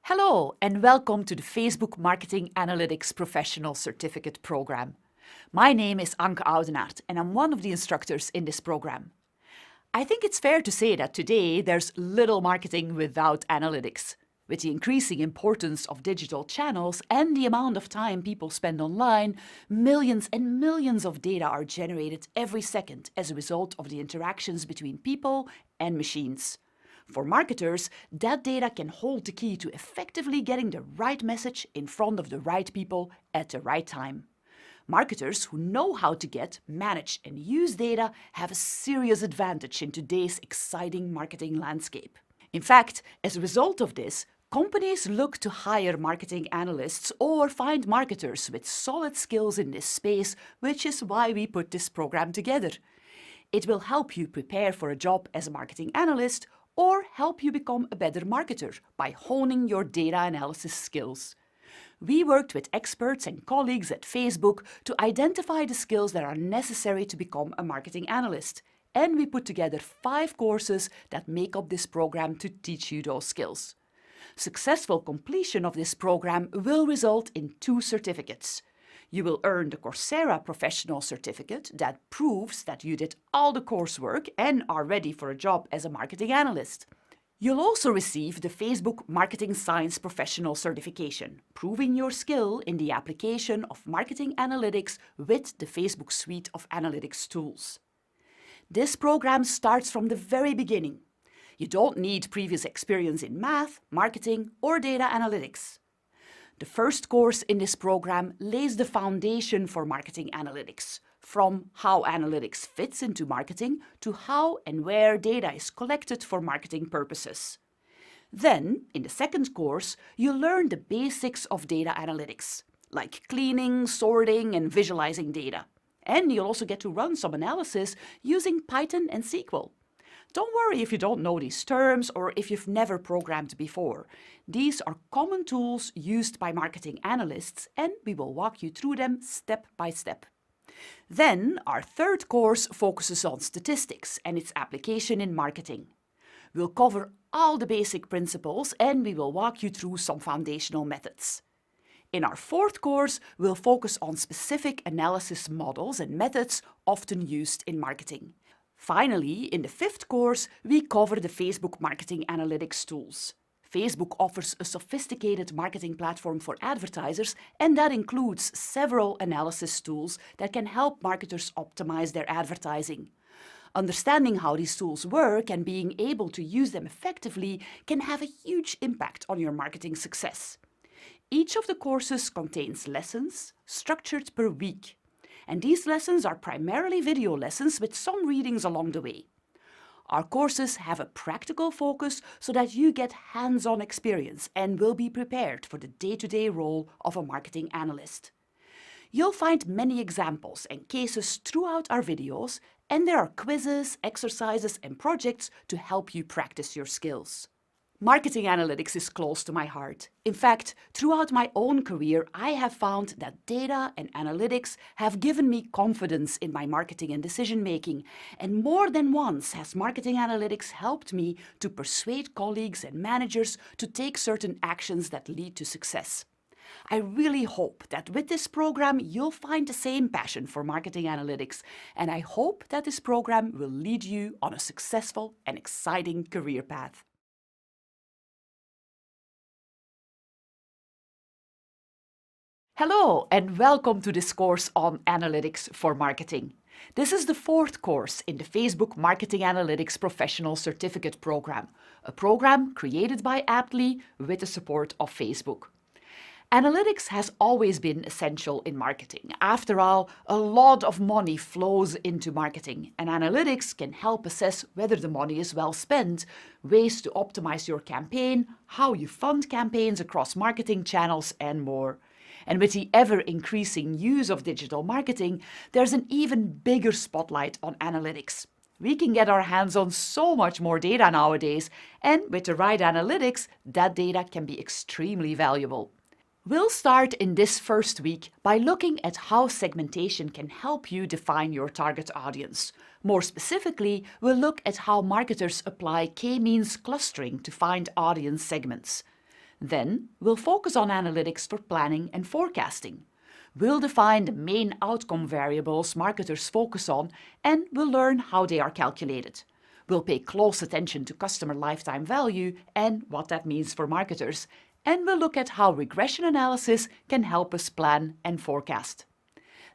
Hello and welcome to the Facebook Marketing Analytics Professional Certificate Program. My name is Anke Audenaert and I'm one of the instructors in this program. I think it's fair to say that today there's little marketing without analytics. With the increasing importance of digital channels and the amount of time people spend online, millions and millions of data are generated every second as a result of the interactions between people and machines. For marketers, that data can hold the key to effectively getting the right message in front of the right people at the right time. Marketers who know how to get, manage and use data have a serious advantage in today's exciting marketing landscape. In fact, as a result of this, companies look to hire marketing analysts or find marketers with solid skills in this space, which is why we put this program together. It will help you prepare for a job as a marketing analyst or help you become a better marketer by honing your data analysis skills. We worked with experts and colleagues at Facebook to identify the skills that are necessary to become a marketing analyst, and we put together 5 courses that make up this program to teach you those skills. Successful completion of this program will result in 2 certificates. You will earn the Coursera Professional Certificate that proves that you did all the coursework and are ready for a job as a marketing analyst. You'll also receive the Facebook Marketing Science Professional Certification, proving your skill in the application of marketing analytics with the Facebook suite of analytics tools. This program starts from the very beginning. You don't need previous experience in math, marketing, or data analytics. The first course in this program lays the foundation for marketing analytics, from how analytics fits into marketing to how and where data is collected for marketing purposes. Then, in the second course, you'll learn the basics of data analytics, like cleaning, sorting, and visualizing data. And you'll also get to run some analysis using Python and SQL. Don't worry if you don't know these terms or if you've never programmed before. These are common tools used by marketing analysts, and we will walk you through them step by step. Then, our third course focuses on statistics and its application in marketing. We'll cover all the basic principles and we will walk you through some foundational methods. In our fourth course, we'll focus on specific analysis models and methods often used in marketing. Finally, in the fifth course, we cover the Facebook marketing analytics tools. Facebook offers a sophisticated marketing platform for advertisers, and that includes several analysis tools that can help marketers optimize their advertising. Understanding how these tools work and being able to use them effectively can have a huge impact on your marketing success. Each of the courses contains lessons structured per week. And these lessons are primarily video lessons with some readings along the way. Our courses have a practical focus so that you get hands-on experience and will be prepared for the day-to-day role of a marketing analyst. You'll find many examples and cases throughout our videos, and there are quizzes, exercises, and projects to help you practice your skills. Marketing analytics is close to my heart. In fact, throughout my own career, I have found that data and analytics have given me confidence in my marketing and decision-making, and more than once has marketing analytics helped me to persuade colleagues and managers to take certain actions that lead to success. I really hope that with this program you'll find the same passion for marketing analytics, and I hope that this program will lead you on a successful and exciting career path. Hello and welcome to this course on Analytics for Marketing. This is the 4th course in the Facebook Marketing Analytics Professional Certificate Program, a program created by Aptly with the support of Facebook. Analytics has always been essential in marketing. After all, a lot of money flows into marketing, and analytics can help assess whether the money is well spent, ways to optimize your campaign, how you fund campaigns across marketing channels, and more. And with the ever-increasing use of digital marketing, there's an even bigger spotlight on analytics. We can get our hands on so much more data nowadays, and with the right analytics, that data can be extremely valuable. We'll start in this first week by looking at how segmentation can help you define your target audience. More specifically, we'll look at how marketers apply k-means clustering to find audience segments. Then we'll focus on analytics for planning and forecasting. We'll define the main outcome variables marketers focus on, and we'll learn how they are calculated. We'll pay close attention to customer lifetime value and what that means for marketers, and we'll look at how regression analysis can help us plan and forecast.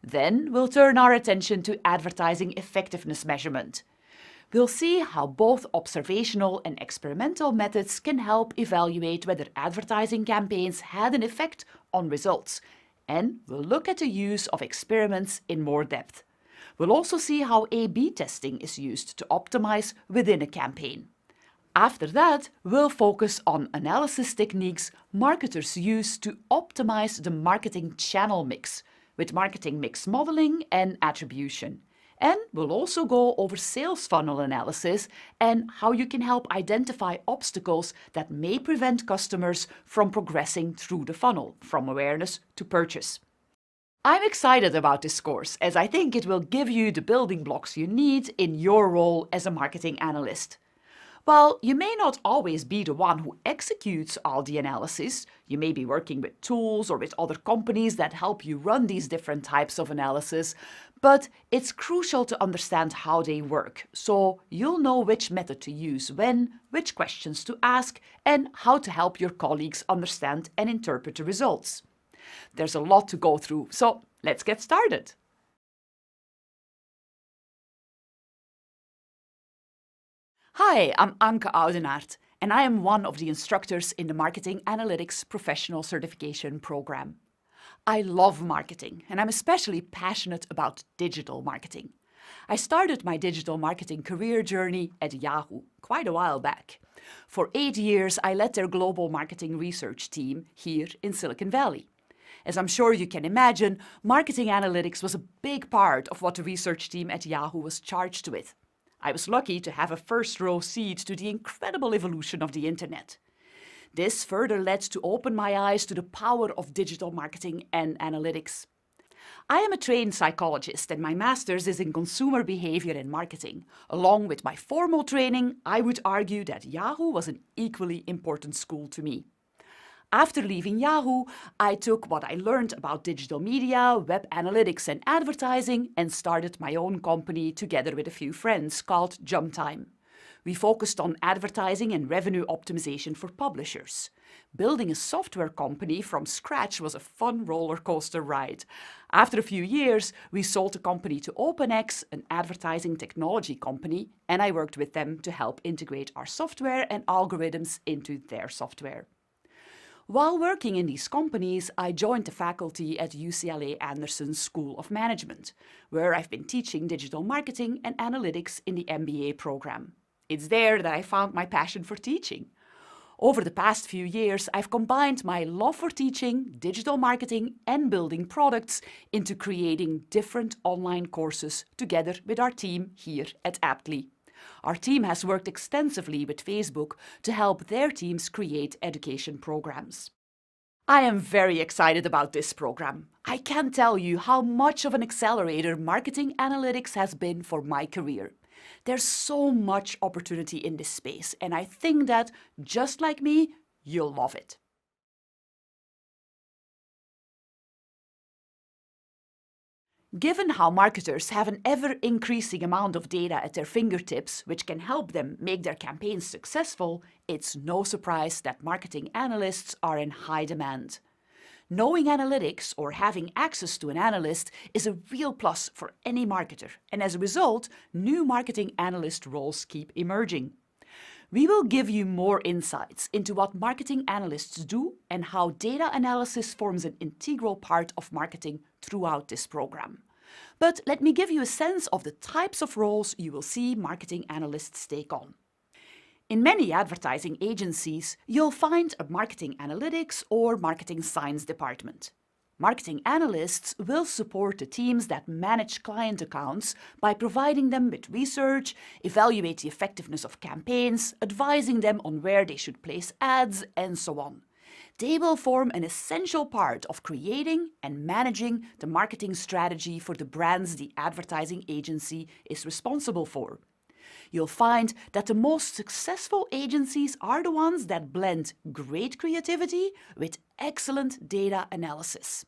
Then we'll turn our attention to advertising effectiveness measurement. We'll see how both observational and experimental methods can help evaluate whether advertising campaigns had an effect on results, and we'll look at the use of experiments in more depth. We'll also see how A/B testing is used to optimize within a campaign. After that, we'll focus on analysis techniques marketers use to optimize the marketing channel mix, with marketing mix modeling and attribution. And we'll also go over sales funnel analysis and how you can help identify obstacles that may prevent customers from progressing through the funnel, from awareness to purchase. I'm excited about this course as I think it will give you the building blocks you need in your role as a marketing analyst. While you may not always be the one who executes all the analysis, you may be working with tools or with other companies that help you run these different types of analysis, but it's crucial to understand how they work, so you'll know which method to use when, which questions to ask, and how to help your colleagues understand and interpret the results. There's a lot to go through, so let's get started. Hi, I'm Anke Audenaert, and I am one of the instructors in the Marketing Analytics Professional Certification Program. I love marketing, and I'm especially passionate about digital marketing. I started my digital marketing career journey at Yahoo quite a while back. For 8 years, I led their global marketing research team here in Silicon Valley. As I'm sure you can imagine, marketing analytics was a big part of what the research team at Yahoo was charged with. I was lucky to have a first-row seat to the incredible evolution of the internet. This further led to open my eyes to the power of digital marketing and analytics. I am a trained psychologist and my master's is in consumer behavior and marketing. Along with my formal training, I would argue that Yahoo was an equally important school to me. After leaving Yahoo, I took what I learned about digital media, web analytics and advertising and started my own company together with a few friends called Jumptime. We focused on advertising and revenue optimization for publishers. Building a software company from scratch was a fun roller coaster ride. After a few years, we sold the company to OpenX, an advertising technology company, and I worked with them to help integrate our software and algorithms into their software. While working in these companies, I joined the faculty at UCLA Anderson School of Management, where I've been teaching digital marketing and analytics in the MBA program. It's there that I found my passion for teaching. Over the past few years, I've combined my love for teaching, digital marketing, and building products into creating different online courses together with our team here at Aptly. Our team has worked extensively with Facebook to help their teams create education programs. I am very excited about this program. I can't tell you how much of an accelerator marketing analytics has been for my career. There's so much opportunity in this space, and I think that, just like me, you'll love it. Given how marketers have an ever-increasing amount of data at their fingertips, which can help them make their campaigns successful, it's no surprise that marketing analysts are in high demand. Knowing analytics or having access to an analyst is a real plus for any marketer, and as a result, new marketing analyst roles keep emerging. We will give you more insights into what marketing analysts do and how data analysis forms an integral part of marketing throughout this program. But let me give you a sense of the types of roles you will see marketing analysts take on. In many advertising agencies, you'll find a marketing analytics or marketing science department. Marketing analysts will support the teams that manage client accounts by providing them with research, evaluate the effectiveness of campaigns, advising them on where they should place ads, and so on. They will form an essential part of creating and managing the marketing strategy for the brands the advertising agency is responsible for. you'll find that the most successful agencies are the ones that blend great creativity with excellent data analysis.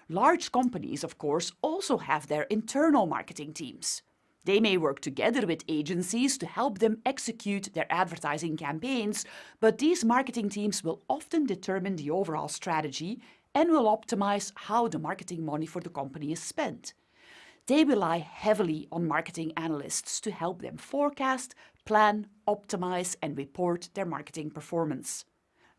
Large companies, of course, also have their internal marketing teams. They may work together with agencies to help them execute their advertising campaigns, but these marketing teams will often determine the overall strategy and will optimize how the marketing money for the company is spent. They rely heavily on marketing analysts to help them forecast, plan, optimize, and report their marketing performance.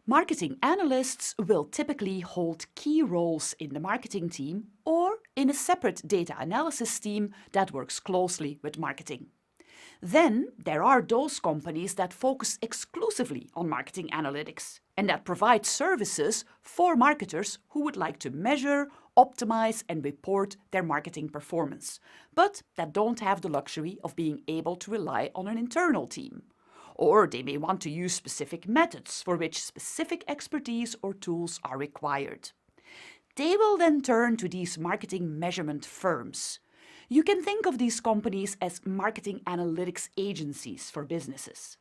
Marketing analysts will typically hold key roles in the marketing team or in a separate data analysis team that works closely with marketing. Then there are those companies that focus exclusively on marketing analytics and that provide services for marketers who would like to measure, optimize, and report their marketing performance, but that don't have the luxury of being able to rely on an internal team. Or they may want to use specific methods for which specific expertise or tools are required. They will then turn to these marketing measurement firms. You can think of these companies as marketing analytics agencies for businesses.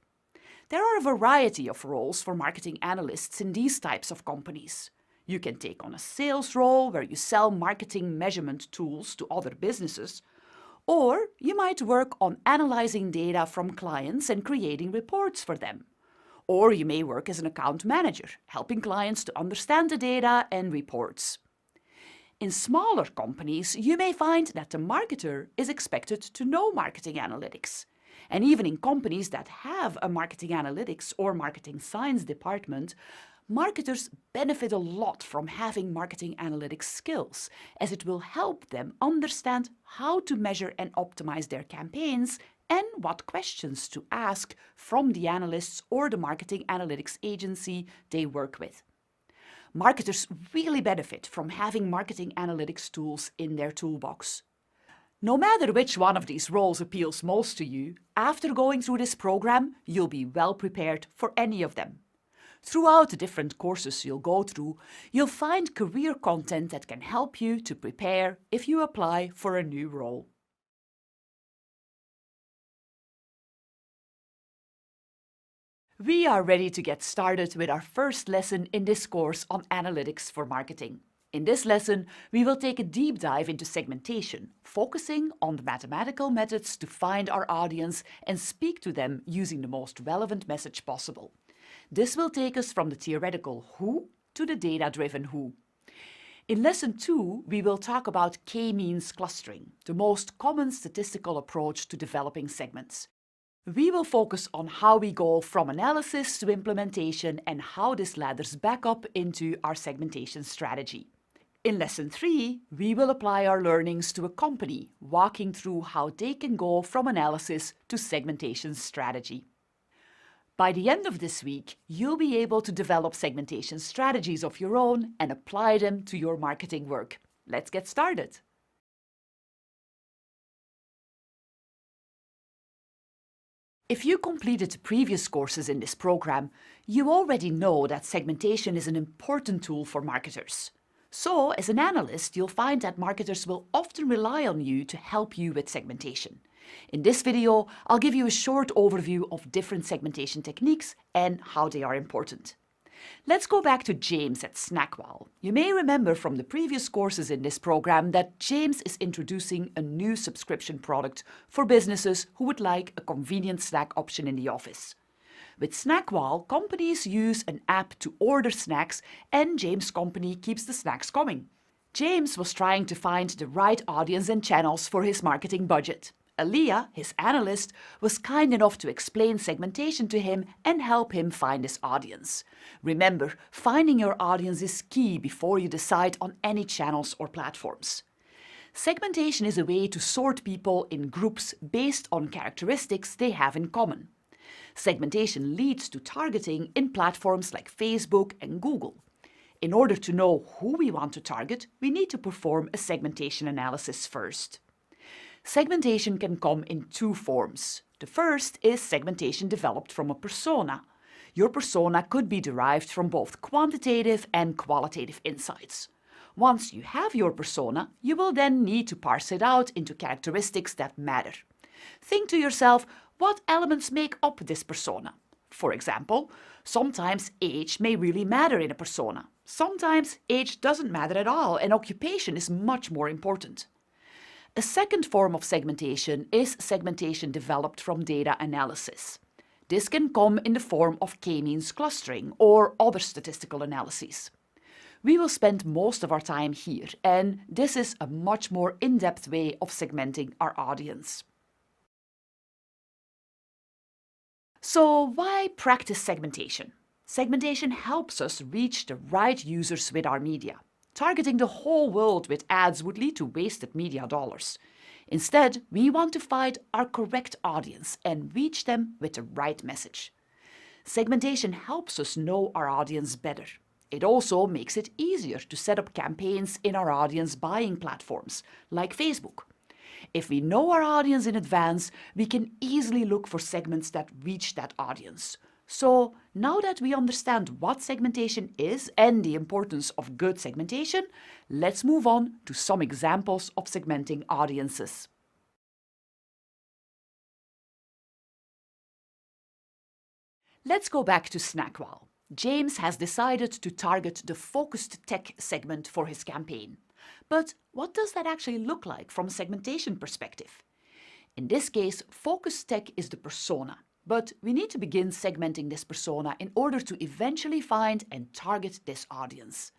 There are a variety of roles for marketing analysts in these types of companies. You can take on a sales role where you sell marketing measurement tools to other businesses, or you might work on analyzing data from clients and creating reports for them. Or you may work as an account manager, helping clients to understand the data and reports. In smaller companies, you may find that the marketer is expected to know marketing analytics. And even in companies that have a marketing analytics or marketing science department, marketers benefit a lot from having marketing analytics skills, as it will help them understand how to measure and optimize their campaigns and what questions to ask from the analysts or the marketing analytics agency they work with. Marketers really benefit from having marketing analytics tools in their toolbox. No matter which one of these roles appeals most to you, after going through this program, you'll be well prepared for any of them. Throughout the different courses you'll go through, you'll find career content that can help you to prepare if you apply for a new role. We are ready to get started with our first lesson in this course on analytics for marketing. In this lesson, we will take a deep dive into segmentation, focusing on the mathematical methods to find our audience and speak to them using the most relevant message possible. This will take us from the theoretical who to the data-driven who. In Lesson 2, we will talk about k-means clustering, the most common statistical approach to developing segments. We will focus on how we go from analysis to implementation and how this ladders back up into our segmentation strategy. In Lesson 3, we will apply our learnings to a company, walking through how they can go from analysis to segmentation strategy. By the end of this week, you'll be able to develop segmentation strategies of your own and apply them to your marketing work. Let's get started. If you completed previous courses in this program, you already know that segmentation is an important tool for marketers. So, as an analyst, you'll find that marketers will often rely on you to help you with segmentation. In this video, I'll give you a short overview of different segmentation techniques and how they are important. Let's go back to James at Snackwell. You may remember from the previous courses in this program that James is introducing a new subscription product for businesses who would like a convenient snack option in the office. With Snackwell, companies use an app to order snacks and James' company keeps the snacks coming. James was trying to find the right audience and channels for his marketing budget. Aaliyah, his analyst, was kind enough to explain segmentation to him and help him find his audience. Remember, finding your audience is key before you decide on any channels or platforms. Segmentation is a way to sort people in groups based on characteristics they have in common. Segmentation leads to targeting in platforms like Facebook and Google. In order to know who we want to target, we need to perform a segmentation analysis first. Segmentation can come in two forms. The first is segmentation developed from a persona. Your persona could be derived from both quantitative and qualitative insights. Once you have your persona, you will then need to parse it out into characteristics that matter. Think to yourself, What elements make up this persona? For example, sometimes age may really matter in a persona. Sometimes age doesn't matter at all and occupation is much more important. A second form of segmentation is segmentation developed from data analysis. This can come in the form of k-means clustering or other statistical analyses. We will spend most of our time here, and this is a much more in-depth way of segmenting our audience. So why practice segmentation? Segmentation helps us reach the right users with our media. Targeting the whole world with ads would lead to wasted media dollars. Instead, we want to find our correct audience and reach them with the right message. Segmentation helps us know our audience better. It also makes it easier to set up campaigns in our audience buying platforms, like Facebook. If we know our audience in advance, we can easily look for segments that reach that audience. So now that we understand what segmentation is and the importance of good segmentation, let's move on to some examples of segmenting audiences. Let's go back to Snackwell. James has decided to target the focused tech segment for his campaign. But what does that actually look like from a segmentation perspective? In this case, focused tech is the persona, but we need to begin segmenting this persona in order to eventually find and target this audience.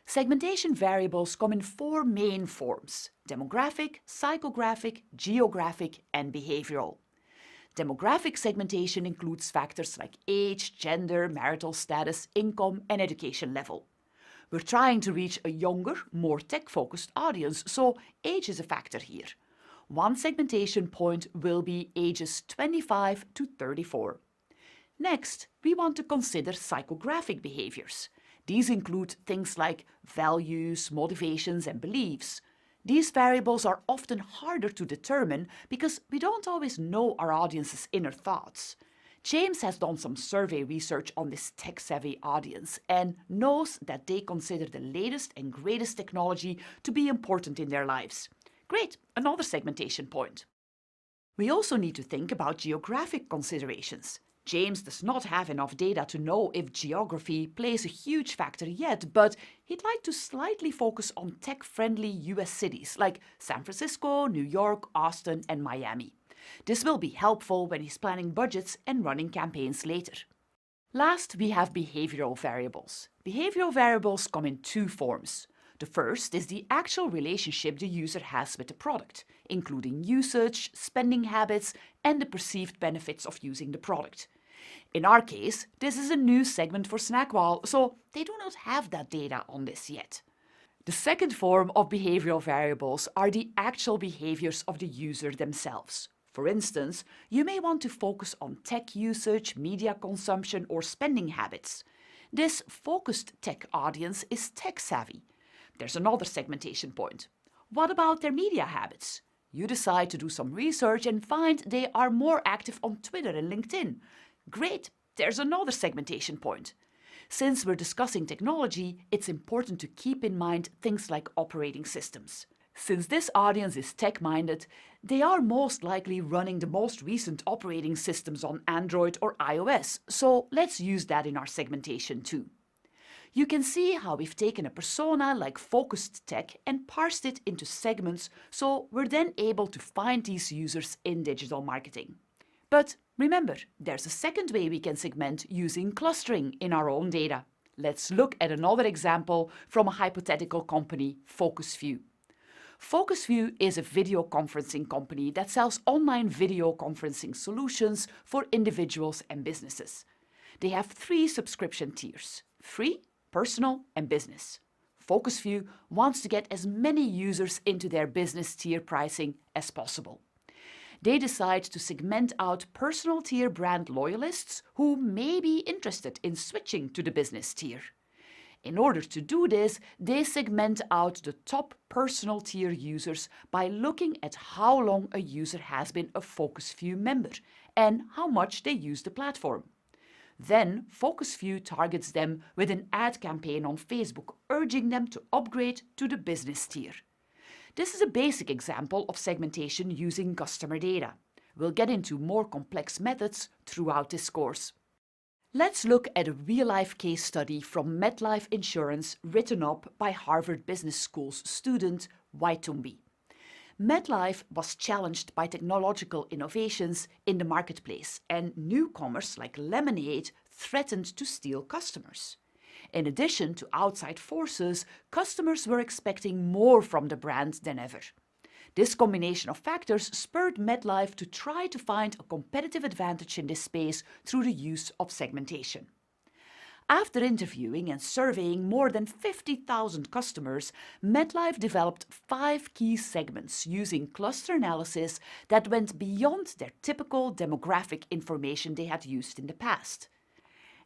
Segmentation variables come in four main forms: demographic, psychographic, geographic, and behavioral. Demographic segmentation includes factors like age, gender, marital status, income, and education level. We're trying to reach a younger, more tech-focused audience, so age is a factor here. One segmentation point will be ages 25 to 34. Next, we want to consider psychographic behaviors. These include things like values, motivations, and beliefs. These variables are often harder to determine because we don't always know our audience's inner thoughts. James has done some survey research on this tech-savvy audience and knows that they consider the latest and greatest technology to be important in their lives. Great, another segmentation point. We also need to think about geographic considerations. James does not have enough data to know if geography plays a huge factor yet, but he'd like to slightly focus on tech-friendly US cities like San Francisco, New York, Austin, and Miami. This will be helpful when he's planning budgets and running campaigns later. Last, we have behavioral variables. Behavioral variables come in two forms. The first is the actual relationship the user has with the product, including usage, spending habits, and the perceived benefits of using the product. In our case, this is a new segment for Snackwell, so they do not have that data on this yet. The second form of behavioral variables are the actual behaviors of the user themselves. For instance, you may want to focus on tech usage, media consumption, or spending habits. This focused tech audience is tech-savvy. There's another segmentation point. What about their media habits? You decide to do some research and find they are more active on Twitter and LinkedIn. Great, there's another segmentation point. Since we're discussing technology, it's important to keep in mind things like operating systems. Since this audience is tech-minded, they are most likely running the most recent operating systems on Android or iOS, so let's use that in our segmentation too. You can see how we've taken a persona like focused tech and parsed it into segments, so we're then able to find these users in digital marketing. But remember, there's a second way we can segment using clustering in our own data. Let's look at another example from a hypothetical company, FocusView. FocusView is a video conferencing company that sells online video conferencing solutions for individuals and businesses. They have 3 subscription tiers: free, personal, and business. FocusView wants to get as many users into their business tier pricing as possible. They decide to segment out personal tier brand loyalists who may be interested in switching to the business tier. In order to do this, they segment out the top personal tier users by looking at how long a user has been a FocusView member and how much they use the platform. Then FocusView targets them with an ad campaign on Facebook, urging them to upgrade to the business tier. This is a basic example of segmentation using customer data. We'll get into more complex methods throughout this course. Let's look at a real-life case study from MetLife Insurance written up by Harvard Business School's student Waitumbi. MetLife was challenged by technological innovations in the marketplace, and newcomers like Lemonade threatened to steal customers. In addition to outside forces, customers were expecting more from the brand than ever. This combination of factors spurred MetLife to try to find a competitive advantage in this space through the use of segmentation. After interviewing and surveying more than 50,000 customers, MetLife developed 5 key segments using cluster analysis that went beyond their typical demographic information they had used in the past.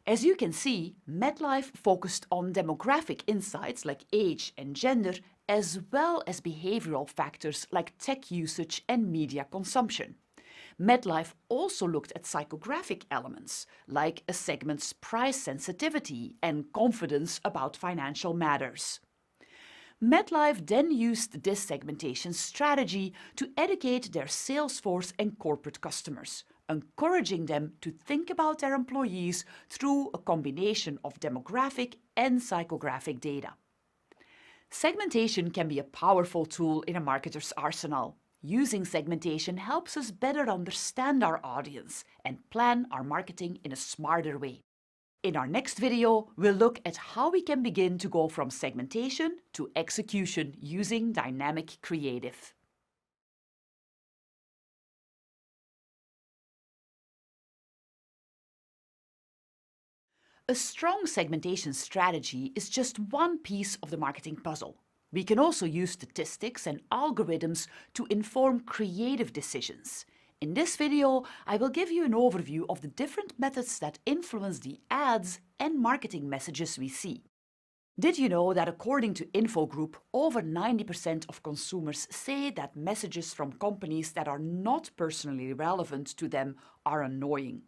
As you can see, MetLife focused on demographic insights like age and gender, as well as behavioral factors like tech usage and media consumption. MetLife also looked at psychographic elements, like a segment's price sensitivity and confidence about financial matters. MetLife then used this segmentation strategy to educate their sales force and corporate customers, encouraging them to think about their employees through a combination of demographic and psychographic data. Segmentation can be a powerful tool in a marketer's arsenal. Using segmentation helps us better understand our audience and plan our marketing in a smarter way. In our next video, we'll look at how we can begin to go from segmentation to execution using dynamic creative. A strong segmentation strategy is just one piece of the marketing puzzle. We can also use statistics and algorithms to inform creative decisions. In this video, I will give you an overview of the different methods that influence the ads and marketing messages we see. Did you know that according to Infogroup, over 90% of consumers say that messages from companies that are not personally relevant to them are annoying?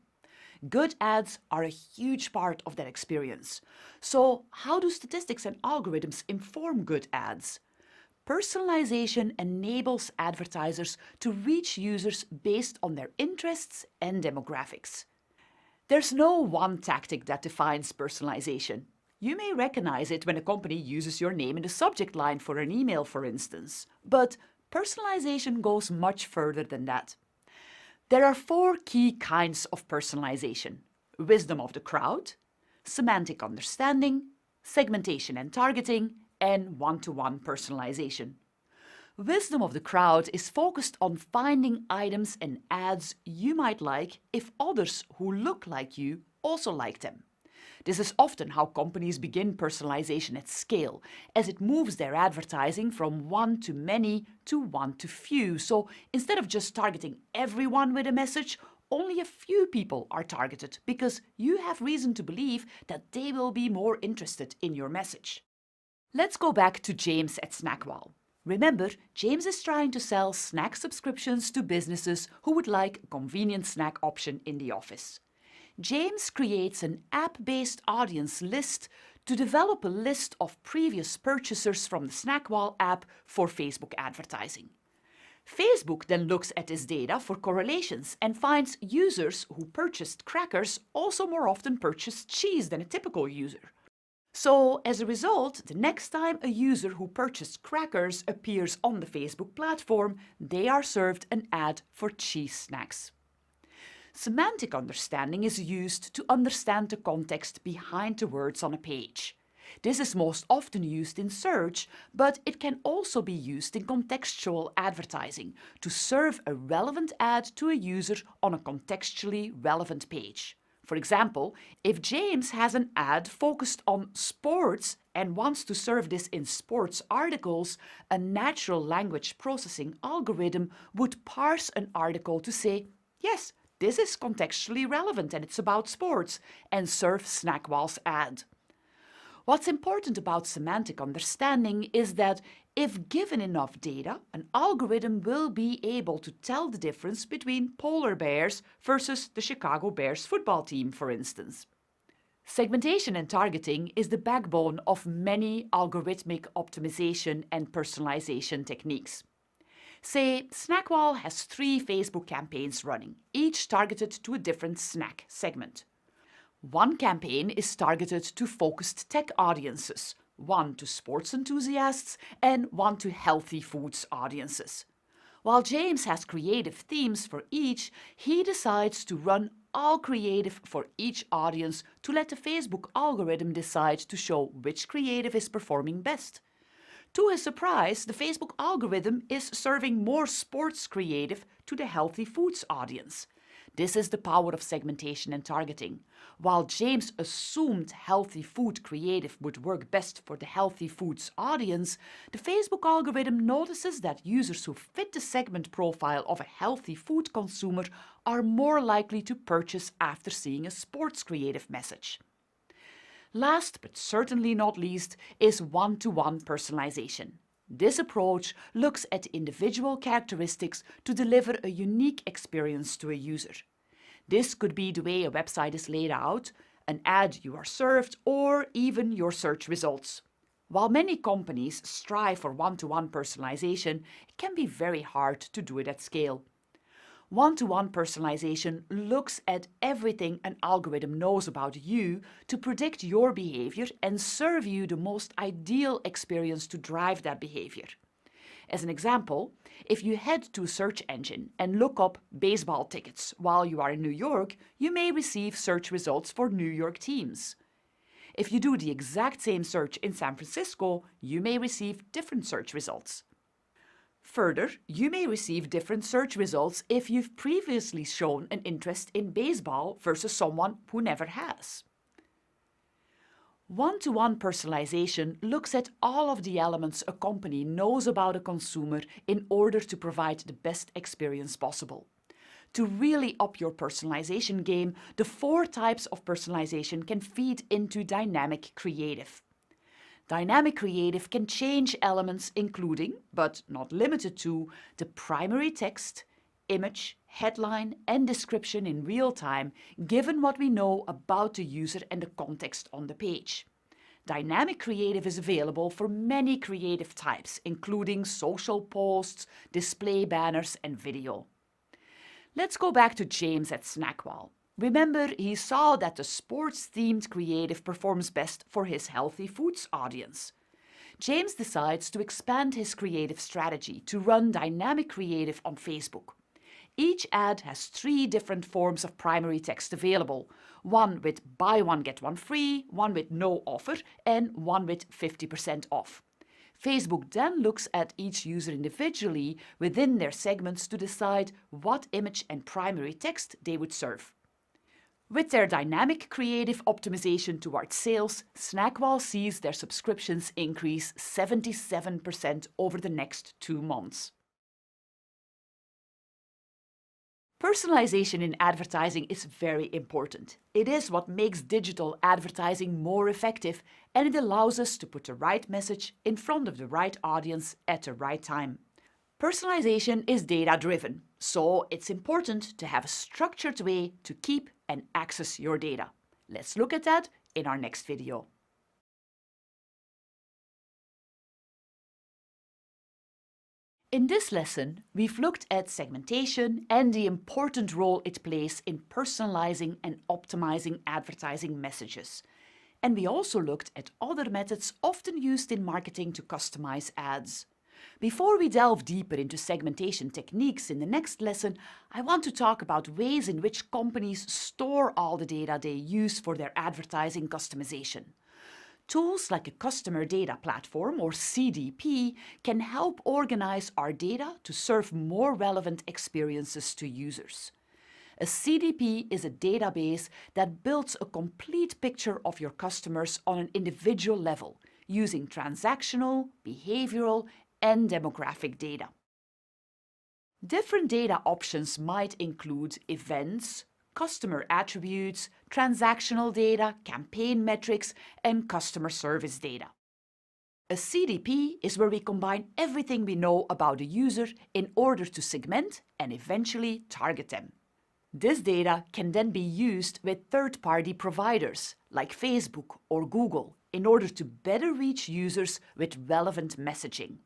Good ads are a huge part of that experience. So, how do statistics and algorithms inform good ads? Personalization enables advertisers to reach users based on their interests and demographics. There's no one tactic that defines personalization. You may recognize it when a company uses your name in the subject line for an email, for instance. But personalization goes much further than that. There are 4 key kinds of personalization: wisdom of the crowd, semantic understanding, segmentation and targeting, and one-to-one personalization. Wisdom of the crowd is focused on finding items and ads you might like if others who look like you also like them. This is often how companies begin personalization at scale, as it moves their advertising from one to many to one to few. So instead of just targeting everyone with a message, only a few people are targeted because you have reason to believe that they will be more interested in your message. Let's go back to James at Snackwall. Remember, James is trying to sell snack subscriptions to businesses who would like a convenient snack option in the office. James creates an app-based audience list to develop a list of previous purchasers from the Snackwall app for Facebook advertising. Facebook then looks at this data for correlations and finds users who purchased crackers also more often purchased cheese than a typical user. So, as a result, the next time a user who purchased crackers appears on the Facebook platform, they are served an ad for cheese snacks. Semantic understanding is used to understand the context behind the words on a page. This is most often used in search, but it can also be used in contextual advertising to serve a relevant ad to a user on a contextually relevant page. For example, if James has an ad focused on sports and wants to serve this in sports articles, a natural language processing algorithm would parse an article to say, yes, this is contextually relevant and it's about sports, and serve Snackwall's ad. What's important about semantic understanding is that if given enough data, an algorithm will be able to tell the difference between polar bears versus the Chicago Bears football team, for instance. Segmentation and targeting is the backbone of many algorithmic optimization and personalization techniques. Say, Snackwall has 3 Facebook campaigns running, each targeted to a different snack segment. One campaign is targeted to focused tech audiences, one to sports enthusiasts, and one to healthy foods audiences. While James has creative themes for each, he decides to run all creative for each audience to let the Facebook algorithm decide to show which creative is performing best. To his surprise, the Facebook algorithm is serving more sports creative to the healthy foods audience. This is the power of segmentation and targeting. While James assumed healthy food creative would work best for the healthy foods audience, the Facebook algorithm notices that users who fit the segment profile of a healthy food consumer are more likely to purchase after seeing a sports creative message. Last but certainly not least is one-to-one personalization. This approach looks at individual characteristics to deliver a unique experience to a user. This could be the way a website is laid out, an ad you are served, or even your search results. While many companies strive for one-to-one personalization, it can be very hard to do it at scale. One-to-one personalization looks at everything an algorithm knows about you to predict your behavior and serve you the most ideal experience to drive that behavior. As an example, if you head to a search engine and look up baseball tickets while you are in New York, you may receive search results for New York teams. If you do the exact same search in San Francisco, you may receive different search results. Further, you may receive different search results if you've previously shown an interest in baseball versus someone who never has. One-to-one personalization looks at all of the elements a company knows about a consumer in order to provide the best experience possible. To really up your personalization game, the 4 types of personalization can feed into dynamic creative. Dynamic creative can change elements including, but not limited to, the primary text, image, headline, and description in real time, given what we know about the user and the context on the page. Dynamic creative is available for many creative types, including social posts, display banners, and video. Let's go back to James at Snackwall. Remember, he saw that the sports-themed creative performs best for his healthy foods audience. James decides to expand his creative strategy to run dynamic creative on Facebook. Each ad has 3 different forms of primary text available, one with buy one get one free, one with no offer, and one with 50% off. Facebook then looks at each user individually within their segments to decide what image and primary text they would serve. With their dynamic creative optimization towards sales, Snackwall sees their subscriptions increase 77% over the next 2 months. Personalization in advertising is very important. It is what makes digital advertising more effective, and it allows us to put the right message in front of the right audience at the right time. Personalization is data-driven, so it's important to have a structured way to keep and access your data. Let's look at that in our next video. In this lesson, we've looked at segmentation and the important role it plays in personalizing and optimizing advertising messages. And we also looked at other methods often used in marketing to customize ads. Before we delve deeper into segmentation techniques in the next lesson, I want to talk about ways in which companies store all the data they use for their advertising customization. Tools like a Customer Data Platform, or CDP, can help organize our data to serve more relevant experiences to users. A CDP is a database that builds a complete picture of your customers on an individual level, using transactional, behavioral, and demographic data. Different data options might include events, customer attributes, transactional data, campaign metrics, and customer service data. A CDP is where we combine everything we know about a user in order to segment and eventually target them. This data can then be used with third-party providers like Facebook or Google in order to better reach users with relevant messaging.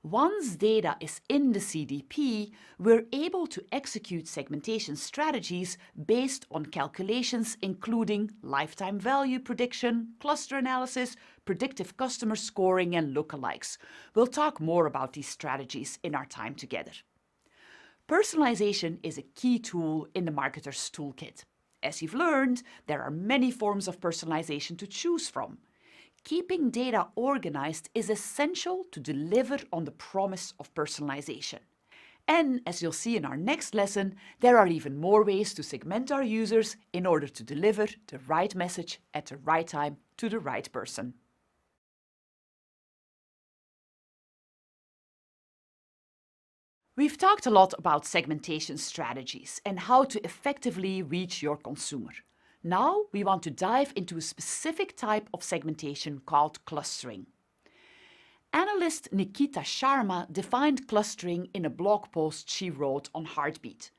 Once data is in the CDP, we're able to execute segmentation strategies based on calculations including lifetime value prediction, cluster analysis, predictive customer scoring, and lookalikes. We'll talk more about these strategies in our time together. Personalization is a key tool in the marketer's toolkit. As you've learned, there are many forms of personalization to choose from. Keeping data organized is essential to deliver on the promise of personalization. And as you'll see in our next lesson, there are even more ways to segment our users in order to deliver the right message at the right time to the right person. We've talked a lot about segmentation strategies and how to effectively reach your consumer. Now we want to dive into a specific type of segmentation called clustering. Analyst Nikita Sharma defined clustering in a blog post she wrote on Heartbeat.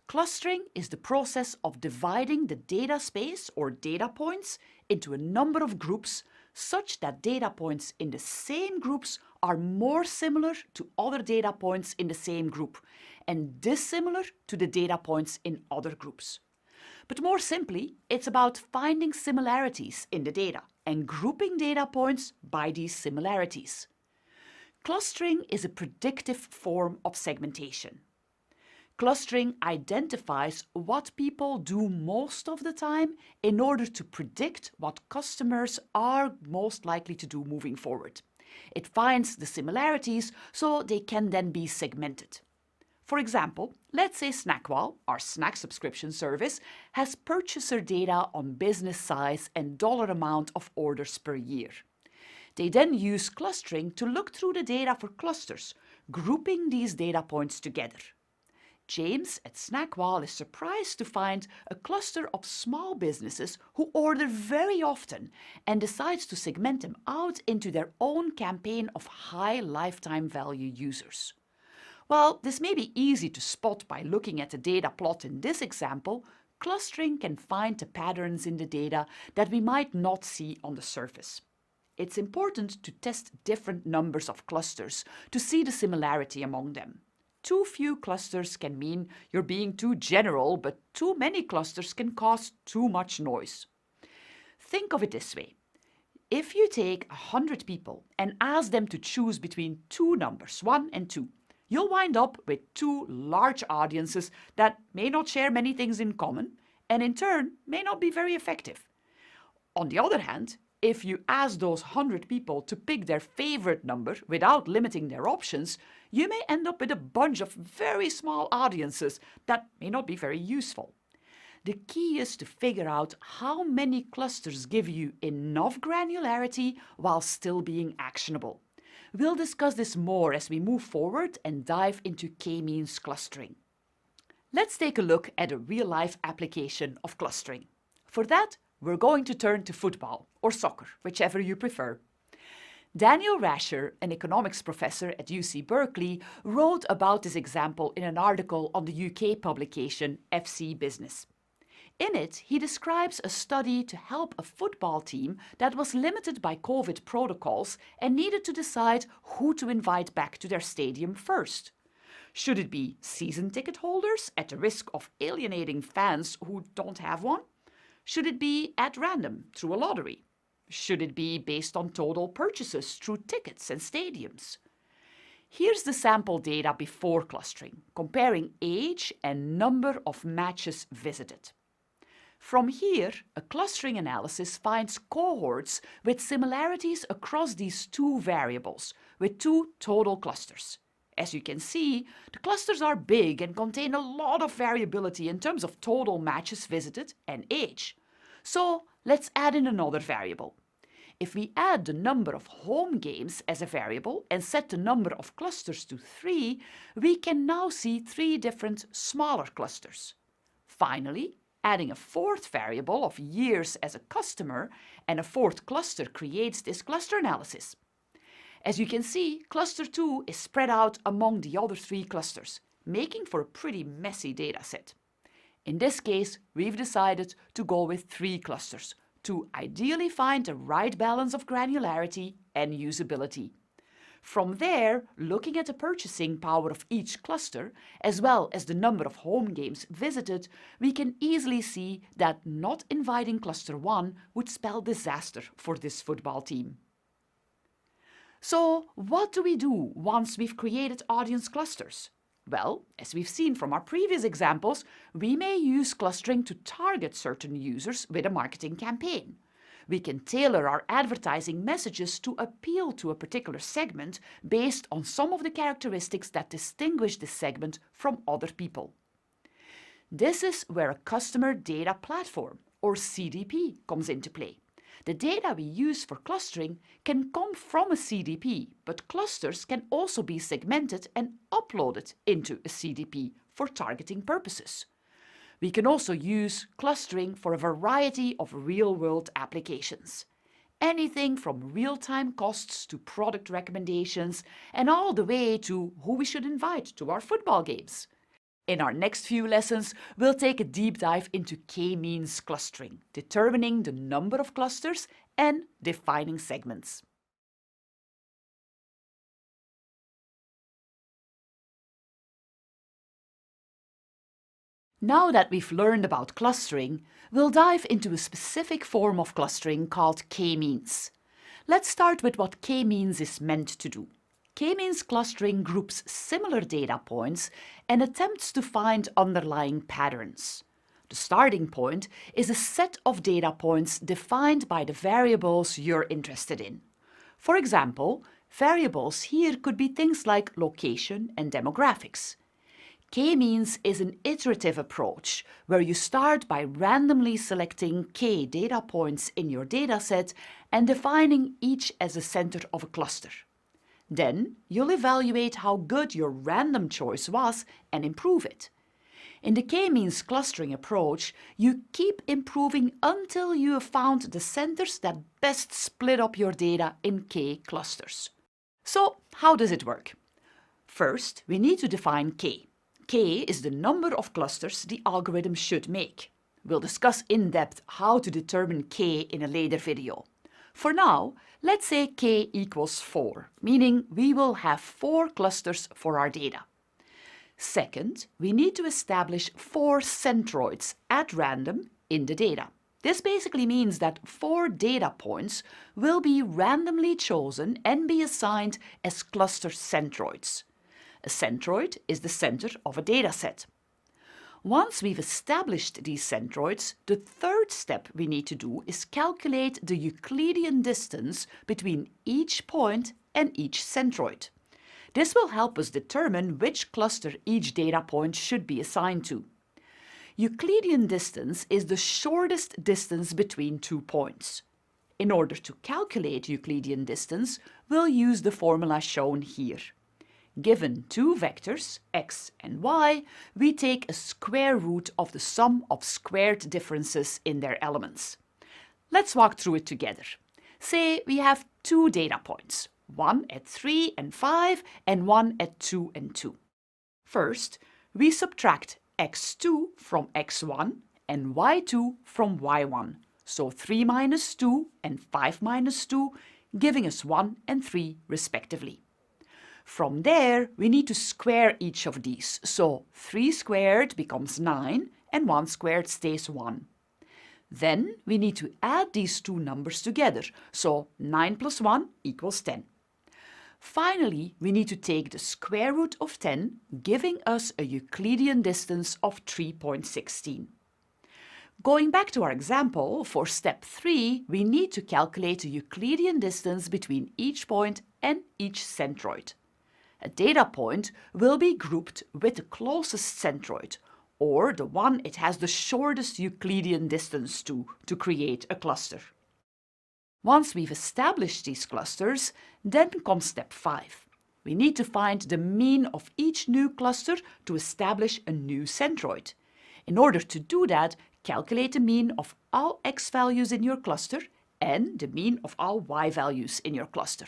Clustering is the process of dividing the data space or data points into a number of groups such that data points in the same groups are more similar to other data points in the same group and dissimilar to the data points in other groups. But more simply, it's about finding similarities in the data and grouping data points by these similarities. Clustering is a predictive form of segmentation. Clustering identifies what people do most of the time in order to predict what customers are most likely to do moving forward. It finds the similarities so they can then be segmented. For example, let's say Snackwell, our snack subscription service, has purchaser data on business size and dollar amount of orders per year. They then use clustering to look through the data for clusters, grouping these data points together. James at Snackwell is surprised to find a cluster of small businesses who order very often and decides to segment them out into their own campaign of high lifetime value users. While this may be easy to spot by looking at the data plot in this example, clustering can find the patterns in the data that we might not see on the surface. It's important to test different numbers of clusters to see the similarity among them. Too few clusters can mean you're being too general, but too many clusters can cause too much noise. Think of it this way. If you take 100 people and ask them to choose between two numbers, 1 and 2, you'll wind up with two large audiences that may not share many things in common and in turn may not be very effective. On the other hand, if you ask those 100 people to pick their favorite number without limiting their options, you may end up with a bunch of very small audiences that may not be very useful. The key is to figure out how many clusters give you enough granularity while still being actionable. We'll discuss this more as we move forward and dive into k-means clustering. Let's take a look at a real-life application of clustering. For that, we're going to turn to football or soccer, whichever you prefer. Daniel Rasher, an economics professor at UC Berkeley, wrote about this example in an article on the UK publication FC Business. In it, he describes a study to help a football team that was limited by COVID protocols and needed to decide who to invite back to their stadium first. Should it be season ticket holders at the risk of alienating fans who don't have one? Should it be at random through a lottery? Should it be based on total purchases through tickets and stadiums? Here's the sample data before clustering, comparing age and number of matches visited. From here, a clustering analysis finds cohorts with similarities across these two variables, with two total clusters. As you can see, the clusters are big and contain a lot of variability in terms of total matches visited and age. So let's add in another variable. If we add the number of home games as a variable and set the number of clusters to 3, we can now see 3 different smaller clusters. Finally, adding a fourth variable of years as a customer and a fourth cluster creates this cluster analysis. As you can see, cluster 2 is spread out among the other 3 clusters, making for a pretty messy dataset. In this case, we've decided to go with 3 clusters to ideally find the right balance of granularity and usability. From there, looking at the purchasing power of each cluster, as well as the number of home games visited, we can easily see that not inviting cluster 1 would spell disaster for this football team. So, what do we do once we've created audience clusters? Well, as we've seen from our previous examples, we may use clustering to target certain users with a marketing campaign. We can tailor our advertising messages to appeal to a particular segment based on some of the characteristics that distinguish this segment from other people. This is where a customer data platform, or CDP, comes into play. The data we use for clustering can come from a CDP, but clusters can also be segmented and uploaded into a CDP for targeting purposes. We can also use clustering for a variety of real-world applications. Anything from real-time costs to product recommendations and all the way to who we should invite to our football games. In our next few lessons, we'll take a deep dive into k-means clustering, determining the number of clusters and defining segments. Now that we've learned about clustering, we'll dive into a specific form of clustering called k-means. Let's start with what k-means is meant to do. K-means clustering groups similar data points and attempts to find underlying patterns. The starting point is a set of data points defined by the variables you're interested in. For example, variables here could be things like location and demographics. K-means is an iterative approach where you start by randomly selecting k data points in your dataset and defining each as the center of a cluster. Then you'll evaluate how good your random choice was and improve it. In the k-means clustering approach, you keep improving until you have found the centers that best split up your data in k clusters. So, how does it work? First, we need to define k. K is the number of clusters the algorithm should make. We'll discuss in depth how to determine k in a later video. For now, let's say k equals 4, meaning we will have 4 clusters for our data. Second, we need to establish 4 centroids at random in the data. This basically means that 4 data points will be randomly chosen and be assigned as cluster centroids. A centroid is the center of a dataset. Once we've established these centroids, the third step we need to do is calculate the Euclidean distance between each point and each centroid. This will help us determine which cluster each data point should be assigned to. Euclidean distance is the shortest distance between 2 points. In order to calculate Euclidean distance, we'll use the formula shown here. Given 2 vectors, x and y, we take a square root of the sum of squared differences in their elements. Let's walk through it together. Say we have 2 data points, one at 3 and 5 and one at 2 and 2. First, we subtract x2 from x1 and y2 from y1, so 3 minus 2 and 5 minus 2, giving us 1 and 3 respectively. From there, we need to square each of these, so 3 squared becomes 9 and 1 squared stays 1. Then we need to add these 2 numbers together, so 9 plus 1 equals 10. Finally, we need to take the square root of 10, giving us a Euclidean distance of 3.16. Going back to our example, for step 3, we need to calculate the Euclidean distance between each point and each centroid. A data point will be grouped with the closest centroid, or the one it has the shortest Euclidean distance to create a cluster. Once we've established these clusters, then comes step 5. We need to find the mean of each new cluster to establish a new centroid. In order to do that, calculate the mean of all x values in your cluster and the mean of all y values in your cluster.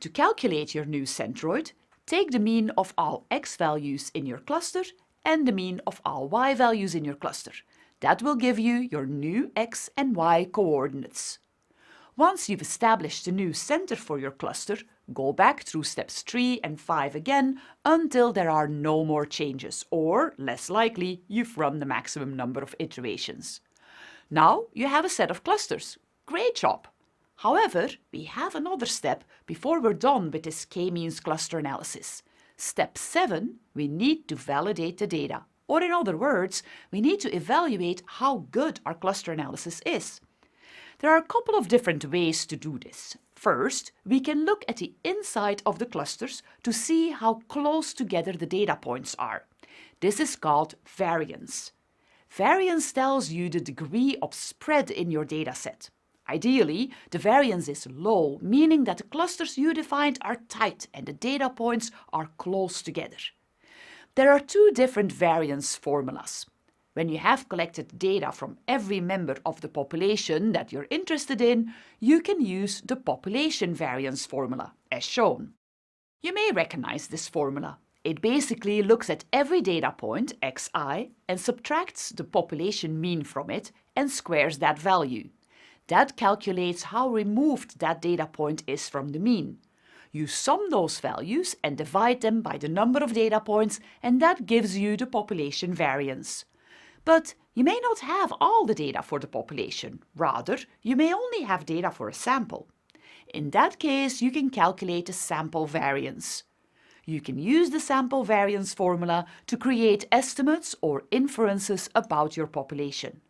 To calculate your new centroid, take the mean of all x values in your cluster and the mean of all y values in your cluster. That will give you your new x and y coordinates. Once you've established the new center for your cluster, go back through steps 3 and 5 again until there are no more changes, or, less likely, you've run the maximum number of iterations. Now you have a set of clusters. Great job! However, we have another step before we're done with this k-means cluster analysis. Step 7, we need to validate the data. Or in other words, we need to evaluate how good our cluster analysis is. There are a couple of different ways to do this. First, we can look at the inside of the clusters to see how close together the data points are. This is called variance. Variance tells you the degree of spread in your dataset. Ideally, the variance is low, meaning that the clusters you defined are tight and the data points are close together. There are two different variance formulas. When you have collected data from every member of the population that you're interested in, you can use the population variance formula, as shown. You may recognize this formula. It basically looks at every data point, xi, and subtracts the population mean from it and squares that value. That calculates how removed that data point is from the mean. You sum those values and divide them by the number of data points, and that gives you the population variance. But you may not have all the data for the population. Rather, you may only have data for a sample. In that case, you can calculate the sample variance. You can use the sample variance formula to create estimates or inferences about your population.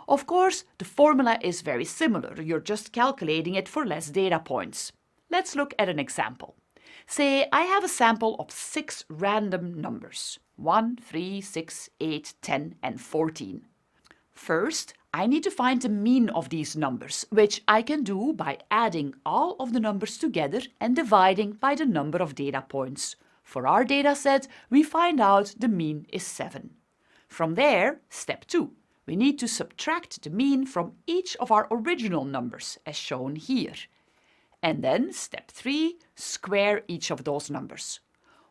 Of course, the formula is very similar. You're just calculating it for less data points. Let's look at an example. Say I have a sample of 6 random numbers. 1, 3, 6, 8, 10 and 14. First, I need to find the mean of these numbers, which I can do by adding all of the numbers together and dividing by the number of data points. For our dataset, we find out the mean is 7. From there, step 2. We need to subtract the mean from each of our original numbers, as shown here. And then, step 3, square each of those numbers.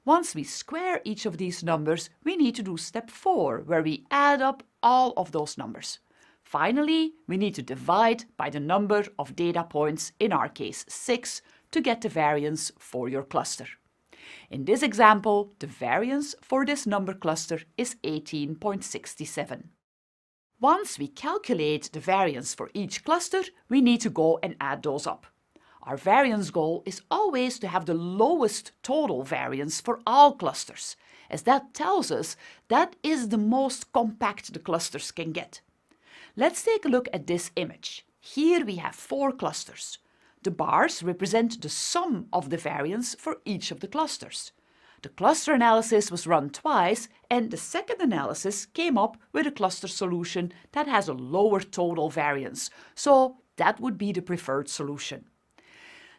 Once we square each of these numbers, we need to do step 4, where we add up all of those numbers. Finally, we need to divide by the number of data points, in our case 6, to get the variance for your cluster. In this example, the variance for this number cluster is 18.67. Once we calculate the variance for each cluster, we need to go and add those up. Our variance goal is always to have the lowest total variance for all clusters, as that tells us that is the most compact the clusters can get. Let's take a look at this image. Here we have 4 clusters. The bars represent the sum of the variance for each of the clusters. The cluster analysis was run twice, and the second analysis came up with a cluster solution that has a lower total variance, so that would be the preferred solution.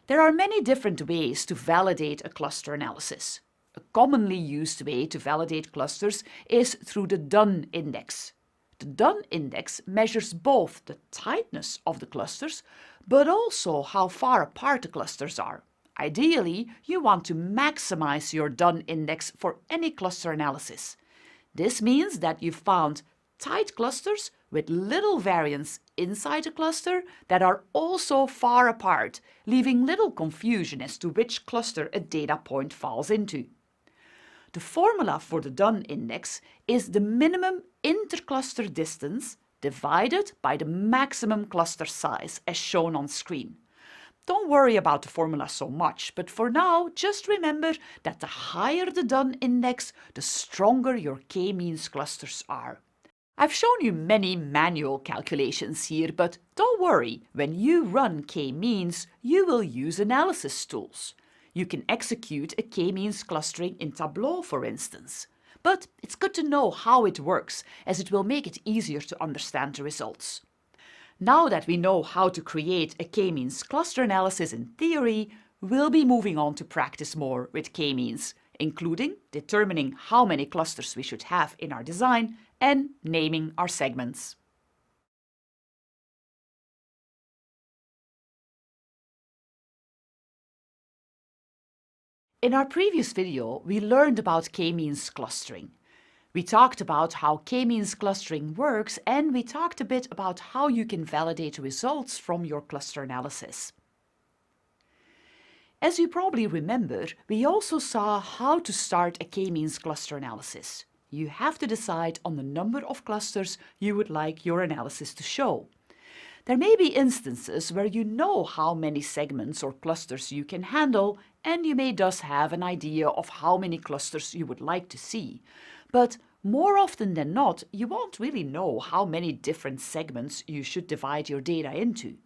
There are many different ways to validate a cluster analysis. A commonly used way to validate clusters is through the done index. The done index measures both the tightness of the clusters, but also how far apart the clusters are. Ideally, you want to maximize your done index for any cluster analysis. This means that you've found tight clusters with little variance inside a cluster that are also far apart, leaving little confusion as to which cluster a data point falls into. The formula for the done index is the minimum intercluster distance divided by the maximum cluster size, as shown on screen. Don't worry about the formula so much, but for now, just remember that the higher the done index, the stronger your k-means clusters are. I've shown you many manual calculations here, but don't worry, when you run k-means, you will use analysis tools. You can execute a k-means clustering in Tableau, for instance. But it's good to know how it works, as it will make it easier to understand the results. Now that we know how to create a k-means cluster analysis in theory, we'll be moving on to practice more with k-means, including determining how many clusters we should have in our design and naming our segments. In our previous video, we learned about k-means clustering. We talked about how k-means clustering works, and we talked a bit about how you can validate results from your cluster analysis. As you probably remember, we also saw how to start a k-means cluster analysis. You have to decide on the number of clusters you would like your analysis to show. There may be instances where you know how many segments or clusters you can handle, and you may thus have an idea of how many clusters you would like to see. But more often than not, you won't really know how many different segments you should divide your data into.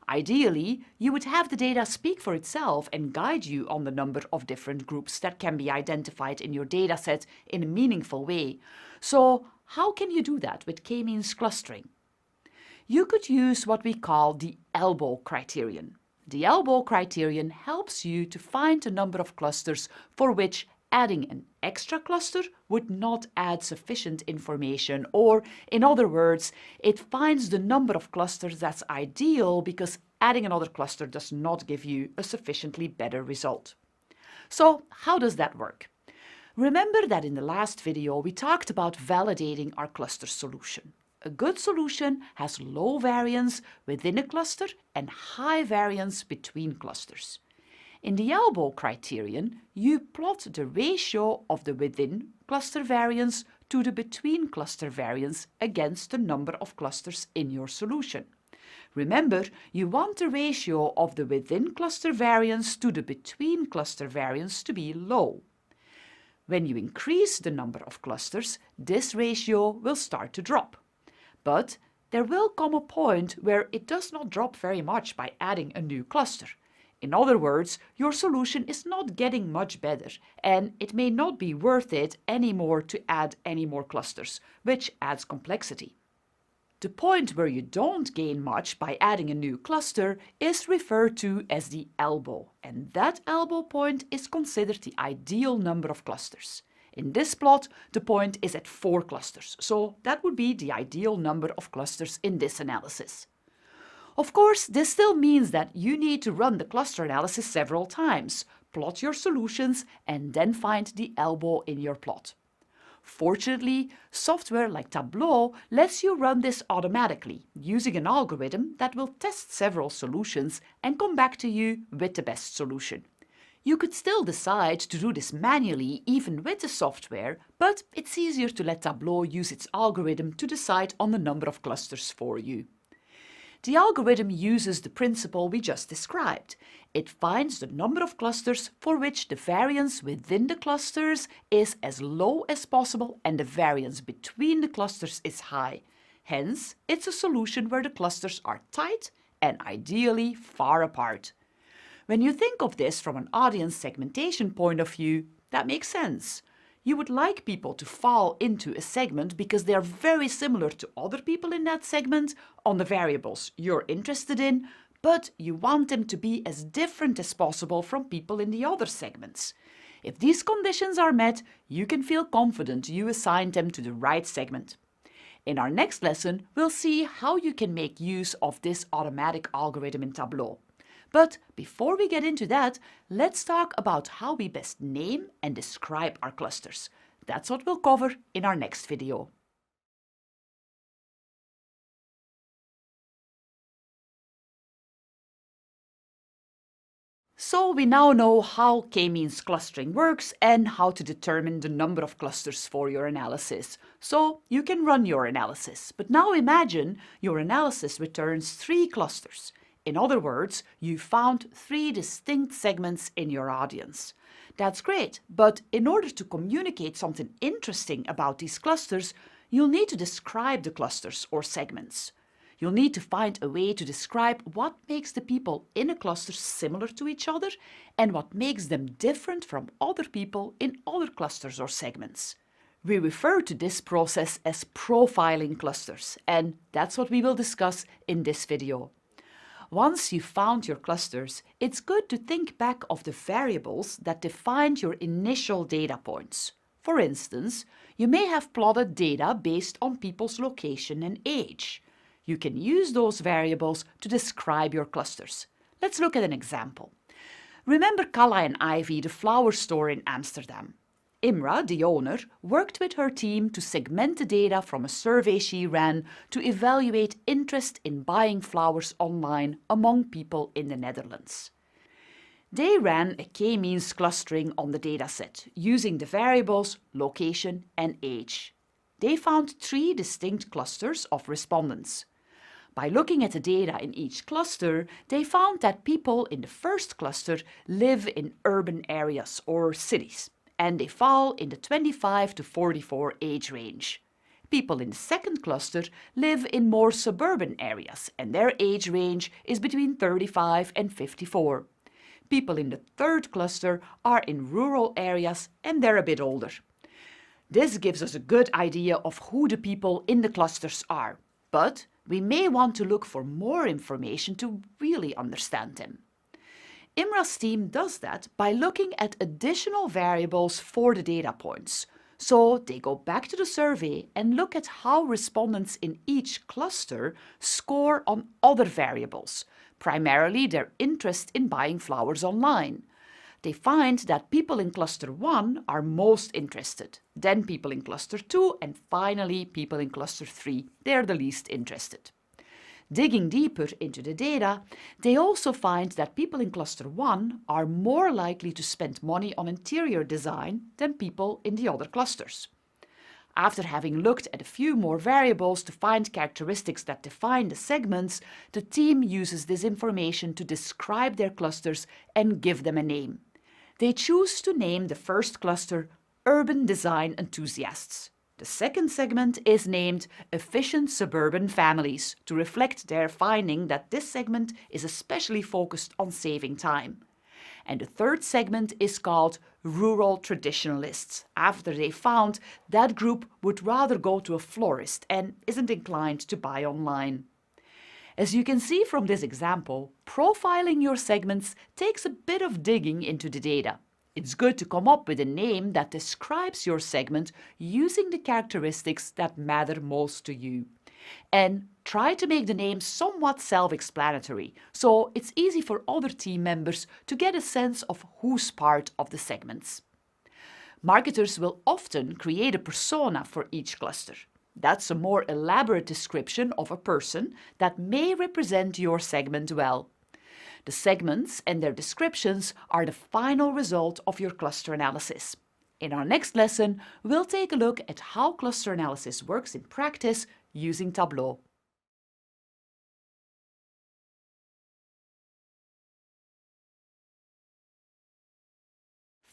Ideally, you would have the data speak for itself and guide you on the number of different groups that can be identified in your dataset in a meaningful way. So, how can you do that with k-means clustering? You could use what we call the elbow criterion. The elbow criterion helps you to find a number of clusters for which adding an extra cluster would not add sufficient information, or in other words, it finds the number of clusters that's ideal because adding another cluster does not give you a sufficiently better result. So how does that work? Remember that in the last video we talked about validating our cluster solution. A good solution has low variance within a cluster and high variance between clusters. In the elbow criterion, you plot the ratio of the within cluster variance to the between cluster variance against the number of clusters in your solution. Remember, you want the ratio of the within cluster variance to the between cluster variance to be low. When you increase the number of clusters, this ratio will start to drop. But there will come a point where it does not drop very much by adding a new cluster. In other words, your solution is not getting much better, and it may not be worth it anymore to add any more clusters, which adds complexity. The point where you don't gain much by adding a new cluster is referred to as the elbow, and that elbow point is considered the ideal number of clusters. In this plot, the point is at 4 clusters, so that would be the ideal number of clusters in this analysis. Of course, this still means that you need to run the cluster analysis several times, plot your solutions, and then find the elbow in your plot. Fortunately, software like Tableau lets you run this automatically, using an algorithm that will test several solutions and come back to you with the best solution. You could still decide to do this manually even with the software, but it's easier to let Tableau use its algorithm to decide on the number of clusters for you. The algorithm uses the principle we just described. It finds the number of clusters for which the variance within the clusters is as low as possible and the variance between the clusters is high. Hence, it's a solution where the clusters are tight and ideally far apart. When you think of this from an audience segmentation point of view, that makes sense. You would like people to fall into a segment because they are very similar to other people in that segment on the variables you're interested in, but you want them to be as different as possible from people in the other segments. If these conditions are met, you can feel confident you assigned them to the right segment. In our next lesson, we'll see how you can make use of this automatic algorithm in Tableau. But before we get into that, let's talk about how we best name and describe our clusters. That's what we'll cover in our next video. So we now know how k-means clustering works and how to determine the number of clusters for your analysis. So you can run your analysis. But now imagine your analysis returns 3 clusters. In other words, you found 3 distinct segments in your audience. That's great, but in order to communicate something interesting about these clusters, you'll need to describe the clusters or segments. You'll need to find a way to describe what makes the people in a cluster similar to each other and what makes them different from other people in other clusters or segments. We refer to this process as profiling clusters, and that's what we will discuss in this video. Once you've found your clusters, it's good to think back of the variables that defined your initial data points. For instance, you may have plotted data based on people's location and age. You can use those variables to describe your clusters. Let's look at an example. Remember Calla and Ivy, the flower store in Amsterdam. Imra, the owner, worked with her team to segment the data from a survey she ran to evaluate interest in buying flowers online among people in the Netherlands. They ran a k-means clustering on the dataset using the variables location and age. They found 3 distinct clusters of respondents. By looking at the data in each cluster, they found that people in the first cluster live in urban areas or cities, and they fall in the 25 to 44 age range. People in the second cluster live in more suburban areas, and their age range is between 35 and 54. People in the third cluster are in rural areas, and they're a bit older. This gives us a good idea of who the people in the clusters are, but we may want to look for more information to really understand them. Imra's team does that by looking at additional variables for the data points. So they go back to the survey and look at how respondents in each cluster score on other variables, primarily their interest in buying flowers online. They find that people in cluster 1 are most interested, then people in cluster 2, and finally people in cluster 3. They're the least interested. Digging deeper into the data, they also find that people in cluster 1 are more likely to spend money on interior design than people in the other clusters. After having looked at a few more variables to find characteristics that define the segments, the team uses this information to describe their clusters and give them a name. They choose to name the first cluster Urban Design Enthusiasts. The second segment is named Efficient Suburban Families to reflect their finding that this segment is especially focused on saving time. And the third segment is called Rural Traditionalists, after they found that group would rather go to a florist and isn't inclined to buy online. As you can see from this example, profiling your segments takes a bit of digging into the data. It's good to come up with a name that describes your segment using the characteristics that matter most to you. And try to make the name somewhat self-explanatory, so it's easy for other team members to get a sense of who's part of the segments. Marketers will often create a persona for each cluster. That's a more elaborate description of a person that may represent your segment well. The segments and their descriptions are the final result of your cluster analysis. In our next lesson, we'll take a look at how cluster analysis works in practice using Tableau.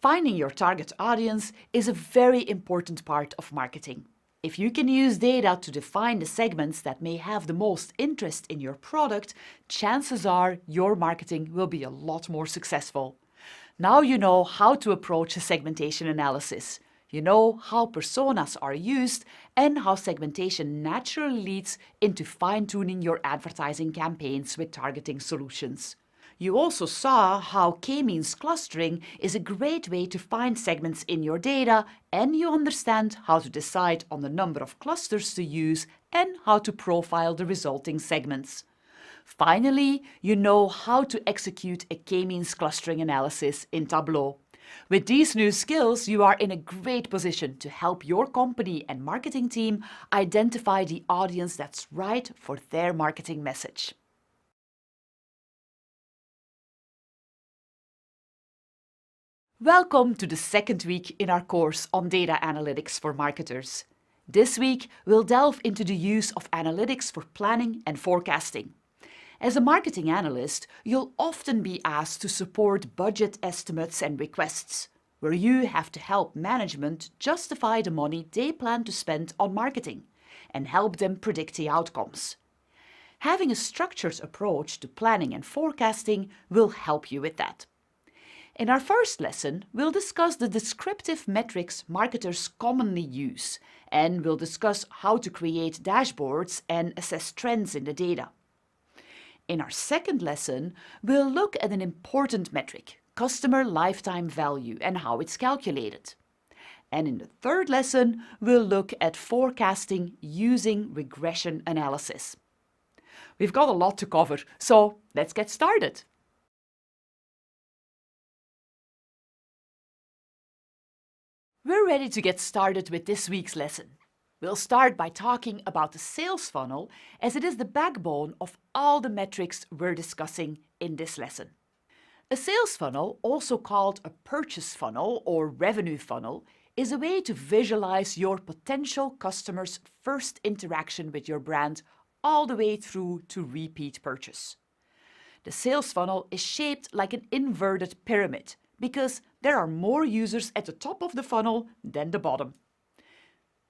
Finding your target audience is a very important part of marketing. If you can use data to define the segments that may have the most interest in your product, chances are your marketing will be a lot more successful. Now you know how to approach a segmentation analysis. You know how personas are used and how segmentation naturally leads into fine-tuning your advertising campaigns with targeting solutions. You also saw how k-means clustering is a great way to find segments in your data, and you understand how to decide on the number of clusters to use and how to profile the resulting segments. Finally, you know how to execute a k-means clustering analysis in Tableau. With these new skills, you are in a great position to help your company and marketing team identify the audience that's right for their marketing message. Welcome to the second week in our course on data analytics for marketers. This week, we'll delve into the use of analytics for planning and forecasting. As a marketing analyst, you'll often be asked to support budget estimates and requests, where you have to help management justify the money they plan to spend on marketing and help them predict the outcomes. Having a structured approach to planning and forecasting will help you with that. In our first lesson, we'll discuss the descriptive metrics marketers commonly use, and we'll discuss how to create dashboards and assess trends in the data. In our second lesson, we'll look at an important metric, customer lifetime value, and how it's calculated. And in the third lesson, we'll look at forecasting using regression analysis. We've got a lot to cover, so let's get started. We're ready to get started with this week's lesson. We'll start by talking about the sales funnel, as it is the backbone of all the metrics we're discussing in this lesson. A sales funnel, also called a purchase funnel or revenue funnel, is a way to visualize your potential customers' first interaction with your brand all the way through to repeat purchase. The sales funnel is shaped like an inverted pyramid because there are more users at the top of the funnel than the bottom.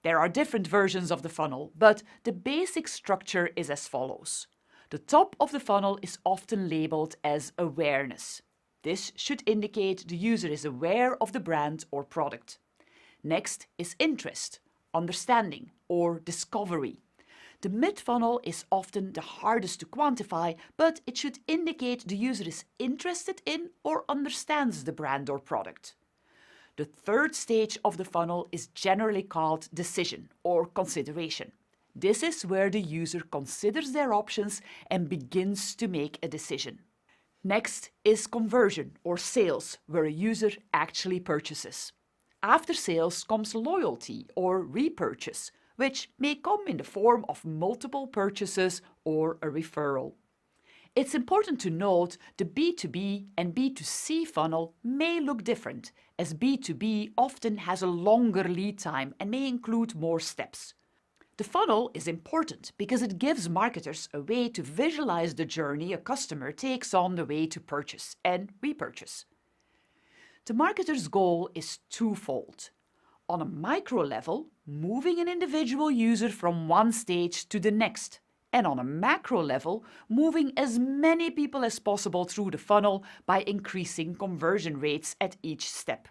There are different versions of the funnel, but the basic structure is as follows. The top of the funnel is often labeled as awareness. This should indicate the user is aware of the brand or product. Next is interest, understanding, or discovery. The mid-funnel is often the hardest to quantify, but it should indicate the user is interested in or understands the brand or product. The third stage of the funnel is generally called decision or consideration. This is where the user considers their options and begins to make a decision. Next is conversion or sales, where a user actually purchases. After sales comes loyalty or repurchase, which may come in the form of multiple purchases or a referral. It's important to note the B2B and B2C funnel may look different, as B2B often has a longer lead time and may include more steps. The funnel is important because it gives marketers a way to visualize the journey a customer takes on the way to purchase and repurchase. The marketer's goal is twofold. On a micro level, moving an individual user from one stage to the next, and on a macro level, moving as many people as possible through the funnel by increasing conversion rates at each step.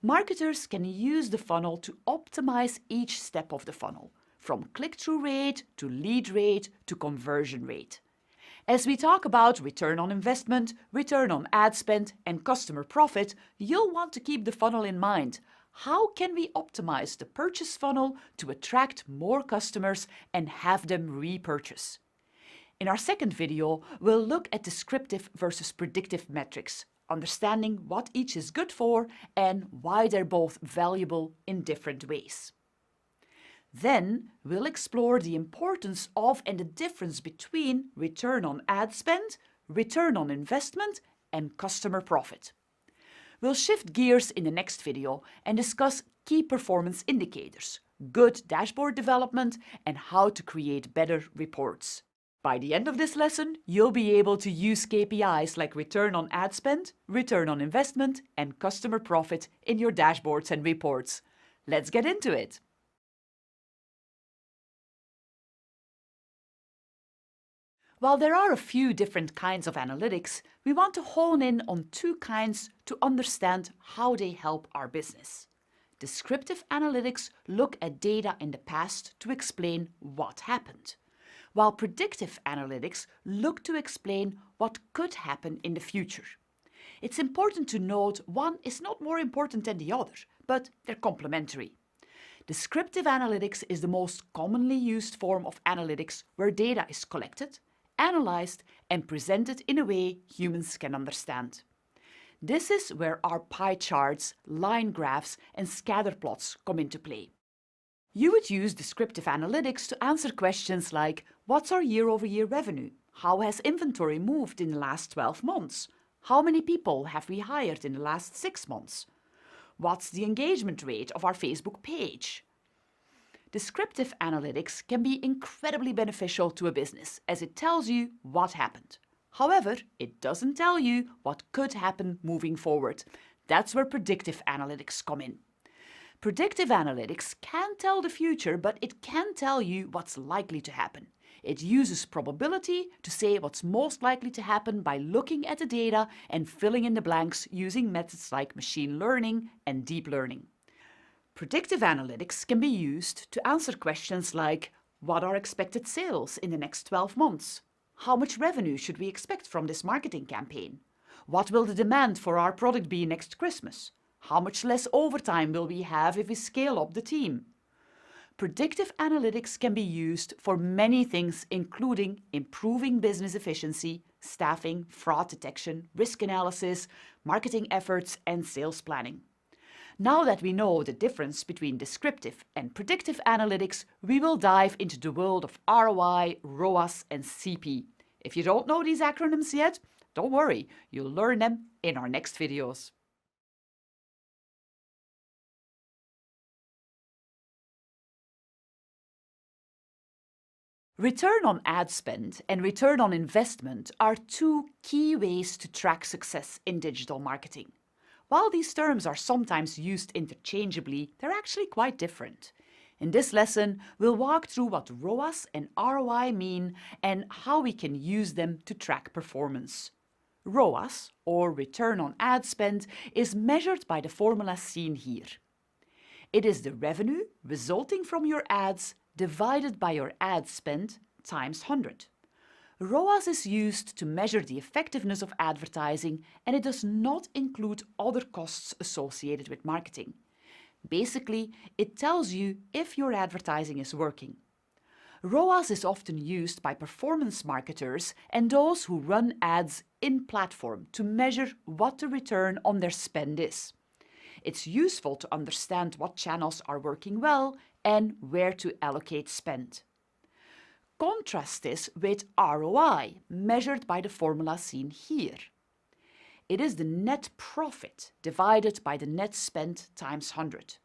Marketers can use the funnel to optimize each step of the funnel, from click-through rate to lead rate to conversion rate. As we talk about return on investment, return on ad spend, and customer profit, you'll want to keep the funnel in mind. How can we optimize the purchase funnel to attract more customers and have them repurchase? In our second video, we'll look at descriptive versus predictive metrics, understanding what each is good for and why they're both valuable in different ways. Then we'll explore the importance of and the difference between return on ad spend, return on investment, and customer profit. We'll shift gears in the next video and discuss key performance indicators, good dashboard development, and how to create better reports. By the end of this lesson, you'll be able to use KPIs like return on ad spend, return on investment, and customer profit in your dashboards and reports. Let's get into it. While there are a few different kinds of analytics, we want to hone in on two kinds to understand how they help our business. Descriptive analytics look at data in the past to explain what happened, while predictive analytics look to explain what could happen in the future. It's important to note one is not more important than the other, but they're complementary. Descriptive analytics is the most commonly used form of analytics where data is collected, analyzed, and presented in a way humans can understand. This is where our pie charts, line graphs, and scatter plots come into play. You would use descriptive analytics to answer questions like, what's our year-over-year revenue? How has inventory moved in the last 12 months? How many people have we hired in the last 6 months? What's the engagement rate of our Facebook page? Descriptive analytics can be incredibly beneficial to a business as it tells you what happened. However, it doesn't tell you what could happen moving forward. That's where predictive analytics come in. Predictive analytics can tell the future, but it can tell you what's likely to happen. It uses probability to say what's most likely to happen by looking at the data and filling in the blanks using methods like machine learning and deep learning. Predictive analytics can be used to answer questions like, what are expected sales in the next 12 months? How much revenue should we expect from this marketing campaign? What will the demand for our product be next Christmas? How much less overtime will we have if we scale up the team? Predictive analytics can be used for many things, including improving business efficiency, staffing, fraud detection, risk analysis, marketing efforts, and sales planning. Now that we know the difference between descriptive and predictive analytics, we will dive into the world of ROI, ROAS, and CP. If you don't know these acronyms yet, Don't worry, you'll learn them in our next videos. Return on ad spend and return on investment are two key ways to track success in digital marketing. While these terms are sometimes used interchangeably, they're actually quite different. In this lesson, we'll walk through what ROAS and ROI mean and how we can use them to track performance. ROAS, or return on ad spend, is measured by the formula seen here. It is the revenue resulting from your ads divided by your ad spend times 100. ROAS is used to measure the effectiveness of advertising, and it does not include other costs associated with marketing. Basically, it tells you if your advertising is working. ROAS is often used by performance marketers and those who run ads in-platform to measure what the return on their spend is. It's useful to understand what channels are working well and where to allocate spend. Contrast this with ROI, measured by the formula seen here. It is the net profit divided by the net spend times 100.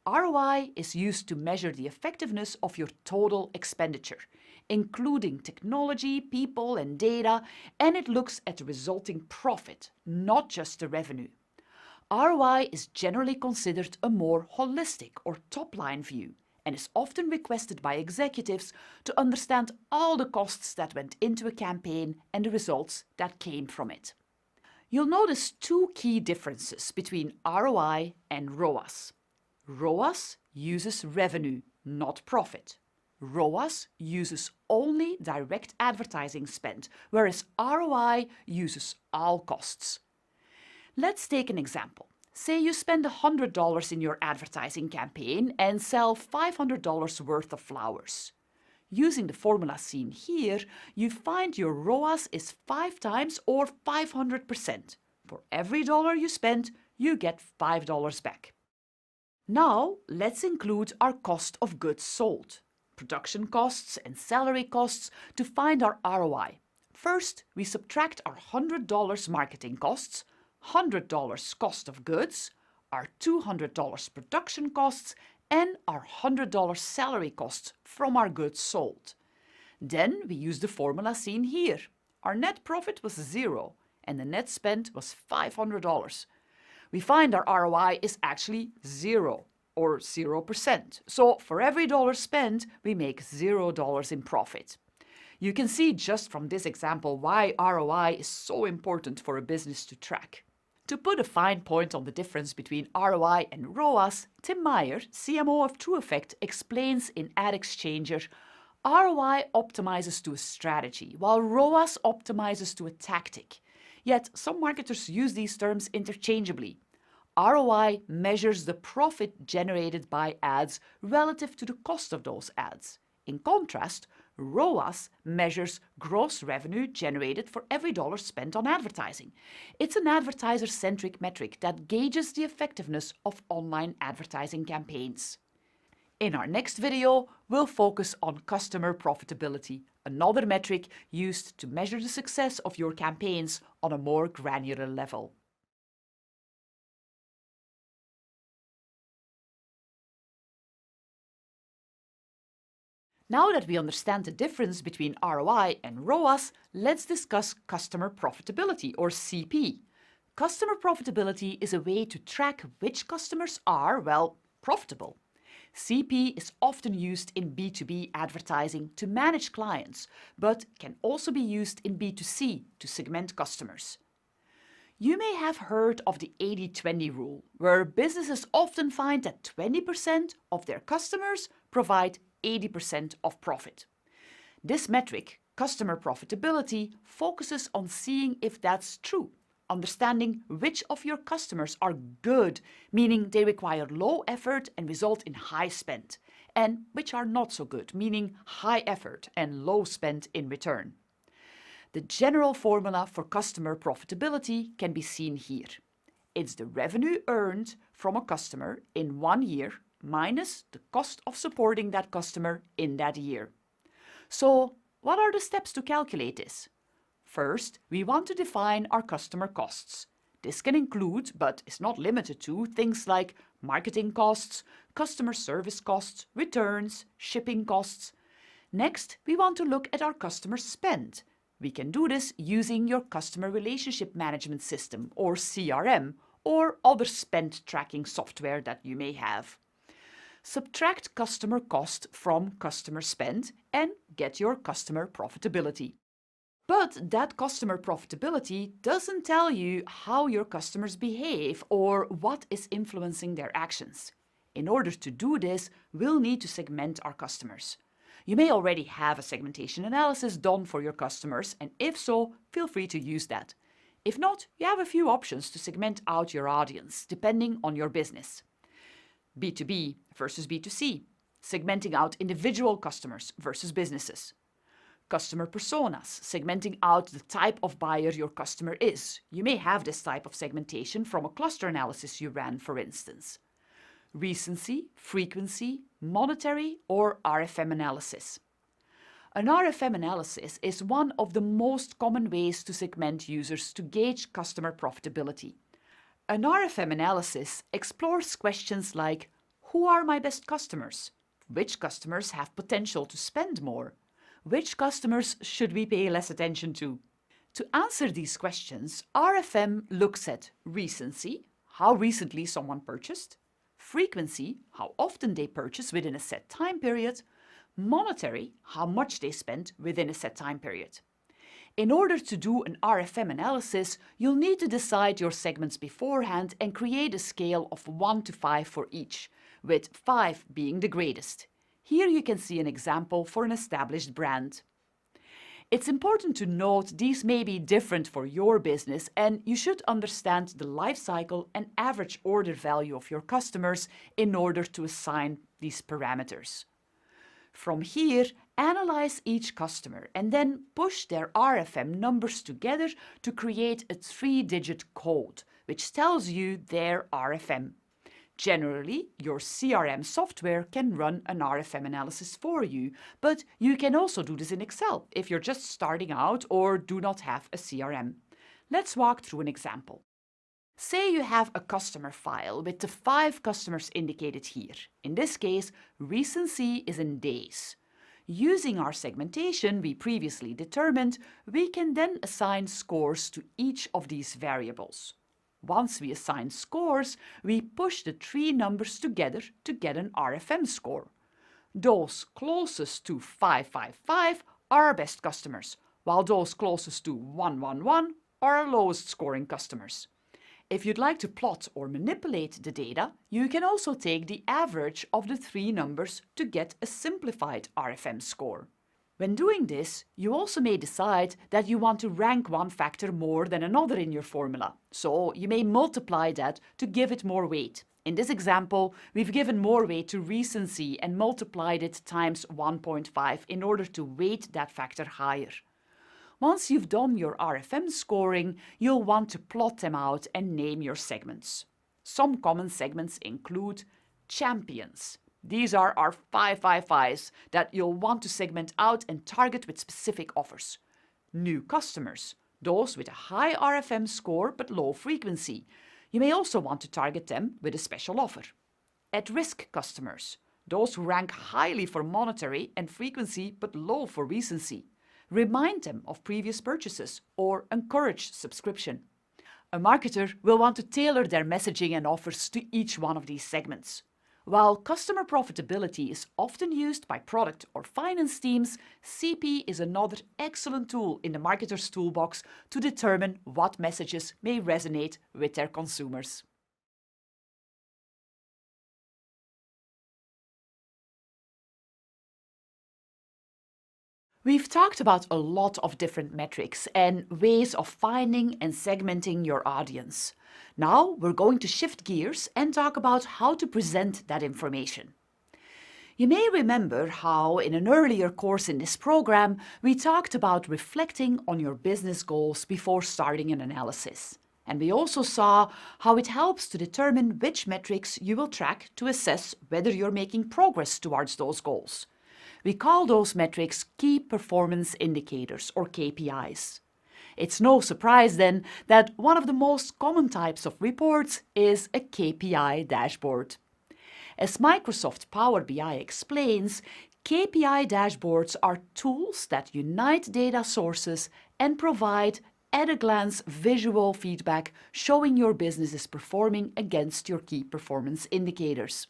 ROI is used to measure the effectiveness of your total expenditure, including technology, people, and data, and it looks at the resulting profit, not just the revenue. ROI is generally considered a more holistic or top-line view and is often requested by executives to understand all the costs that went into a campaign and the results that came from it. You'll notice two key differences between ROI and ROAS. ROAS uses revenue, not profit. ROAS uses only direct advertising spend, whereas ROI uses all costs. Let's take an example. Say you spend $100 in your advertising campaign and sell $500 worth of flowers. Using the formula seen here, you find your ROAS is 5 times or 500%. For every dollar you spend, you get $5 back. Now, let's include our cost of goods sold, production costs and salary costs to find our ROI. First, we subtract our $100 marketing costs, $100 cost of goods, our $200 production costs, and our $100 salary costs from our goods sold. Then we use the formula seen here. Our net profit was 0 and the net spend was $500. We find our ROI is actually 0 or 0%. So for every dollar spent, we make $0 in profit. You can see just from this example why ROI is so important for a business to track. To put a fine point on the difference between ROI and ROAS, Tim Meyer, CMO of TrueEffect, explains in Ad Exchanger, ROI optimizes to a strategy, while ROAS optimizes to a tactic. Yet some marketers use these terms interchangeably. ROI measures the profit generated by ads relative to the cost of those ads. In contrast, ROAS measures gross revenue generated for every dollar spent on advertising. It's an advertiser-centric metric that gauges the effectiveness of online advertising campaigns. In our next video, we'll focus on customer profitability, another metric used to measure the success of your campaigns on a more granular level. Now that we understand the difference between ROI and ROAS, let's discuss customer profitability, or CP. Customer profitability is a way to track which customers are, well, profitable. CP is often used in B2B advertising to manage clients, but can also be used in B2C to segment customers. You may have heard of the 80-20 rule, where businesses often find that 20% of their customers provide 80% of profit. This metric, customer profitability, focuses on seeing if that's true, understanding which of your customers are good, meaning they require low effort and result in high spend, and which are not so good, meaning high effort and low spend in return. The general formula for customer profitability can be seen here. It's the revenue earned from a customer in 1 year minus the cost of supporting that customer in that year. So, what are the steps to calculate this? First, we want to define our customer costs. This can include, but is not limited to, things like marketing costs, customer service costs, returns, shipping costs. Next, we want to look at our customer spend. We can do this using your customer relationship management system, or CRM, or other spend tracking software that you may have. Subtract customer cost from customer spend and get your customer profitability. But that customer profitability doesn't tell you how your customers behave or what is influencing their actions. In order to do this, we'll need to segment our customers. You may already have a segmentation analysis done for your customers, and if so, feel free to use that. If not, you have a few options to segment out your audience, depending on your business. B2B versus B2C, segmenting out individual customers versus businesses. Customer personas, segmenting out the type of buyer your customer is. You may have this type of segmentation from a cluster analysis you ran, for instance. Recency, frequency, monetary, or RFM analysis. An RFM analysis is one of the most common ways to segment users to gauge customer profitability. An RFM analysis explores questions like, who are my best customers? Which customers have potential to spend more? Which customers should we pay less attention to? To answer these questions, RFM looks at recency, how recently someone purchased, frequency, how often they purchase within a set time period, monetary, how much they spend within a set time period. In order to do an RFM analysis, you'll need to decide your segments beforehand and create a scale of 1 to 5 for each, with 5 being the greatest. Here you can see an example for an established brand. It's important to note these may be different for your business, and you should understand the life cycle and average order value of your customers in order to assign these parameters. From here, analyze each customer and then push their RFM numbers together to create a 3-digit code, which tells you their RFM. Generally, your CRM software can run an RFM analysis for you, but you can also do this in Excel if you're just starting out or do not have a CRM. Let's walk through an example. Say you have a customer file with the 5 customers indicated here. In this case, recency is in days. Using our segmentation we previously determined, we can then assign scores to each of these variables. Once we assign scores, we push the 3 numbers together to get an RFM score. Those closest to 555 are our best customers, while those closest to 111 are our lowest scoring customers. If you'd like to plot or manipulate the data, you can also take the average of the 3 numbers to get a simplified RFM score. When doing this, you also may decide that you want to rank one factor more than another in your formula, so you may multiply that to give it more weight. In this example, we've given more weight to recency and multiplied it times 1.5 in order to weight that factor higher. Once you've done your RFM scoring, you'll want to plot them out and name your segments. Some common segments include champions. These are our 555s that you'll want to segment out and target with specific offers. New customers, those with a high RFM score but low frequency. You may also want to target them with a special offer. At-risk customers, those who rank highly for monetary and frequency but low for recency. Remind them of previous purchases or encourage subscription. A marketer will want to tailor their messaging and offers to each one of these segments. While customer profitability is often used by product or finance teams, CP is another excellent tool in the marketer's toolbox to determine what messages may resonate with their consumers. We've talked about a lot of different metrics and ways of finding and segmenting your audience. Now we're going to shift gears and talk about how to present that information. You may remember how in an earlier course in this program, we talked about reflecting on your business goals before starting an analysis. And we also saw how it helps to determine which metrics you will track to assess whether you're making progress towards those goals. We call those metrics key performance indicators, or KPIs. It's no surprise then that one of the most common types of reports is a KPI dashboard. As Microsoft Power BI explains, KPI dashboards are tools that unite data sources and provide at-a-glance visual feedback showing your business is performing against your key performance indicators.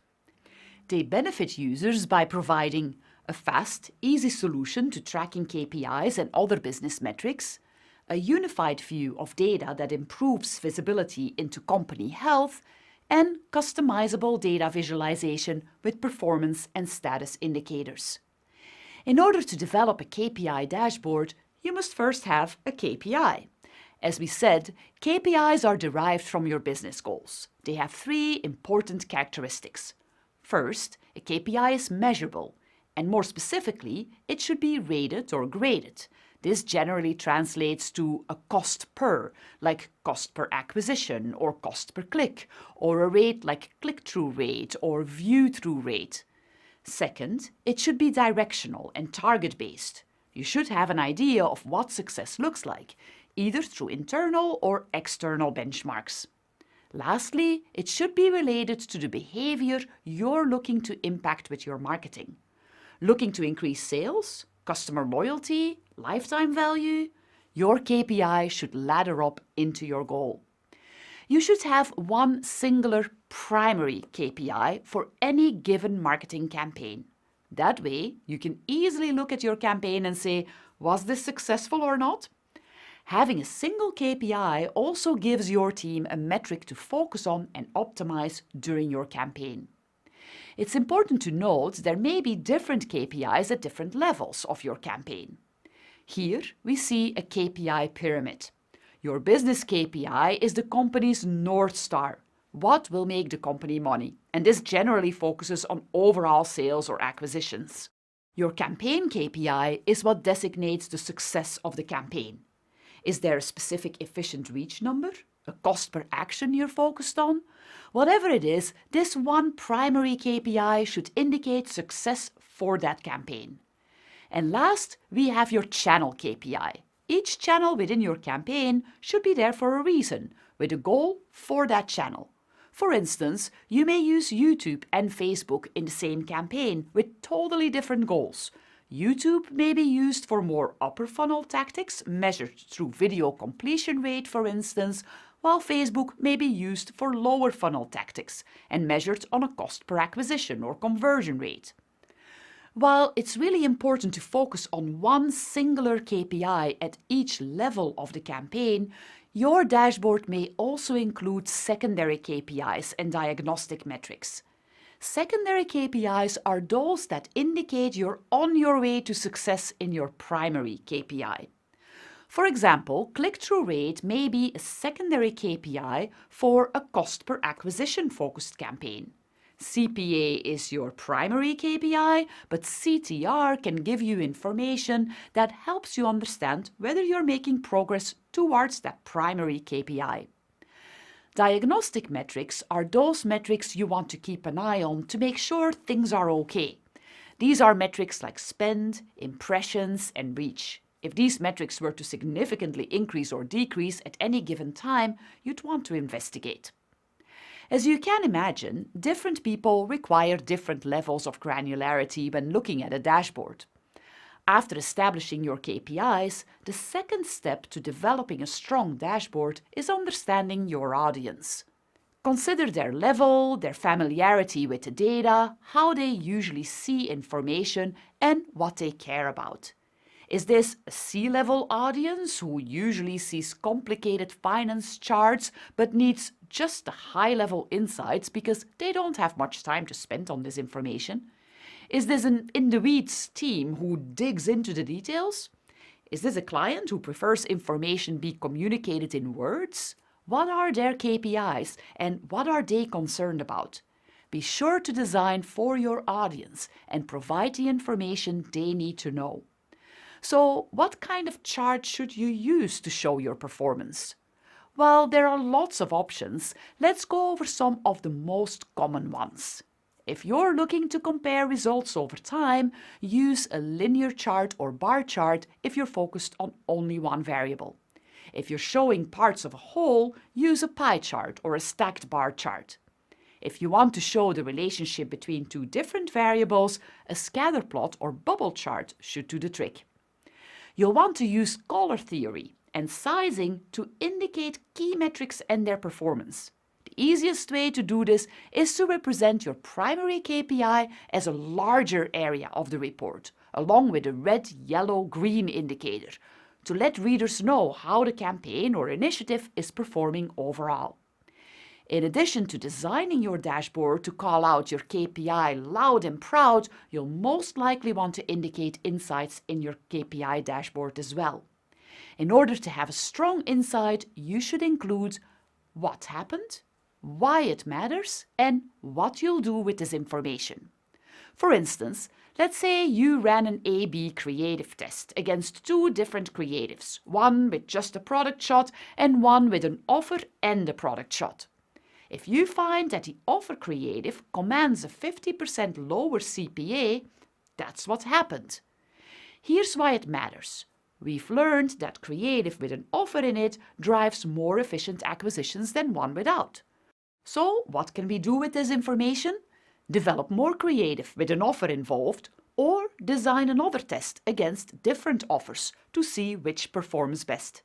They benefit users by providing a fast, easy solution to tracking KPIs and other business metrics, a unified view of data that improves visibility into company health, and customizable data visualization with performance and status indicators. In order to develop a KPI dashboard, you must first have a KPI. As we said, KPIs are derived from your business goals. They have three important characteristics. First, a KPI is measurable, and more specifically, it should be rated or graded. This generally translates to a cost per, like cost per acquisition or cost per click, or a rate like click-through rate or view-through rate. Second, it should be directional and target-based. You should have an idea of what success looks like, either through internal or external benchmarks. Lastly, it should be related to the behavior you're looking to impact with your marketing. Looking to increase sales, customer loyalty, lifetime value, your KPI should ladder up into your goal. You should have one singular primary KPI for any given marketing campaign. That way, you can easily look at your campaign and say, was this successful or not? Having a single KPI also gives your team a metric to focus on and optimize during your campaign. It's important to note there may be different KPIs at different levels of your campaign. Here we see a KPI pyramid. Your business KPI is the company's North Star. What will make the company money? And this generally focuses on overall sales or acquisitions. Your campaign KPI is what designates the success of the campaign. Is there a specific efficient reach number? A cost per action you're focused on? Whatever it is, this one primary KPI should indicate success for that campaign. And last, we have your channel KPI. Each channel within your campaign should be there for a reason, with a goal for that channel. For instance, you may use YouTube and Facebook in the same campaign with totally different goals. YouTube may be used for more upper funnel tactics, measured through video completion rate, for instance, while Facebook may be used for lower funnel tactics and measured on a cost per acquisition or conversion rate. While it's really important to focus on one singular KPI at each level of the campaign, your dashboard may also include secondary KPIs and diagnostic metrics. Secondary KPIs are those that indicate you're on your way to success in your primary KPI. For example, click-through rate may be a secondary KPI for a cost per acquisition focused campaign. CPA is your primary KPI, but CTR can give you information that helps you understand whether you're making progress towards that primary KPI. Diagnostic metrics are those metrics you want to keep an eye on to make sure things are okay. These are metrics like spend, impressions, and reach. If these metrics were to significantly increase or decrease at any given time, you'd want to investigate. As you can imagine, different people require different levels of granularity when looking at a dashboard. After establishing your KPIs, the second step to developing a strong dashboard is understanding your audience. Consider their level, their familiarity with the data, how they usually see information, and what they care about. Is this a C-level audience who usually sees complicated finance charts but needs just the high-level insights because they don't have much time to spend on this information? Is this an in-the-weeds team who digs into the details? Is this a client who prefers information be communicated in words? What are their KPIs and what are they concerned about? Be sure to design for your audience and provide the information they need to know. So, what kind of chart should you use to show your performance? Well, there are lots of options. Let's go over some of the most common ones. If you're looking to compare results over time, use a linear chart or bar chart if you're focused on only one variable. If you're showing parts of a whole, use a pie chart or a stacked bar chart. If you want to show the relationship between two different variables, a scatter plot or bubble chart should do the trick. You'll want to use color theory and sizing to indicate key metrics and their performance. The easiest way to do this is to represent your primary KPI as a larger area of the report, along with a red, yellow, green indicator, to let readers know how the campaign or initiative is performing overall. In addition to designing your dashboard to call out your KPI loud and proud, you'll most likely want to indicate insights in your KPI dashboard as well. In order to have a strong insight, you should include what happened, why it matters, and what you'll do with this information. For instance, let's say you ran an A/B creative test against two different creatives, one with just a product shot and one with an offer and a product shot. If you find that the offer creative commands a 50% lower CPA, that's what happened. Here's why it matters. We've learned that creative with an offer in it drives more efficient acquisitions than one without. So what can we do with this information? Develop more creative with an offer involved, or design another test against different offers to see which performs best.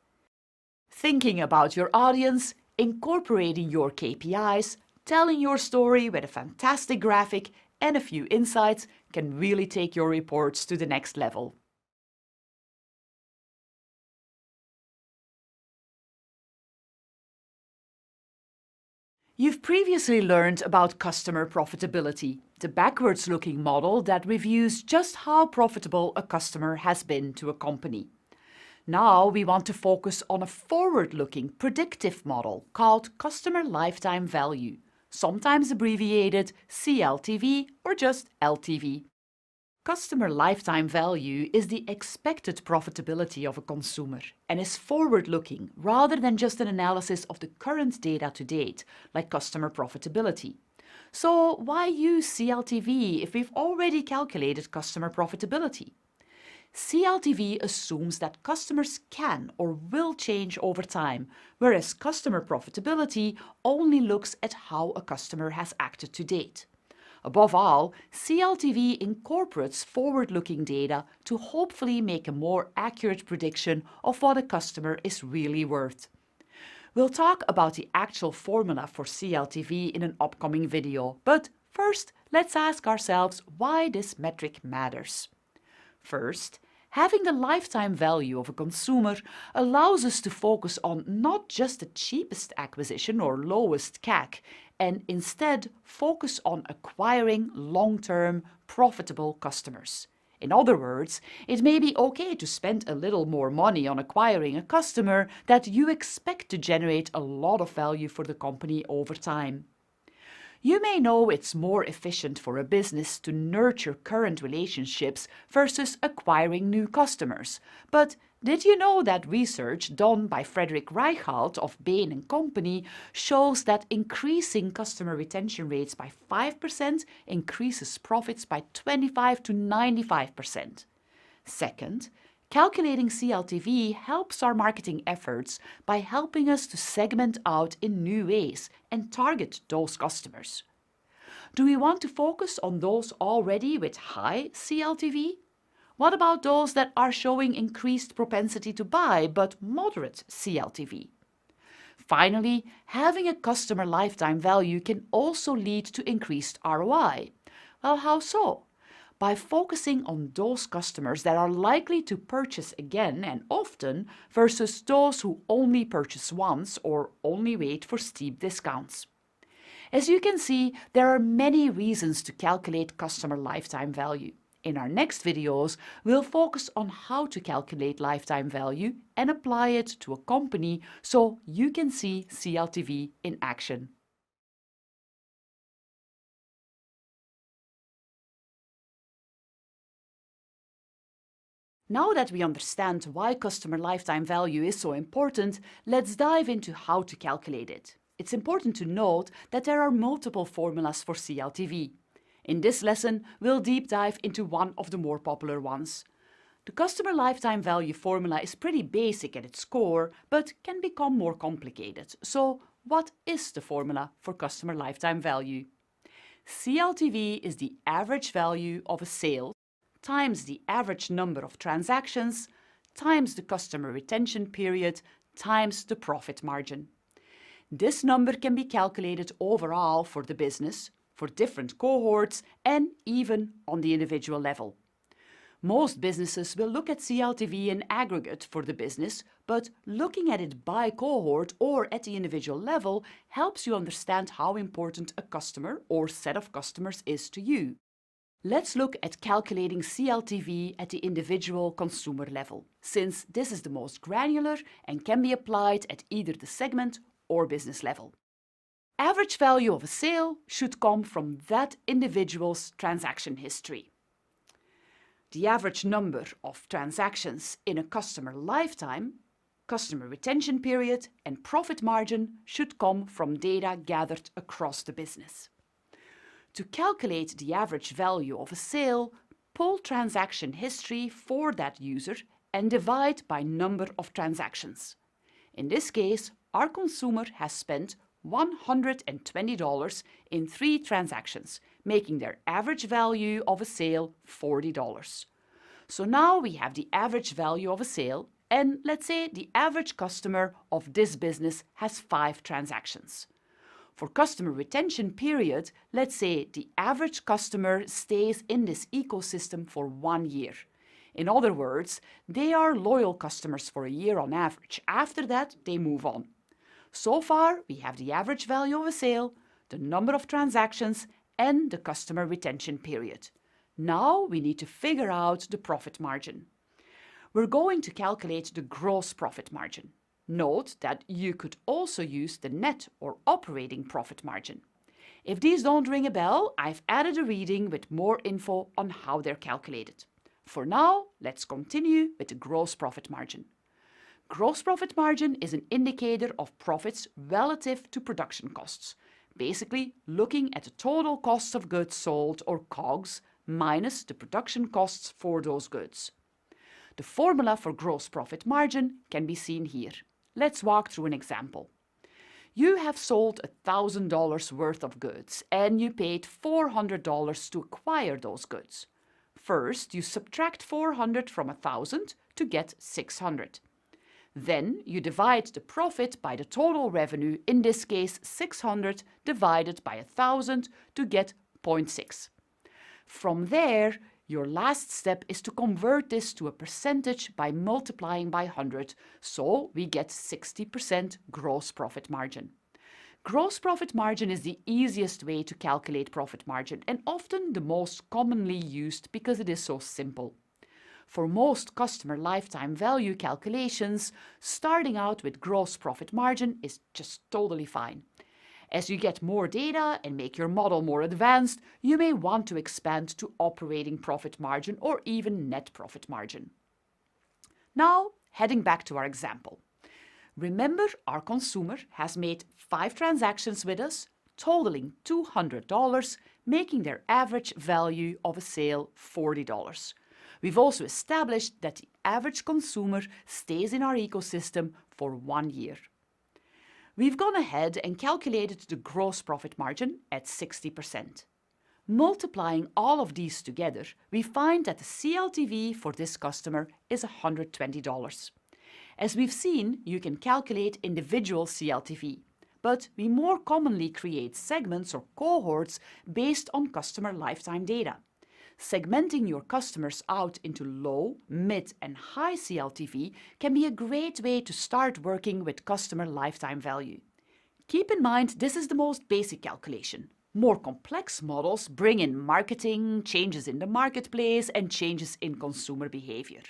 Thinking about your audience, incorporating your KPIs, telling your story with a fantastic graphic and a few insights can really take your reports to the next level. You've previously learned about customer profitability, the backwards-looking model that reviews just how profitable a customer has been to a company. Now we want to focus on a forward-looking predictive model called Customer Lifetime Value, sometimes abbreviated CLTV or just LTV. Customer lifetime value is the expected profitability of a consumer and is forward-looking rather than just an analysis of the current data to date, like customer profitability. So why use CLTV if we've already calculated customer profitability? CLTV assumes that customers can or will change over time, whereas customer profitability only looks at how a customer has acted to date. Above all, CLTV incorporates forward-looking data to hopefully make a more accurate prediction of what a customer is really worth. We'll talk about the actual formula for CLTV in an upcoming video, but first, let's ask ourselves why this metric matters. First, having the lifetime value of a consumer allows us to focus on not just the cheapest acquisition or lowest CAC, and instead focus on acquiring long-term, profitable customers. In other words, it may be okay to spend a little more money on acquiring a customer that you expect to generate a lot of value for the company over time. You may know it's more efficient for a business to nurture current relationships versus acquiring new customers. But did you know that research done by Frederick Reichelt of Bain & Company shows that increasing customer retention rates by 5% increases profits by 25 to 95%? Second, calculating CLTV helps our marketing efforts by helping us to segment out in new ways and target those customers. Do we want to focus on those already with high CLTV? What about those that are showing increased propensity to buy but moderate CLTV? Finally, having a customer lifetime value can also lead to increased ROI. Well, how so? By focusing on those customers that are likely to purchase again and often versus those who only purchase once or only wait for steep discounts. As you can see, there are many reasons to calculate customer lifetime value. In our next videos, we'll focus on how to calculate lifetime value and apply it to a company so you can see CLTV in action. Now that we understand why customer lifetime value is so important, let's dive into how to calculate it. It's important to note that there are multiple formulas for CLTV. In this lesson, we'll deep dive into one of the more popular ones. The customer lifetime value formula is pretty basic at its core, but can become more complicated. So, what is the formula for customer lifetime value? CLTV is the average value of a sale times the average number of transactions times the customer retention period times the profit margin. This number can be calculated overall for the business, for different cohorts, and even on the individual level. Most businesses will look at CLTV in aggregate for the business, but looking at it by cohort or at the individual level helps you understand how important a customer or set of customers is to you. Let's look at calculating CLTV at the individual consumer level, since this is the most granular and can be applied at either the segment or business level. Average value of a sale should come from that individual's transaction history. The average number of transactions in a customer lifetime, customer retention period, and profit margin should come from data gathered across the business. To calculate the average value of a sale, pull transaction history for that user and divide by number of transactions. In this case, our consumer has spent $120 in 3 transactions, making their average value of a sale $40. So now we have the average value of a sale, and let's say the average customer of this business has 5 transactions. For customer retention period, let's say the average customer stays in this ecosystem for 1 year. In other words, they are loyal customers for a year on average. After that, they move on. So far, we have the average value of a sale, the number of transactions, and the customer retention period. Now we need to figure out the profit margin. We're going to calculate the gross profit margin. Note that you could also use the net or operating profit margin. If these don't ring a bell, I've added a reading with more info on how they're calculated. For now, let's continue with the gross profit margin. Gross profit margin is an indicator of profits relative to production costs, basically looking at the total cost of goods sold, or COGS, minus the production costs for those goods. The formula for gross profit margin can be seen here. Let's walk through an example. You have sold $1,000 worth of goods and you paid $400 to acquire those goods. First, you subtract 400 from 1,000 to get 600. Then you divide the profit by the total revenue, in this case 600 divided by 1,000 to get 0.6. From there, your last step is to convert this to a percentage by multiplying by 100, so we get 60% gross profit margin. Gross profit margin is the easiest way to calculate profit margin and often the most commonly used because it is so simple. For most customer lifetime value calculations, starting out with gross profit margin is just totally fine. As you get more data and make your model more advanced, you may want to expand to operating profit margin or even net profit margin. Now, heading back to our example. Remember, our consumer has made 5 transactions with us, totaling $200, making their average value of a sale $40. We've also established that the average consumer stays in our ecosystem for 1 year. We've gone ahead and calculated the gross profit margin at 60%. Multiplying all of these together, we find that the CLTV for this customer is $120. As we've seen, you can calculate individual CLTV, but we more commonly create segments or cohorts based on customer lifetime data. Segmenting your customers out into low, mid, and high CLTV can be a great way to start working with customer lifetime value. Keep in mind, this is the most basic calculation. More complex models bring in marketing, changes in the marketplace, and changes in consumer behavior.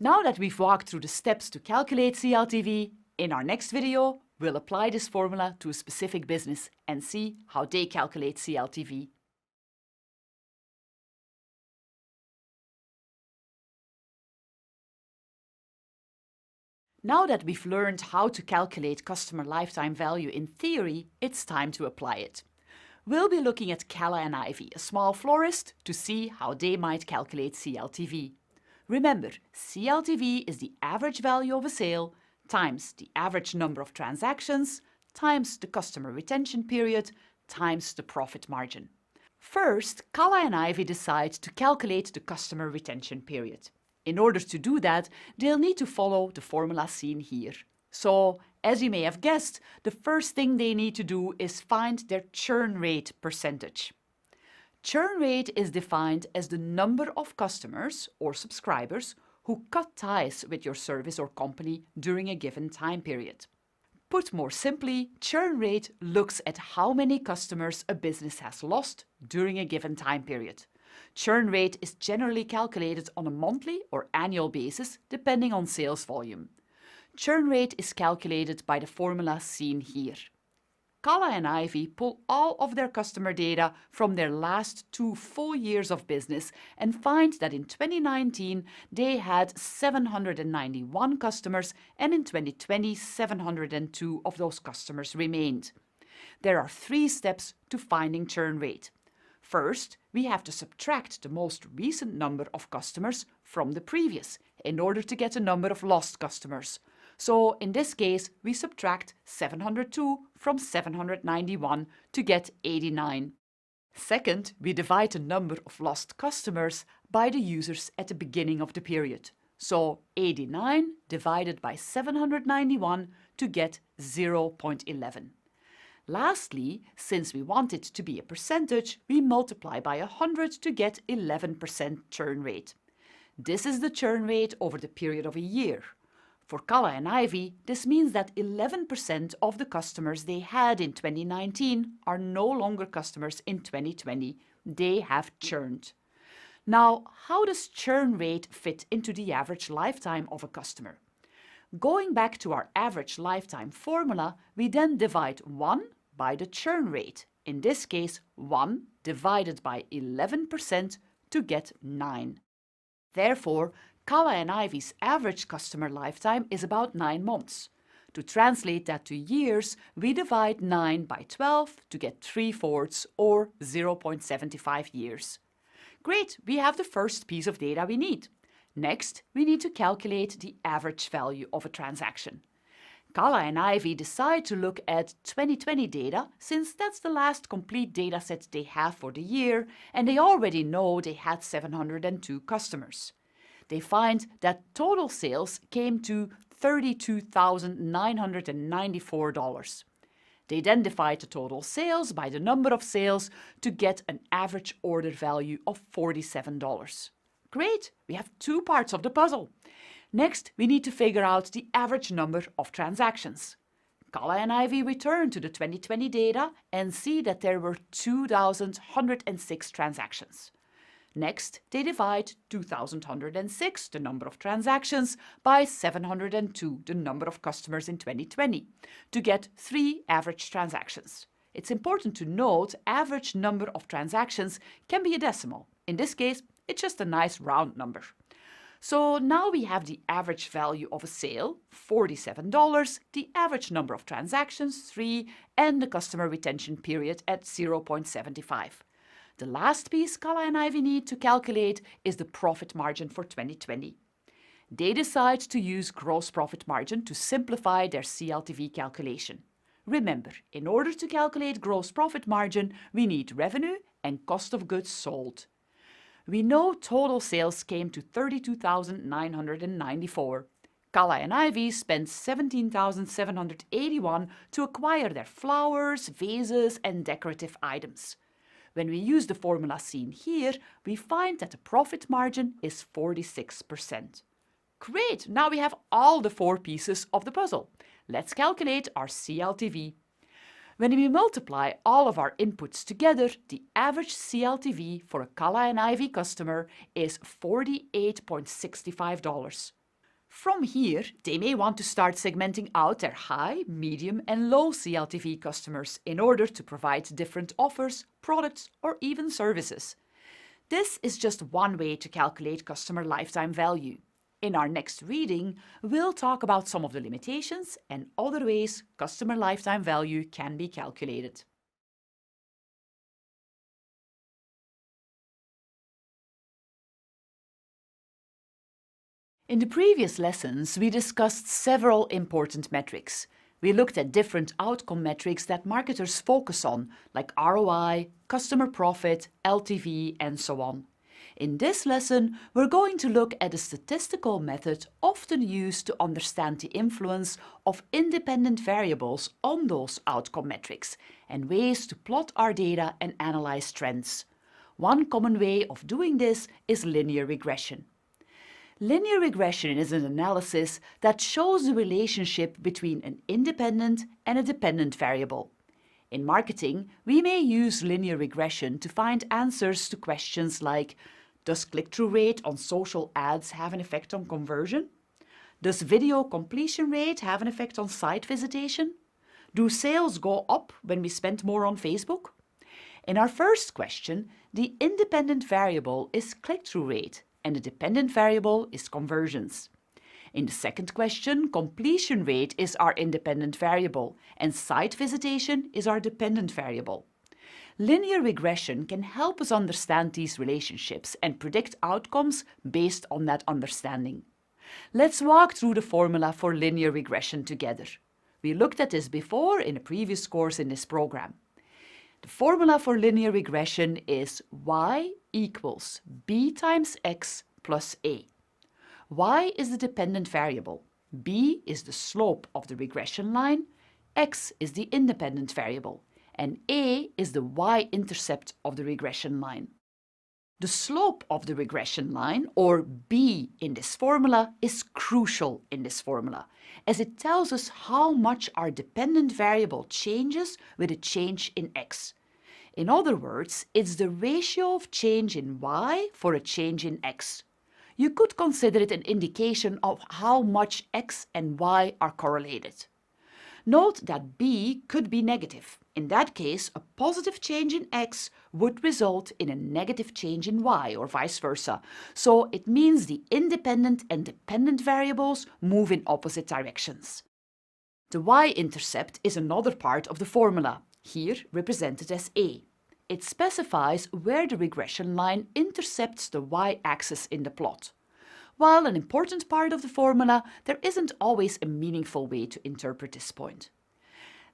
Now that we've walked through the steps to calculate CLTV, in our next video, we'll apply this formula to a specific business and see how they calculate CLTV. Now that we've learned how to calculate customer lifetime value in theory, it's time to apply it. We'll be looking at Calla and Ivy, a small florist, to see how they might calculate CLTV. Remember, CLTV is the average value of a sale times the average number of transactions times the customer retention period times the profit margin. First, Kala and Ivy decide to calculate the customer retention period. In order to do that, they'll need to follow the formula seen here. So, as you may have guessed, the first thing they need to do is find their churn rate percentage. Churn rate is defined as the number of customers or subscribers who cut ties with your service or company during a given time period. Put more simply, churn rate looks at how many customers a business has lost during a given time period. Churn rate is generally calculated on a monthly or annual basis, depending on sales volume. Churn rate is calculated by the formula seen here. Kala and Ivy pull all of their customer data from their last 2 full years of business and find that in 2019 they had 791 customers and in 2020 702 of those customers remained. There are 3 steps to finding churn rate. First, we have to subtract the most recent number of customers from the previous in order to get a number of lost customers. So in this case, we subtract 702 from 791 to get 89. Second, we divide the number of lost customers by the users at the beginning of the period. So 89 divided by 791 to get 0.11. Lastly, since we want it to be a percentage, we multiply by 100 to get 11% churn rate. This is the churn rate over the period of a year. For Kala and Ivy, this means that 11% of the customers they had in 2019 are no longer customers in 2020. They have churned. Now, how does churn rate fit into the average lifetime of a customer? Going back to our average lifetime formula, we then divide 1 by the churn rate, in this case 1 divided by 11% to get 9. Therefore, Kala and Ivy's average customer lifetime is about 9 months. To translate that to years, we divide 9 by 12 to get 3/4 or 0.75 years. Great, we have the first piece of data we need. Next, we need to calculate the average value of a transaction. Kala and Ivy decide to look at 2020 data since that's the last complete data set they have for the year and they already know they had 702 customers. They find that total sales came to $32,994. They then divide the total sales by the number of sales to get an average order value of $47. Great, we have 2 parts of the puzzle. Next, we need to figure out the average number of transactions. Kala and Ivy return to the 2020 data and see that there were 2,106 transactions. Next, they divide 2,106, the number of transactions, by 702, the number of customers in 2020, to get 3 average transactions. It's important to note average number of transactions can be a decimal. In this case, it's just a nice round number. So now we have the average value of a sale, $47, the average number of transactions, 3, and the customer retention period at 0.75. The last piece Kala and Ivy need to calculate is the profit margin for 2020. They decide to use gross profit margin to simplify their CLTV calculation. Remember, in order to calculate gross profit margin, we need revenue and cost of goods sold. We know total sales came to $32,994. Kala and Ivy spent $17,781 to acquire their flowers, vases, and decorative items. When we use the formula seen here, we find that the profit margin is 46%. Great, now we have all the 4 pieces of the puzzle. Let's calculate our CLTV. When we multiply all of our inputs together, the average CLTV for a Kala and Ivy customer is $48.65. From here, they may want to start segmenting out their high, medium, and low CLTV customers in order to provide different offers, products, or even services. This is just one way to calculate customer lifetime value. In our next reading, we'll talk about some of the limitations and other ways customer lifetime value can be calculated. In the previous lessons, we discussed several important metrics. We looked at different outcome metrics that marketers focus on, like ROI, customer profit, LTV, and so on. In this lesson, we're going to look at a statistical method often used to understand the influence of independent variables on those outcome metrics and ways to plot our data and analyze trends. One common way of doing this is linear regression. Linear regression is an analysis that shows the relationship between an independent and a dependent variable. In marketing, we may use linear regression to find answers to questions like: does click-through rate on social ads have an effect on conversion? Does video completion rate have an effect on site visitation? Do sales go up when we spend more on Facebook? In our first question, the independent variable is click-through rate and the dependent variable is conversions. In the second question, completion rate is our independent variable and site visitation is our dependent variable. Linear regression can help us understand these relationships and predict outcomes based on that understanding. Let's walk through the formula for linear regression together. We looked at this before in a previous course in this program. The formula for linear regression is y equals b times x plus a. Y is the dependent variable, b is the slope of the regression line, x is the independent variable, and a is the y-intercept of the regression line. The slope of the regression line, or b in this formula, is crucial in this formula, as it tells us how much our dependent variable changes with a change in x. In other words, it's the ratio of change in y for a change in x. You could consider it an indication of how much x and y are correlated. Note that b could be negative. In that case, a positive change in x would result in a negative change in y, or vice versa. So it means the independent and dependent variables move in opposite directions. The y-intercept is another part of the formula, here represented as a. It specifies where the regression line intercepts the y-axis in the plot. While an important part of the formula, there isn't always a meaningful way to interpret this point.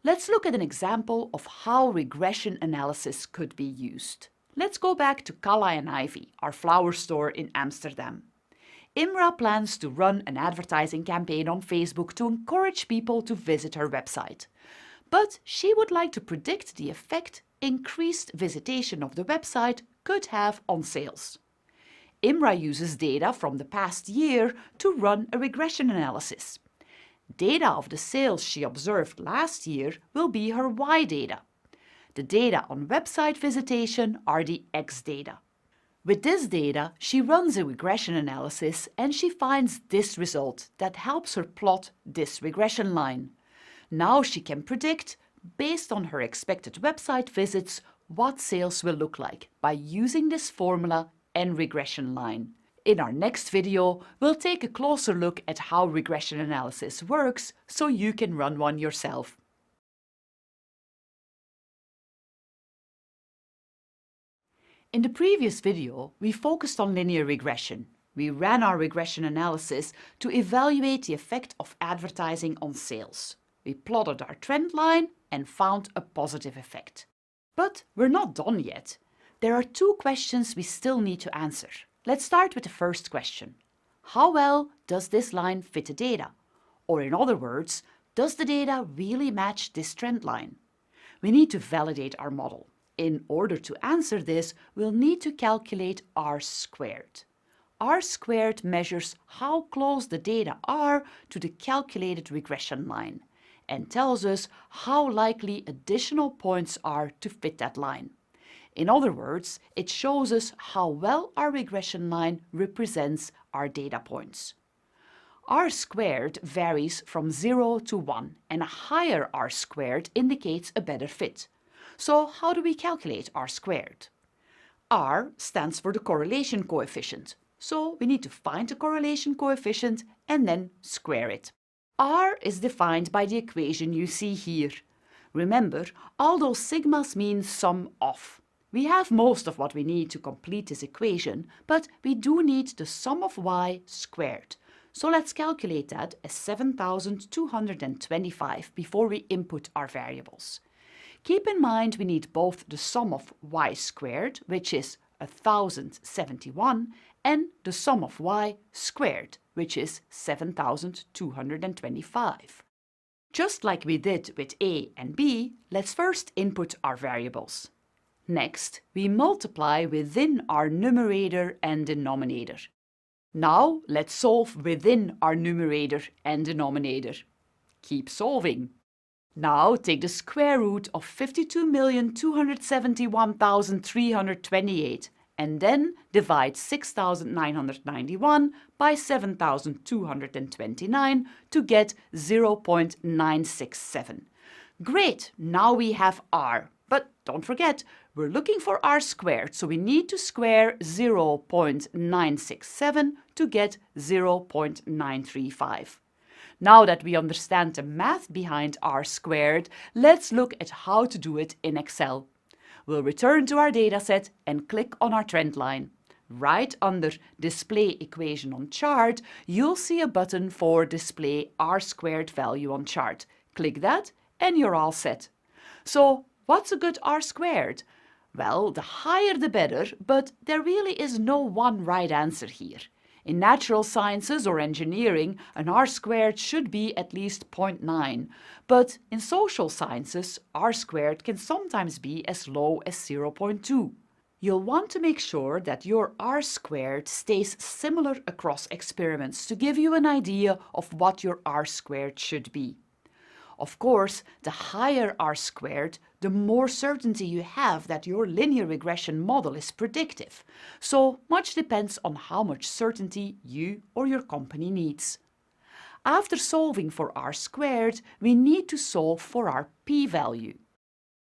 Let's look at an example of how regression analysis could be used. Let's go back to Calla and Ivy, our flower store in Amsterdam. Imra plans to run an advertising campaign on Facebook to encourage people to visit her website. But she would like to predict the effect increased visitation of the website could have on sales. Imra uses data from the past year to run a regression analysis. Data of the sales she observed last year will be her Y data. The data on website visitation are the X data. With this data, she runs a regression analysis and she finds this result that helps her plot this regression line. Now she can predict, based on her expected website visits, what sales will look like by using this formula and regression line. In our next video, we'll take a closer look at how regression analysis works so you can run one yourself. In the previous video, we focused on linear regression. We ran our regression analysis to evaluate the effect of advertising on sales. We plotted our trend line and found a positive effect. But we're not done yet. There are two questions we still need to answer. Let's start with the first question. How well does this line fit the data? Or in other words, does the data really match this trend line? We need to validate our model. In order to answer this, we'll need to calculate R-squared. R-squared measures how close the data are to the calculated regression line and tells us how likely additional points are to fit that line. In other words, it shows us how well our regression line represents our data points. R-squared varies from 0 to 1, and a higher R-squared indicates a better fit. So how do we calculate R-squared? R stands for the correlation coefficient, so we need to find the correlation coefficient and then square it. R is defined by the equation you see here. Remember, all those sigmas mean sum of. We have most of what we need to complete this equation, but we do need the sum of y squared. So let's calculate that as 7,225 before we input our variables. Keep in mind we need both the sum of y squared, which is 1,071, and the sum of y squared, which is 7,225. Just like we did with A and B, let's first input our variables. Next, we multiply within our numerator and denominator. Now, let's solve within our numerator and denominator. Keep solving. Now, take the square root of 52,271,328 and then divide 6,991 by 7,229 to get 0.967. Great, now we have r. But don't forget, we're looking for r squared, so we need to square 0.967 to get 0.935. Now that we understand the math behind r squared, let's look at how to do it in Excel. We'll return to our dataset and click on our trend line. Right under Display Equation on Chart, you'll see a button for Display r squared value on chart. Click that and you're all set. So, what's a good r squared? Well, the higher the better, but there really is no one right answer here. In natural sciences or engineering, an r squared should be at least 0.9, but in social sciences, r squared can sometimes be as low as 0.2. You'll want to make sure that your r squared stays similar across experiments to give you an idea of what your r squared should be. Of course, the higher r squared, the more certainty you have that your linear regression model is predictive. So much depends on how much certainty you or your company needs. After solving for r squared, we need to solve for our p-value.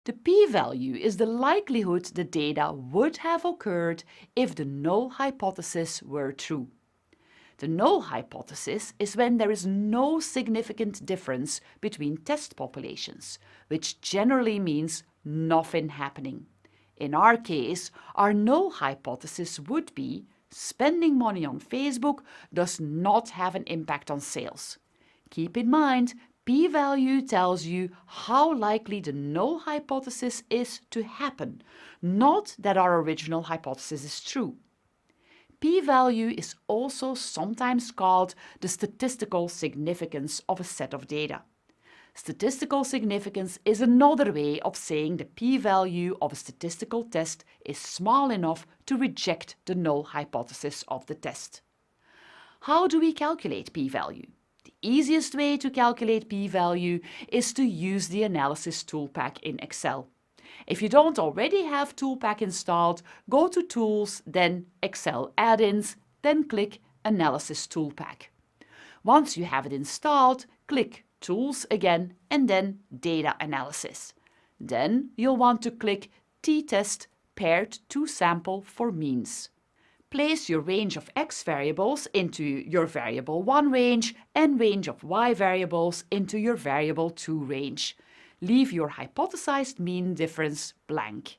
The p-value is the likelihood the data would have occurred if the null hypothesis were true. The null hypothesis is when there is no significant difference between test populations, which generally means nothing happening. In our case, our null hypothesis would be spending money on Facebook does not have an impact on sales. Keep in mind, p-value tells you how likely the null hypothesis is to happen, not that our original hypothesis is true. P-value is also sometimes called the statistical significance of a set of data. Statistical significance is another way of saying the p-value of a statistical test is small enough to reject the null hypothesis of the test. How do we calculate p-value? The easiest way to calculate p-value is to use the analysis toolpack in Excel. If you don't already have Toolpack installed, go to Tools, then Excel Add-ins, then click Analysis Toolpack. Once you have it installed, click Tools again and then Data Analysis. Then you'll want to click T-Test Paired to Sample for Means. Place your range of x variables into your variable 1 range and range of y variables into your variable 2 range. Leave your hypothesized mean difference blank.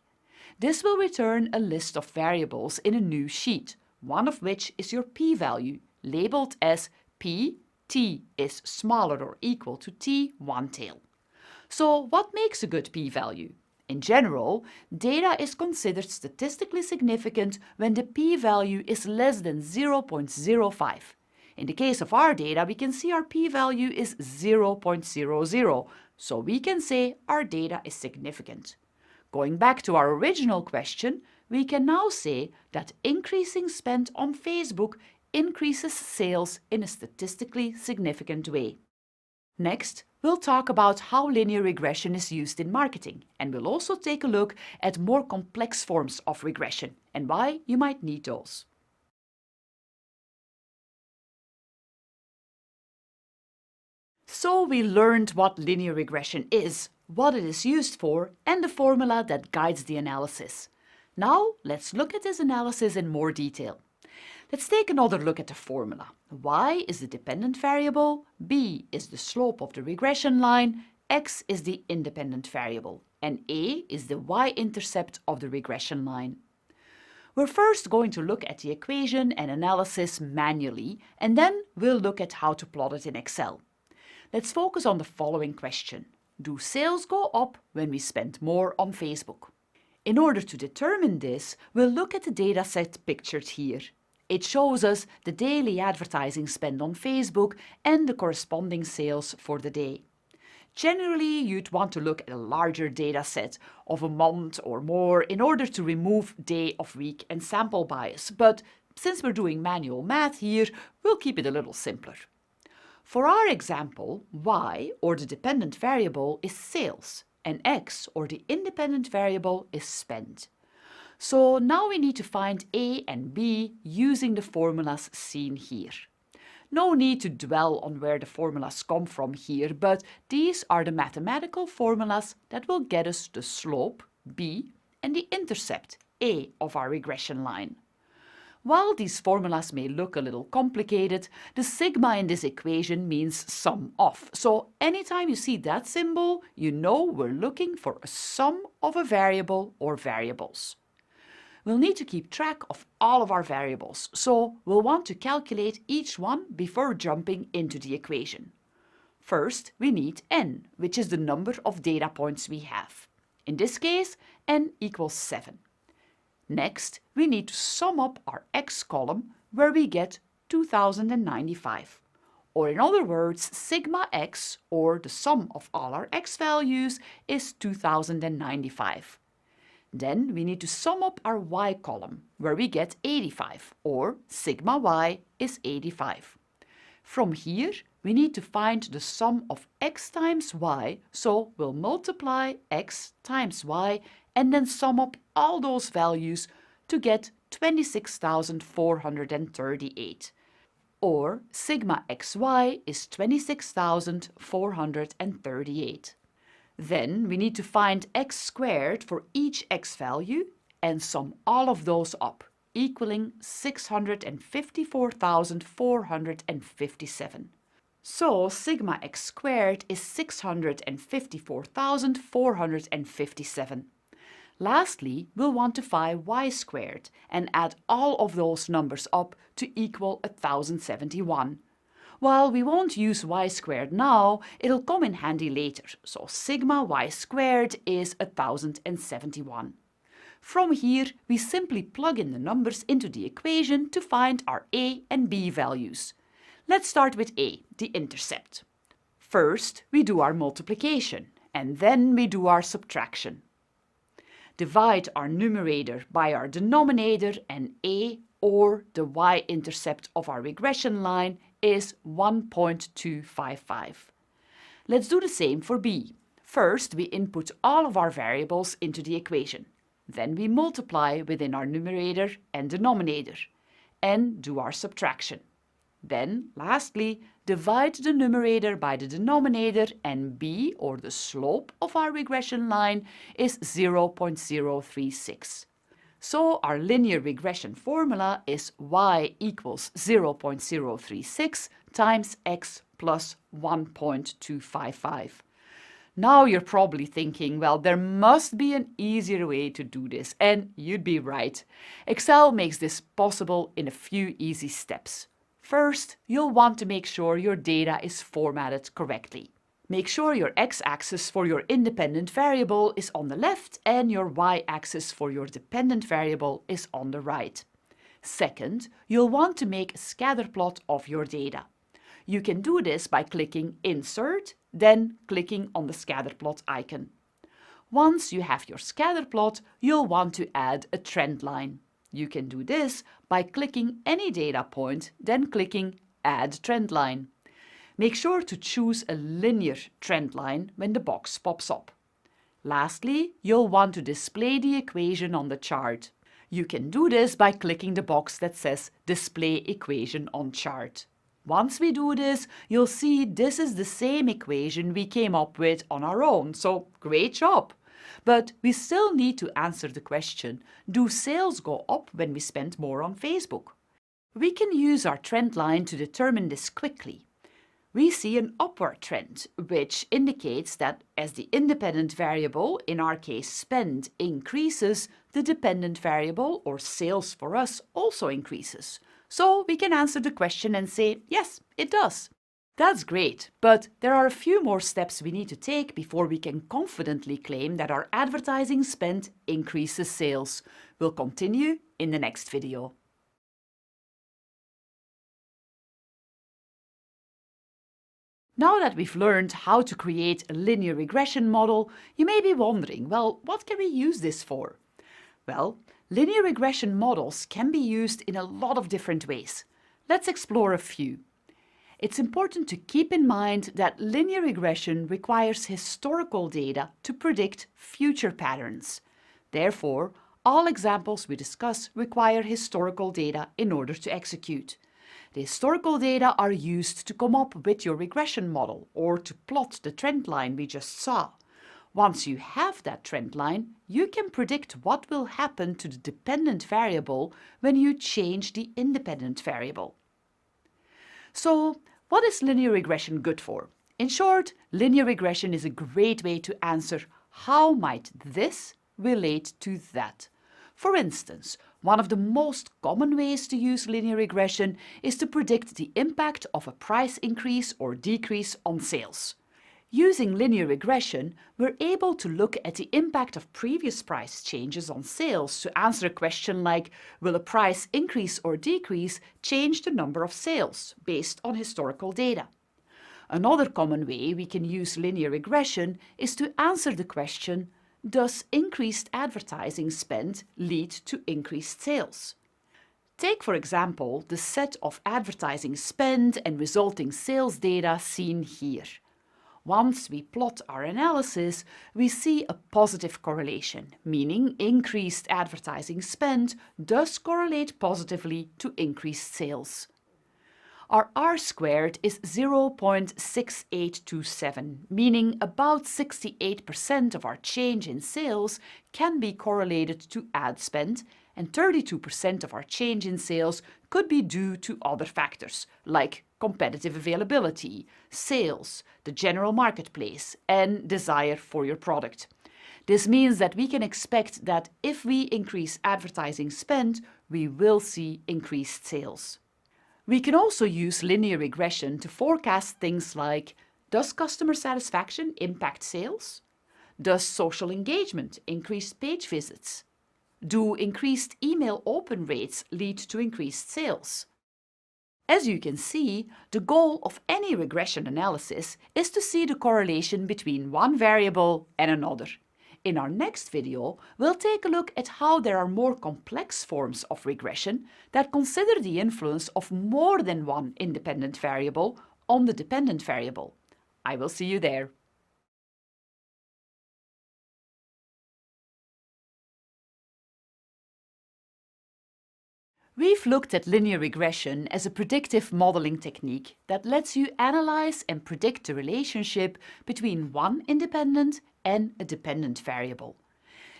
This will return a list of variables in a new sheet, one of which is your p-value, labeled as p, t is smaller or equal to t, one tail. So what makes a good p-value? In general, data is considered statistically significant when the p-value is less than 0.05. In the case of our data, we can see our p-value is 0.00. So we can say our data is significant. Going back to our original question, we can now say that increasing spend on Facebook increases sales in a statistically significant way. Next, we'll talk about how linear regression is used in marketing, and we'll also take a look at more complex forms of regression and why you might need those. So we learned what linear regression is, what it is used for, and the formula that guides the analysis. Now let's look at this analysis in more detail. Let's take another look at the formula. Y is the dependent variable, B is the slope of the regression line, X is the independent variable, and A is the y-intercept of the regression line. We're first going to look at the equation and analysis manually, and then we'll look at how to plot it in Excel. Let's focus on the following question. Do sales go up when we spend more on Facebook? In order to determine this, we'll look at the dataset pictured here. It shows us the daily advertising spend on Facebook and the corresponding sales for the day. Generally, you'd want to look at a larger dataset of a month or more in order to remove day of week and sample bias, but since we're doing manual math here, we'll keep it a little simpler. For our example, y, or the dependent variable, is sales, and x, or the independent variable, is spend. So now we need to find a and b using the formulas seen here. No need to dwell on where the formulas come from here, but these are the mathematical formulas that will get us the slope, b, and the intercept, a, of our regression line. While these formulas may look a little complicated, the sigma in this equation means sum of. So anytime you see that symbol, you know we're looking for a sum of a variable or variables. We'll need to keep track of all of our variables, so we'll want to calculate each one before jumping into the equation. First, we need n, which is the number of data points we have. In this case, n equals 7. Next, we need to sum up our x column, where we get 2095. Or in other words, sigma x, or the sum of all our x values, is 2095. Then we need to sum up our y column, where we get 85, or sigma y is 85. From here, we need to find the sum of x times y, so we'll multiply x times y and then sum up all those values to get 26,438. Or sigma xy is 26,438. Then we need to find x squared for each x value and sum all of those up, equaling 654,457. So sigma x squared is 654,457. Lastly, we'll want to find y squared and add all of those numbers up to equal 1,071. While we won't use y squared now, it'll come in handy later, so sigma y squared is 1,071. From here, we simply plug in the numbers into the equation to find our a and b values. Let's start with a, the intercept. First, we do our multiplication, and then we do our subtraction. Divide our numerator by our denominator, and a, or the y-intercept of our regression line, is 1.255. Let's do the same for b. First, we input all of our variables into the equation. Then we multiply within our numerator and denominator, and do our subtraction. Then, lastly, divide the numerator by the denominator, and b, or the slope of our regression line, is 0.036. So our linear regression formula is y equals 0.036 times x plus 1.255. Now you're probably thinking, well, there must be an easier way to do this, and you'd be right. Excel makes this possible in a few easy steps. First, you'll want to make sure your data is formatted correctly. Make sure your x-axis for your independent variable is on the left and your y-axis for your dependent variable is on the right. Second, you'll want to make a scatter plot of your data. You can do this by clicking Insert, then clicking on the scatter plot icon. Once you have your scatter plot, you'll want to add a trend line. You can do this by clicking any data point, then clicking Add Trend Line. Make sure to choose a linear trend line when the box pops up. Lastly, you'll want to display the equation on the chart. You can do this by clicking the box that says Display Equation on Chart. Once we do this, you'll see this is the same equation we came up with on our own, so great job! But we still need to answer the question, do sales go up when we spend more on Facebook? We can use our trend line to determine this quickly. we see an upward trend, which indicates that as the independent variable, in our case spend, increases, the dependent variable, or sales for us, also increases. So we can answer the question and say, yes, it does. That's great, but there are a few more steps we need to take before we can confidently claim that our advertising spend increases sales. We'll continue in the next video. Now that we've learned how to create a linear regression model, you may be wondering, well, what can we use this for? Well, linear regression models can be used in a lot of different ways. Let's explore a few. It's important to keep in mind that linear regression requires historical data to predict future patterns. Therefore, all examples we discuss require historical data in order to execute. The historical data are used to come up with your regression model or to plot the trend line we just saw. Once you have that trend line, you can predict what will happen to the dependent variable when you change the independent variable. So, what is linear regression good for? In short, linear regression is a great way to answer how might this relate to that. For instance, one of the most common ways to use linear regression is to predict the impact of a price increase or decrease on sales. Using linear regression, we're able to look at the impact of previous price changes on sales to answer a question like, will a price increase or decrease change the number of sales based on historical data? Another common way we can use linear regression is to answer the question, does increased advertising spend lead to increased sales? Take, for example, the set of advertising spend and resulting sales data seen here. Once we plot our analysis, we see a positive correlation, meaning increased advertising spend does correlate positively to increased sales. Our R-squared is 0.6827, meaning about 68% of our change in sales can be correlated to ad spend, and 32% of our change in sales could be due to other factors, like competitive availability, sales, the general marketplace, and desire for your product. This means that we can expect that if we increase advertising spend, we will see increased sales. We can also use linear regression to forecast things like, does customer satisfaction impact sales? Does social engagement increase page visits? Do increased email open rates lead to increased sales? As you can see, the goal of any regression analysis is to see the correlation between one variable and another. In our next video, we'll take a look at how there are more complex forms of regression that consider the influence of more than one independent variable on the dependent variable. I will see you there. We've looked at linear regression as a predictive modeling technique that lets you analyze and predict the relationship between one independent and a dependent variable.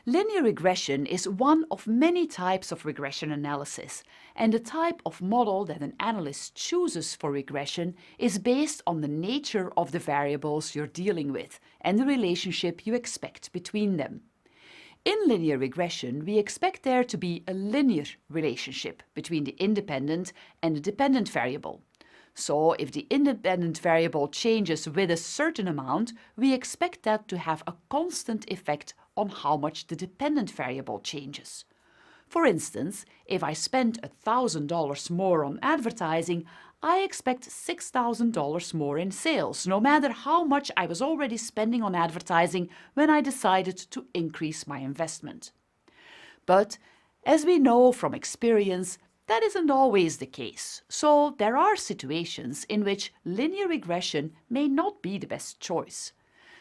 Linear regression is one of many types of regression analysis, and the type of model that an analyst chooses for regression is based on the nature of the variables you're dealing with and the relationship you expect between them. In linear regression, we expect there to be a linear relationship between the independent and the dependent variable. So, if the independent variable changes with a certain amount, we expect that to have a constant effect on how much the dependent variable changes. For instance, if I spend $1,000 more on advertising, I expect $6,000 more in sales, no matter how much I was already spending on advertising when I decided to increase my investment. But, as we know from experience, that isn't always the case. So there are situations in which linear regression may not be the best choice.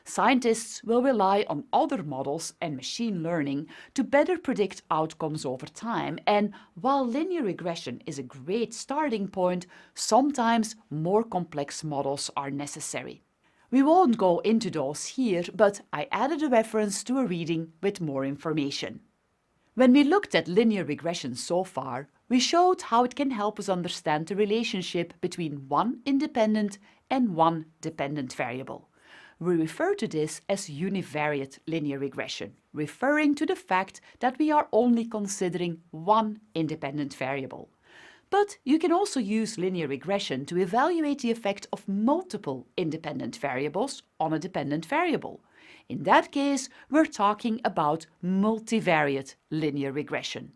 Scientists will rely on other models and machine learning to better predict outcomes over time, and while linear regression is a great starting point, sometimes more complex models are necessary. We won't go into those here, but I added a reference to a reading with more information. When we looked at linear regression so far, We showed how it can help us understand the relationship between one independent and one dependent variable. We refer to this as univariate linear regression, referring to the fact that we are only considering one independent variable. But you can also use linear regression to evaluate the effect of multiple independent variables on a dependent variable. In that case, we're talking about multivariate linear regression.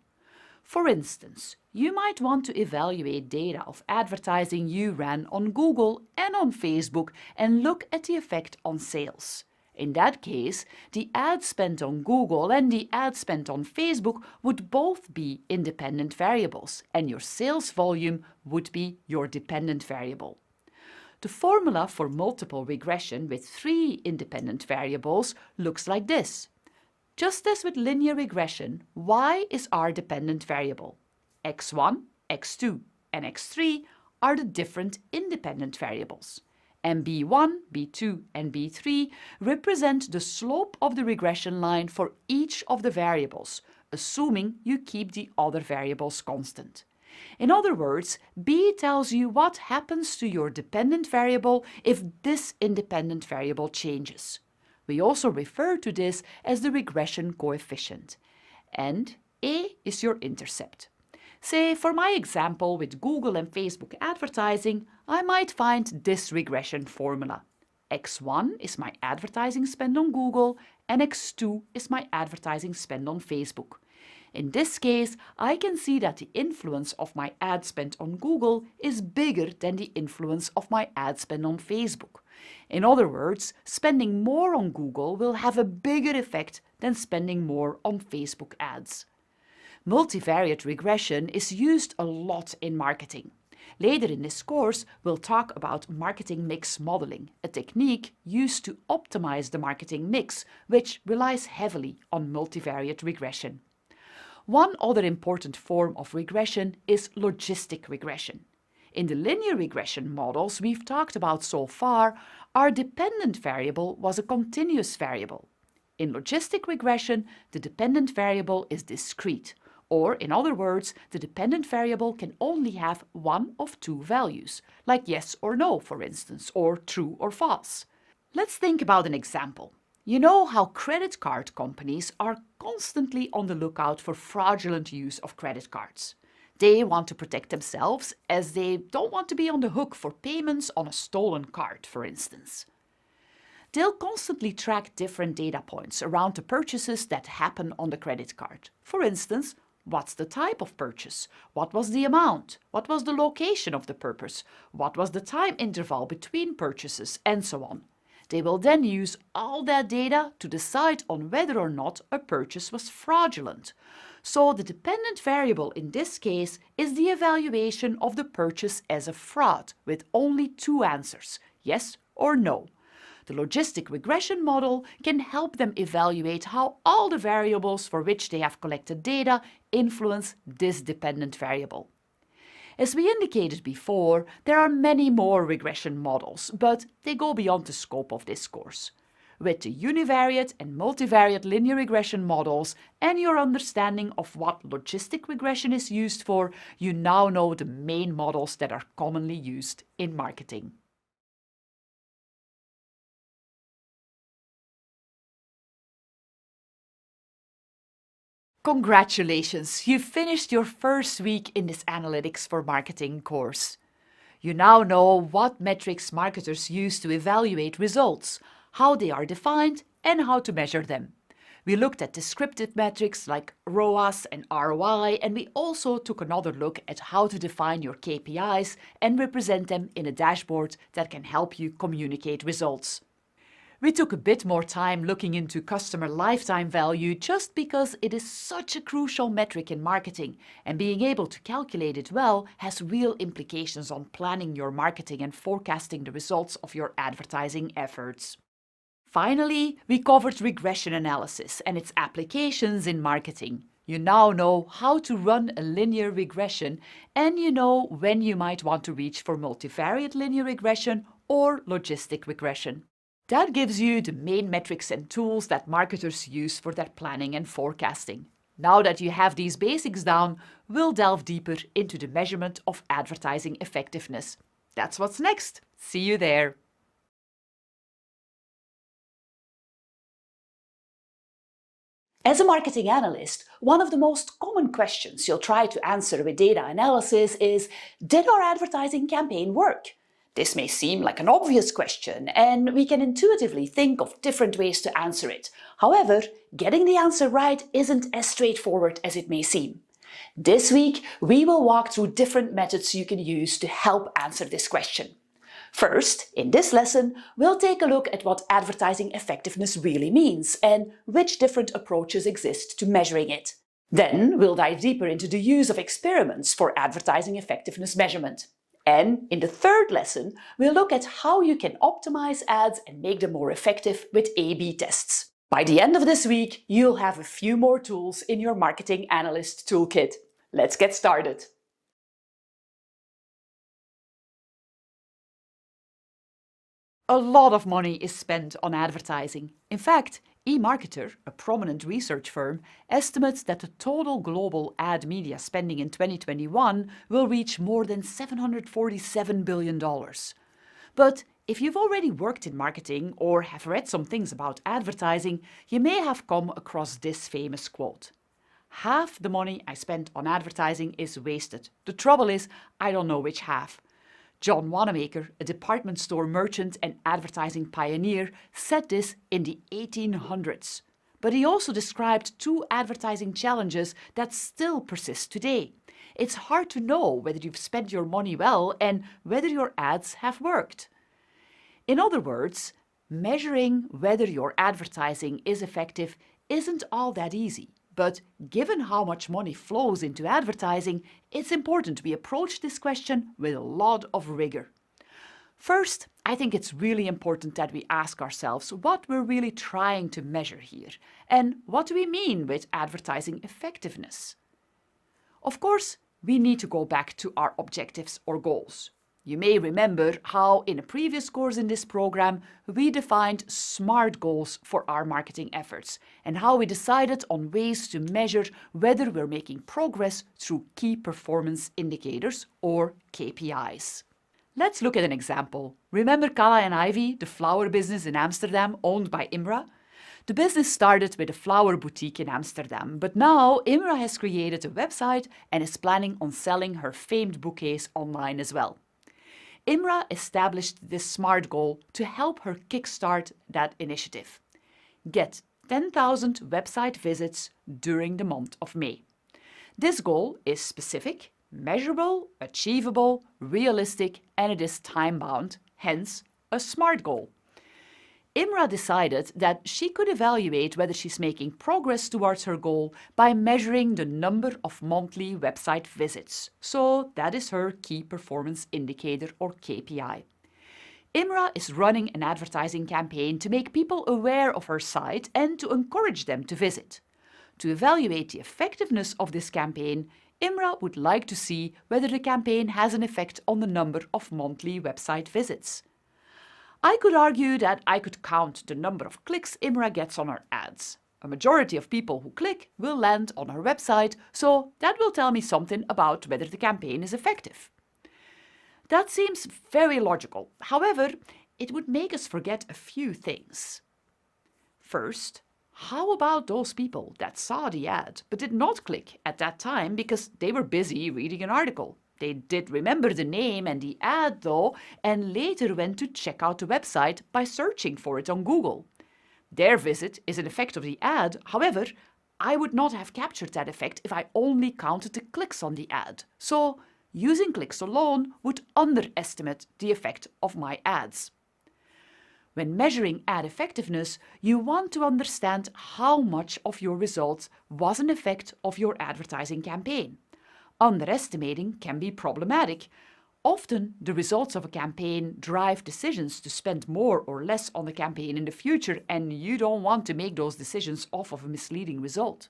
For instance, you might want to evaluate data of advertising you ran on Google and on Facebook and look at the effect on sales. In that case, the ad spent on Google and the ad spent on Facebook would both be independent variables, and your sales volume would be your dependent variable. The formula for multiple regression with 3 independent variables looks like this. Just as with linear regression, y is our dependent variable. x1, x2, and x3 are the different independent variables. And b1, b2, and b3 represent the slope of the regression line for each of the variables, assuming you keep the other variables constant. In other words, b tells you what happens to your dependent variable if this independent variable changes. We also refer to this as the regression coefficient. And A is your intercept. Say, for my example with Google and Facebook advertising, I might find this regression formula. x1 is my advertising spend on Google and x2 is my advertising spend on Facebook. In this case, I can see that the influence of my ad spend on Google is bigger than the influence of my ad spend on Facebook. In other words, spending more on Google will have a bigger effect than spending more on Facebook ads. Multivariate regression is used a lot in marketing. Later in this course, we'll talk about marketing mix modeling, a technique used to optimize the marketing mix, which relies heavily on multivariate regression. One other important form of regression is logistic regression. In the linear regression models we've talked about so far, our dependent variable was a continuous variable. In logistic regression, the dependent variable is discrete, or in other words, the dependent variable can only have one of 2 values, like yes or no, for instance, or true or false. Let's think about an example. You know how credit card companies are constantly on the lookout for fraudulent use of credit cards. They want to protect themselves as they don't want to be on the hook for payments on a stolen card, for instance. They'll constantly track different data points around the purchases that happen on the credit card. For instance, what's the type of purchase? What was the amount? What was the location of the purchase? What was the time interval between purchases? And so on. They will then use all that data to decide on whether or not a purchase was fraudulent. So the dependent variable in this case is the evaluation of the purchase as a fraud with only 2 answers, yes or no. The logistic regression model can help them evaluate how all the variables for which they have collected data influence this dependent variable. As we indicated before, there are many more regression models, but they go beyond the scope of this course. With the univariate and multivariate linear regression models and your understanding of what logistic regression is used for, you now know the main models that are commonly used in marketing. Congratulations! You've finished your first week in this Analytics for Marketing course. You now know what metrics marketers use to evaluate results, how they are defined, and how to measure them. We looked at descriptive metrics like ROAS and ROI, and we also took another look at how to define your KPIs and represent them in a dashboard that can help you communicate results. We took a bit more time looking into customer lifetime value just because it is such a crucial metric in marketing, and being able to calculate it well has real implications on planning your marketing and forecasting the results of your advertising efforts. Finally, we covered regression analysis and its applications in marketing. You now know how to run a linear regression, and you know when you might want to reach for multivariate linear regression or logistic regression. That gives you the main metrics and tools that marketers use for their planning and forecasting. Now that you have these basics down, we'll delve deeper into the measurement of advertising effectiveness. That's what's next. See you there. As a marketing analyst, one of the most common questions you'll try to answer with data analysis is, did our advertising campaign work? This may seem like an obvious question, and we can intuitively think of different ways to answer it. However, getting the answer right isn't as straightforward as it may seem. This week, we will walk through different methods you can use to help answer this question. First, in this lesson, we'll take a look at what advertising effectiveness really means and which different approaches exist to measuring it. Then, we'll dive deeper into the use of experiments for advertising effectiveness measurement. And in the third lesson, we'll look at how you can optimize ads and make them more effective with A/B tests. By the end of this week, you'll have a few more tools in your marketing analyst toolkit. Let's get started. A lot of money is spent on advertising. In fact, eMarketer, a prominent research firm, estimates that the total global ad media spending in 2021 will reach more than $747 billion. But if you've already worked in marketing or have read some things about advertising, you may have come across this famous quote. Half the money I spent on advertising is wasted. The trouble is, I don't know which half. John Wanamaker, a department store merchant and advertising pioneer, said this in the 1800s. But he also described two advertising challenges that still persist today. It's hard to know whether you've spent your money well and whether your ads have worked. In other words, measuring whether your advertising is effective isn't all that easy. But given how much money flows into advertising, it's important we approach this question with a lot of rigor. First, I think it's really important that we ask ourselves what we're really trying to measure here, and what do we mean with advertising effectiveness? Of course, we need to go back to our objectives or goals. You may remember how in a previous course in this program we defined SMART goals for our marketing efforts and how we decided on ways to measure whether we're making progress through key performance indicators or KPIs. Let's look at an example. Remember Kala and Ivy, the flower business in Amsterdam owned by Imra? The business started with a flower boutique in Amsterdam, but now Imra has created a website and is planning on selling her famed bouquets online as well. Imra established this SMART goal to help her kickstart that initiative. Get 10,000 website visits during the month of May. This goal is specific, measurable, achievable, realistic, and it is time-bound, hence a SMART goal. Imra decided that she could evaluate whether she's making progress towards her goal by measuring the number of monthly website visits. So that is her key performance indicator or KPI. Imra is running an advertising campaign to make people aware of her site and to encourage them to visit. To evaluate the effectiveness of this campaign, Imra would like to see whether the campaign has an effect on the number of monthly website visits. I could argue that I could count the number of clicks Imra gets on her ads. A majority of people who click will land on her website, so that will tell me something about whether the campaign is effective. That seems very logical. However, it would make us forget a few things. First, how about those people that saw the ad but did not click at that time because they were busy reading an article? They did remember the name and the ad though, and later went to check out the website by searching for it on Google. Their visit is an effect of the ad. However, I would not have captured that effect if I only counted the clicks on the ad. So, using clicks alone would underestimate the effect of my ads. When measuring ad effectiveness, you want to understand how much of your results was an effect of your advertising campaign. Underestimating can be problematic. Often, the results of a campaign drive decisions to spend more or less on the campaign in the future, and you don't want to make those decisions off of a misleading result.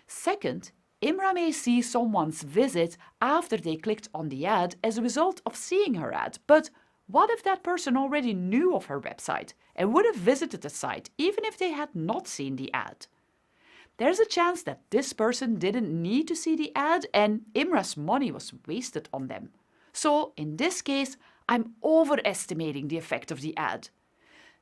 Second, Imra may see someone's visit after they clicked on the ad as a result of seeing her ad, but what if that person already knew of her website and would have visited the site even if they had not seen the ad? there's a chance that this person didn't need to see the ad and Imra's money was wasted on them. So in this case, I'm overestimating the effect of the ad.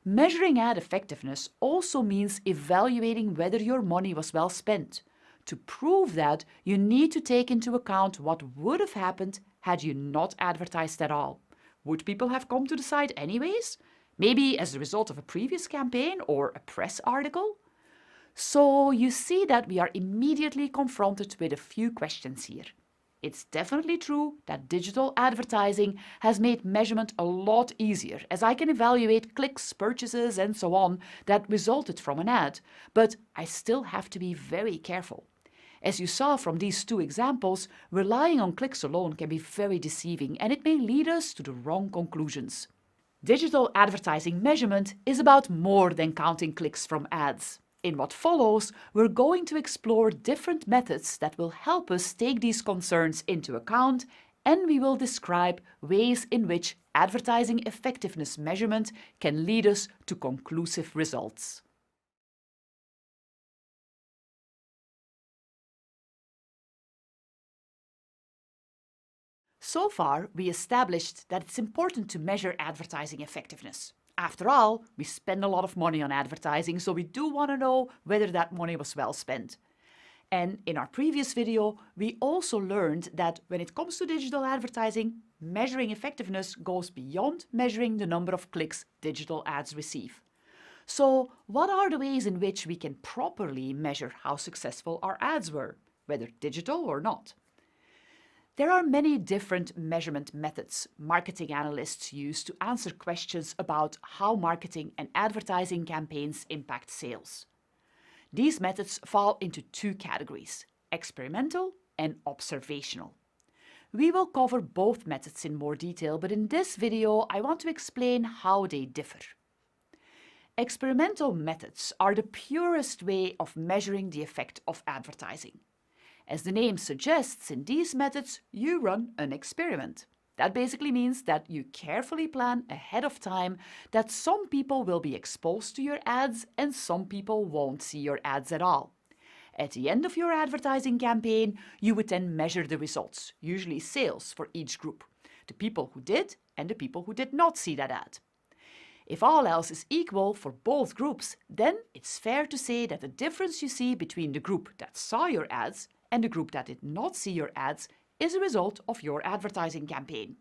Measuring ad effectiveness also means evaluating whether your money was well spent. To prove that, you need to take into account what would have happened had you not advertised at all. Would people have come to the site anyways? Maybe as a result of a previous campaign or a press article? So you see that we are immediately confronted with a few questions here. It's definitely true that digital advertising has made measurement a lot easier, as I can evaluate clicks, purchases, and so on that resulted from an ad, but I still have to be very careful. As you saw from these two examples, relying on clicks alone can be very deceiving and it may lead us to the wrong conclusions. Digital advertising measurement is about more than counting clicks from ads. In what follows, we're going to explore different methods that will help us take these concerns into account, and we will describe ways in which advertising effectiveness measurement can lead us to conclusive results. So far, we established that it's important to measure advertising effectiveness. After all, we spend a lot of money on advertising, so we do want to know whether that money was well spent. And in our previous video, we also learned that when it comes to digital advertising, measuring effectiveness goes beyond measuring the number of clicks digital ads receive. So, what are the ways in which we can properly measure how successful our ads were, whether digital or not? There are many different measurement methods marketing analysts use to answer questions about how marketing and advertising campaigns impact sales. These methods fall into two categories: experimental and observational. We will cover both methods in more detail, but in this video I want to explain how they differ. Experimental methods are the purest way of measuring the effect of advertising. As the name suggests, in these methods, you run an experiment. That basically means that you carefully plan ahead of time that some people will be exposed to your ads and some people won't see your ads at all. At the end of your advertising campaign, you would then measure the results, usually sales for each group, the people who did and the people who did not see that ad. If all else is equal for both groups, then it's fair to say that the difference you see between the group that saw your ads and the group that did not see your ads is a result of your advertising campaign.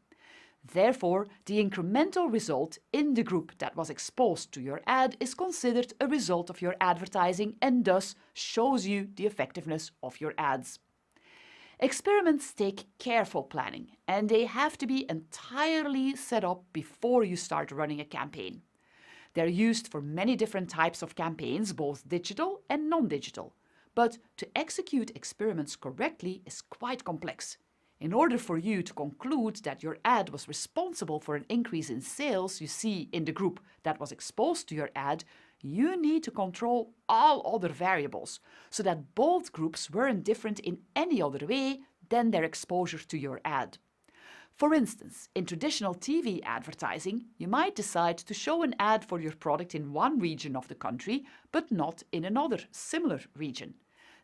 Therefore, the incremental result in the group that was exposed to your ad is considered a result of your advertising and thus shows you the effectiveness of your ads. Experiments take careful planning and they have to be entirely set up before you start running a campaign. They're used for many different types of campaigns, both digital and non-digital. But to execute experiments correctly is quite complex. In order for you to conclude that your ad was responsible for an increase in sales you see in the group that was exposed to your ad, you need to control all other variables so that both groups weren't different in any other way than their exposure to your ad. For instance, in traditional TV advertising, you might decide to show an ad for your product in one region of the country, but not in another similar region.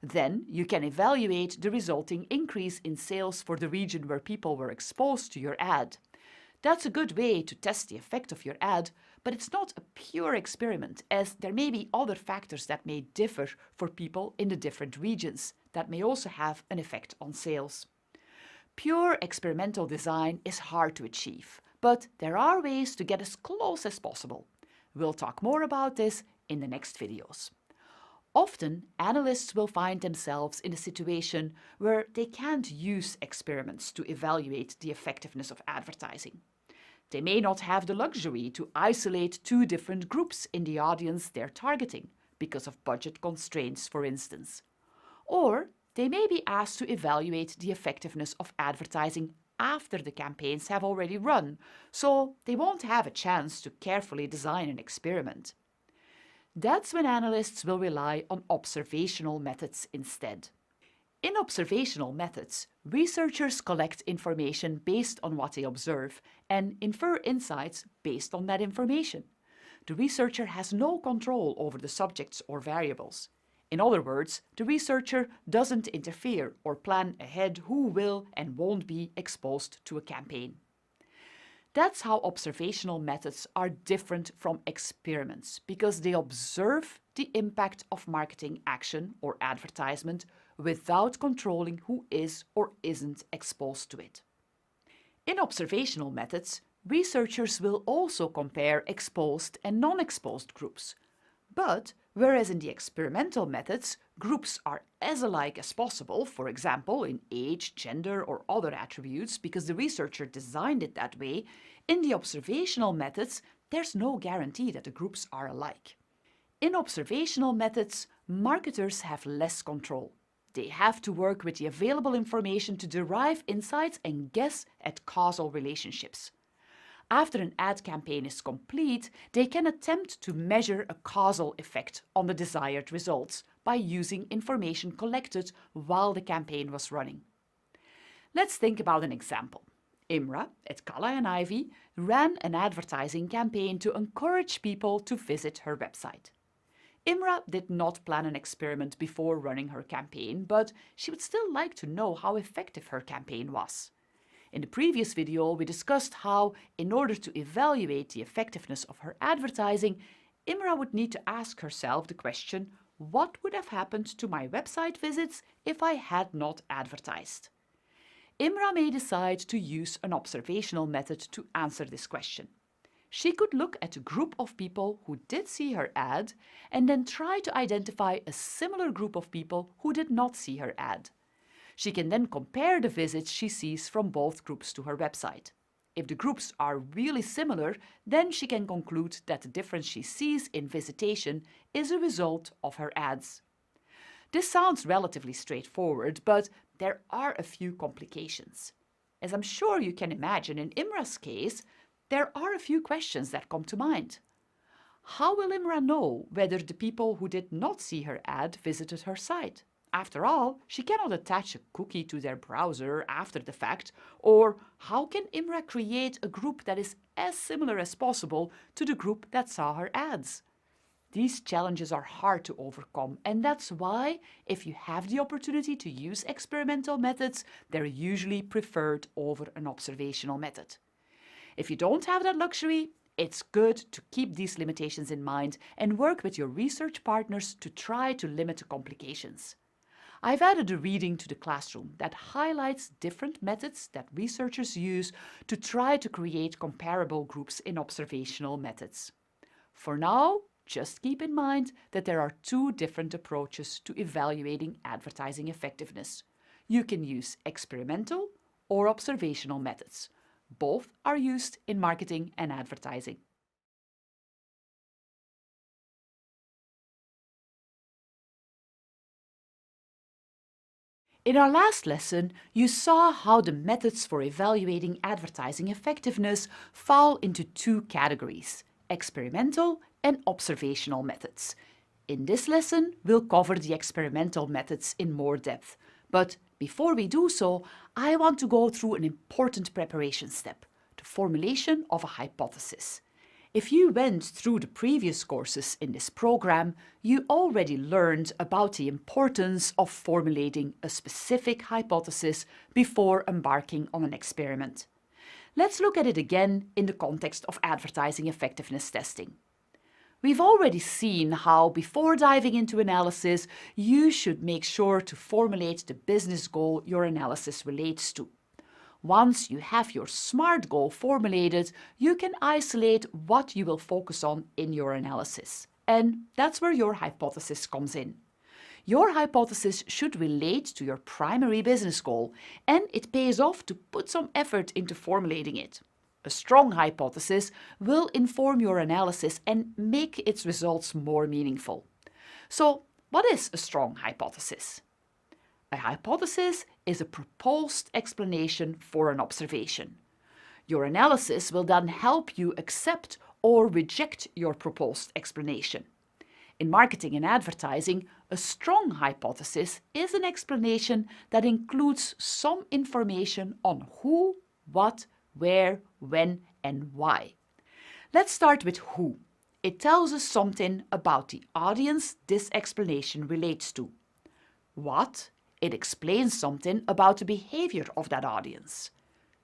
Then you can evaluate the resulting increase in sales for the region where people were exposed to your ad. That's a good way to test the effect of your ad, but it's not a pure experiment, as there may be other factors that may differ for people in the different regions that may also have an effect on sales. Pure experimental design is hard to achieve, but there are ways to get as close as possible. We'll talk more about this in the next videos. Often, analysts will find themselves in a situation where they can't use experiments to evaluate the effectiveness of advertising. They may not have the luxury to isolate two different groups in the audience they're targeting, because of budget constraints, for instance. Or they may be asked to evaluate the effectiveness of advertising after the campaigns have already run, so they won't have a chance to carefully design an experiment. That's when analysts will rely on observational methods instead. In observational methods, researchers collect information based on what they observe and infer insights based on that information. The researcher has no control over the subjects or variables. In other words, the researcher doesn't interfere or plan ahead who will and won't be exposed to a campaign. That's how observational methods are different from experiments, because they observe the impact of marketing action or advertisement without controlling who is or isn't exposed to it. In observational methods, researchers will also compare exposed and non-exposed groups. But whereas in the experimental methods, groups are as alike as possible, for example, in age, gender, or other attributes, because the researcher designed it that way, in the observational methods, there's no guarantee that the groups are alike. In observational methods, marketers have less control. They have to work with the available information to derive insights and guess at causal relationships. After an ad campaign is complete, they can attempt to measure a causal effect on the desired results by using information collected while the campaign was running. Let's think about an example. Imra at Kalla and Ivy ran an advertising campaign to encourage people to visit her website. Imra did not plan an experiment before running her campaign, but she would still like to know how effective her campaign was. In the previous video, we discussed how, in order to evaluate the effectiveness of her advertising, Imra would need to ask herself the question, what would have happened to my website visits if I had not advertised? Imra may decide to use an observational method to answer this question. She could look at a group of people who did see her ad and then try to identify a similar group of people who did not see her ad. She can then compare the visits she sees from both groups to her website. If the groups are really similar, then she can conclude that the difference she sees in visitation is a result of her ads. This sounds relatively straightforward, but there are a few complications. As I'm sure you can imagine, in Imra's case, there are a few questions that come to mind. How will Imra know whether the people who did not see her ad visited her site? After all, she cannot attach a cookie to their browser after the fact, or how can Imra create a group that is as similar as possible to the group that saw her ads? These challenges are hard to overcome, and that's why, if you have the opportunity to use experimental methods, they're usually preferred over an observational method. If you don't have that luxury, it's good to keep these limitations in mind and work with your research partners to try to limit the complications. I've added a reading to the classroom that highlights different methods that researchers use to try to create comparable groups in observational methods. For now, just keep in mind that there are two different approaches to evaluating advertising effectiveness. You can use experimental or observational methods. Both are used in marketing and advertising. In our last lesson, you saw how the methods for evaluating advertising effectiveness fall into two categories: experimental and observational methods. In this lesson, we'll cover the experimental methods in more depth. But before we do so, I want to go through an important preparation step: the formulation of a hypothesis. If you went through the previous courses in this program, you already learned about the importance of formulating a specific hypothesis before embarking on an experiment. Let's look at it again in the context of advertising effectiveness testing. We've already seen how, before diving into analysis, you should make sure to formulate the business goal your analysis relates to. Once you have your SMART goal formulated, you can isolate what you will focus on in your analysis. And that's where your hypothesis comes in. Your hypothesis should relate to your primary business goal, and it pays off to put some effort into formulating it. A strong hypothesis will inform your analysis and make its results more meaningful. So, what is a strong hypothesis? A hypothesis is a proposed explanation for an observation. Your analysis will then help you accept or reject your proposed explanation. In marketing and advertising, a strong hypothesis is an explanation that includes some information on who, what, where, when, and why. Let's start with who. It tells us something about the audience this explanation relates to. What? It explains something about the behavior of that audience.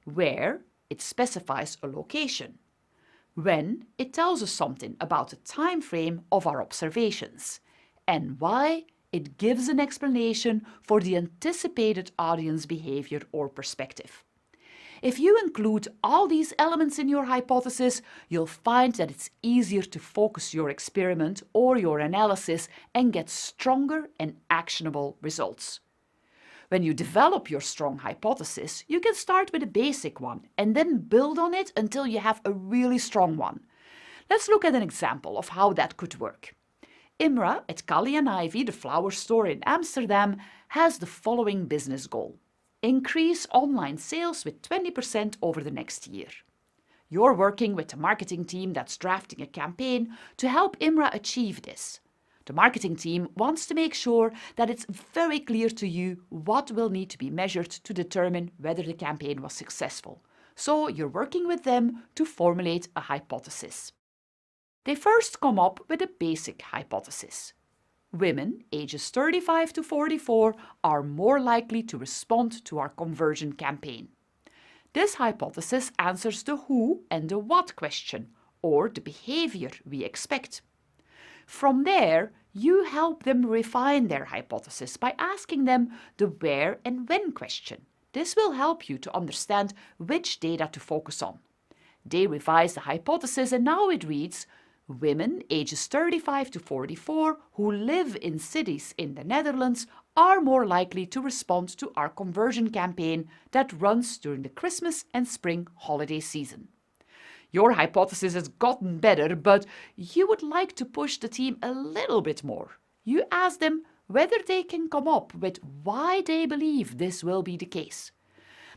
Where? It specifies a location. When? It tells us something about the time frame of our observations. And why? It gives an explanation for the anticipated audience behavior or perspective. If you include all these elements in your hypothesis, you'll find that it's easier to focus your experiment or your analysis and get stronger and actionable results. When you develop your strong hypothesis, you can start with a basic one and then build on it until you have a really strong one. Let's look at an example of how that could work. Imra at Callie and Ivy, the flower store in Amsterdam, has the following business goal: increase online sales with 20% over the next year. You're working with the marketing team that's drafting a campaign to help Imra achieve this. The marketing team wants to make sure that it's very clear to you what will need to be measured to determine whether the campaign was successful. So you're working with them to formulate a hypothesis. They first come up with a basic hypothesis. Women ages 35 to 44 are more likely to respond to our conversion campaign. This hypothesis answers the who and the what question, or the behavior we expect. From there, you help them refine their hypothesis by asking them the where and when question. This will help you to understand which data to focus on. They revise the hypothesis and now it reads: women ages 35 to 44 who live in cities in the Netherlands are more likely to respond to our conversion campaign that runs during the Christmas and spring holiday season. Your hypothesis has gotten better, but you would like to push the team a little bit more. You ask them whether they can come up with why they believe this will be the case.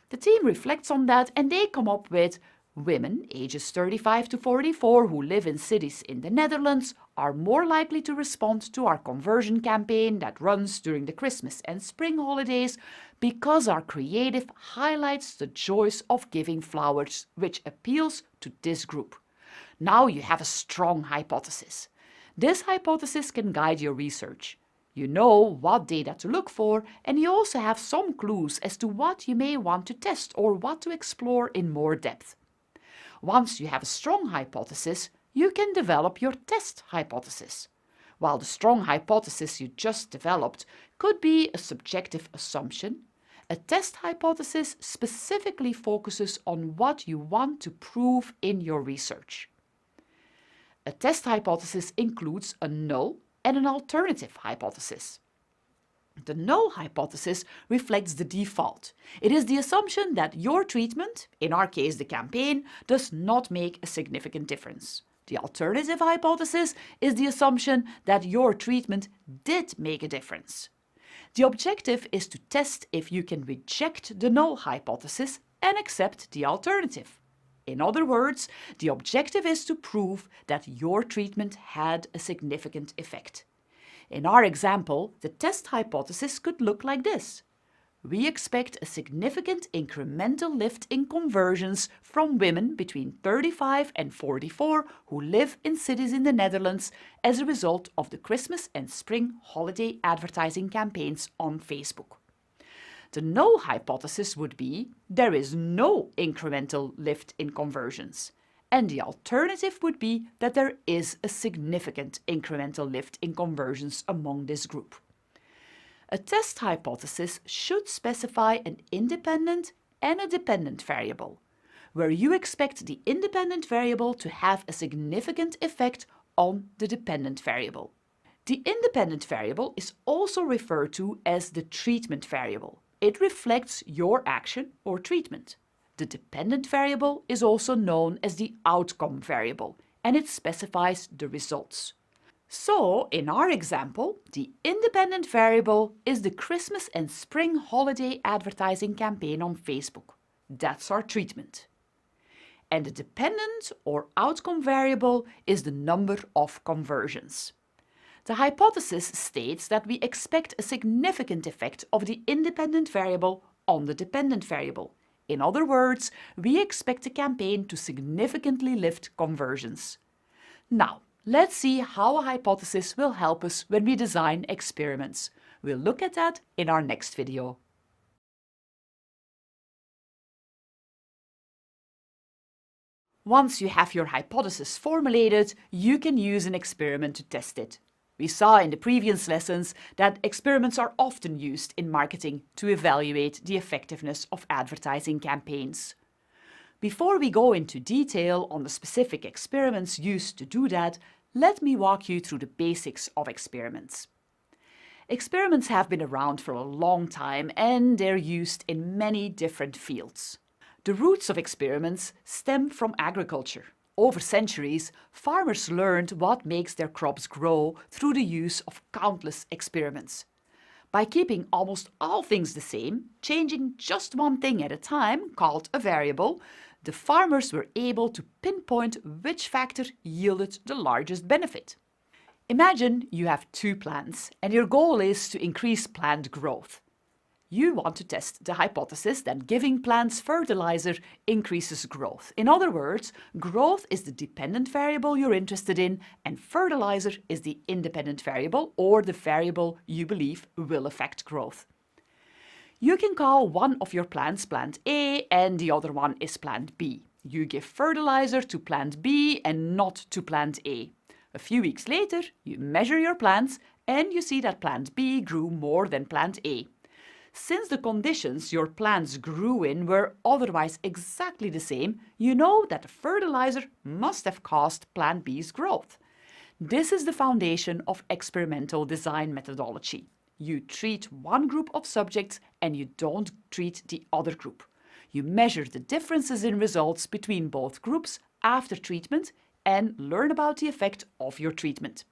The team reflects on that and they come up with: women ages 35 to 44 who live in cities in the Netherlands are more likely to respond to our conversion campaign that runs during the Christmas and spring holidays because our creative highlights the joys of giving flowers, which appeals to this group. Now you have a strong hypothesis. This hypothesis can guide your research. You know what data to look for, and you also have some clues as to what you may want to test or what to explore in more depth. Once you have a strong hypothesis, you can develop your test hypothesis. While the strong hypothesis you just developed could be a subjective assumption, a test hypothesis specifically focuses on what you want to prove in your research. A test hypothesis includes a null and an alternative hypothesis. The null hypothesis reflects the default. It is the assumption that your treatment, in our case the campaign, does not make a significant difference. The alternative hypothesis is the assumption that your treatment did make a difference. The objective is to test if you can reject the null hypothesis and accept the alternative. In other words, the objective is to prove that your treatment had a significant effect. In our example, the test hypothesis could look like this. We expect a significant incremental lift in conversions from women between 35 and 44 who live in cities in the Netherlands as a result of the Christmas and spring holiday advertising campaigns on Facebook. The null hypothesis would be there is no incremental lift in conversions. And the alternative would be that there is a significant incremental lift in conversions among this group. A test hypothesis should specify an independent and a dependent variable, where you expect the independent variable to have a significant effect on the dependent variable. The independent variable is also referred to as the treatment variable. It reflects your action or treatment. The dependent variable is also known as the outcome variable, and it specifies the results. So, in our example, the independent variable is the Christmas and spring holiday advertising campaign on Facebook. That's our treatment. And the dependent or outcome variable is the number of conversions. The hypothesis states that we expect a significant effect of the independent variable on the dependent variable. In other words, we expect the campaign to significantly lift conversions. Now, Let's see how a hypothesis will help us when we design experiments. We'll look at that in our next video. Once you have your hypothesis formulated, you can use an experiment to test it. We saw in the previous lessons that experiments are often used in marketing to evaluate the effectiveness of advertising campaigns. Before we go into detail on the specific experiments used to do that, let me walk you through the basics of experiments. Experiments have been around for a long time and they're used in many different fields. The roots of experiments stem from agriculture. Over centuries, farmers learned what makes their crops grow through the use of countless experiments. By keeping almost all things the same, changing just one thing at a time, called a variable, the farmers were able to pinpoint which factor yielded the largest benefit. Imagine you have 2 plants and your goal is to increase plant growth. You want to test the hypothesis that giving plants fertilizer increases growth. In other words, growth is the dependent variable you're interested in and fertilizer is the independent variable or the variable you believe will affect growth. You can call one of your plants plant A and the other one is plant B. You give fertilizer to plant B and not to plant A. A few weeks later, you measure your plants and you see that plant B grew more than plant A. Since the conditions your plants grew in were otherwise exactly the same, you know that the fertilizer must have caused plant B's growth. This is the foundation of experimental design methodology. You treat one group of subjects and you don't treat the other group. You measure the differences in results between both groups after treatment and learn about the effect of your treatment.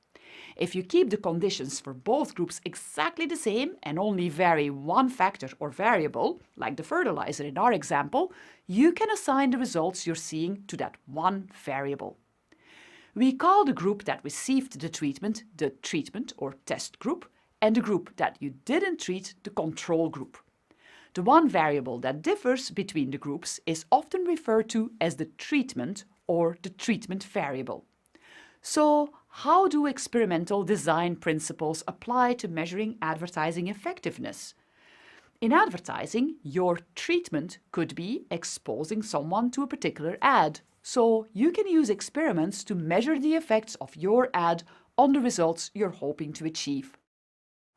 If you keep the conditions for both groups exactly the same and only vary one factor or variable, like the fertilizer in our example, you can assign the results you're seeing to that one variable. We call the group that received the treatment or test group, and the group that you didn't treat the control group. The one variable that differs between the groups is often referred to as the treatment or the treatment variable. So, how do experimental design principles apply to measuring advertising effectiveness? In advertising, your treatment could be exposing someone to a particular ad. So, you can use experiments to measure the effects of your ad on the results you're hoping to achieve.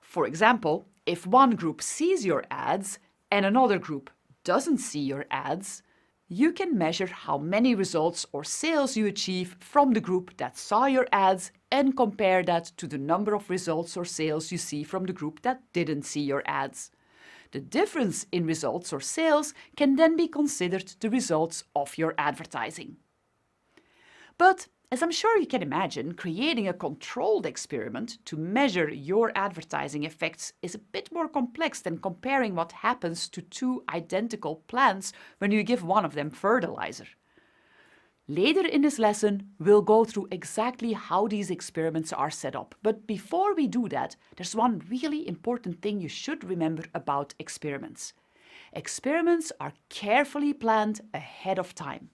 For example, if one group sees your ads and another group doesn't see your ads, you can measure how many results or sales you achieve from the group that saw your ads and compare that to the number of results or sales you see from the group that didn't see your ads. The difference in results or sales can then be considered the results of your advertising. But as I'm sure you can imagine, creating a controlled experiment to measure your advertising effects is a bit more complex than comparing what happens to 2 identical plants when you give one of them fertilizer. Later in this lesson, we'll go through exactly how these experiments are set up. But before we do that, there's one really important thing you should remember about experiments. Experiments are carefully planned ahead of time.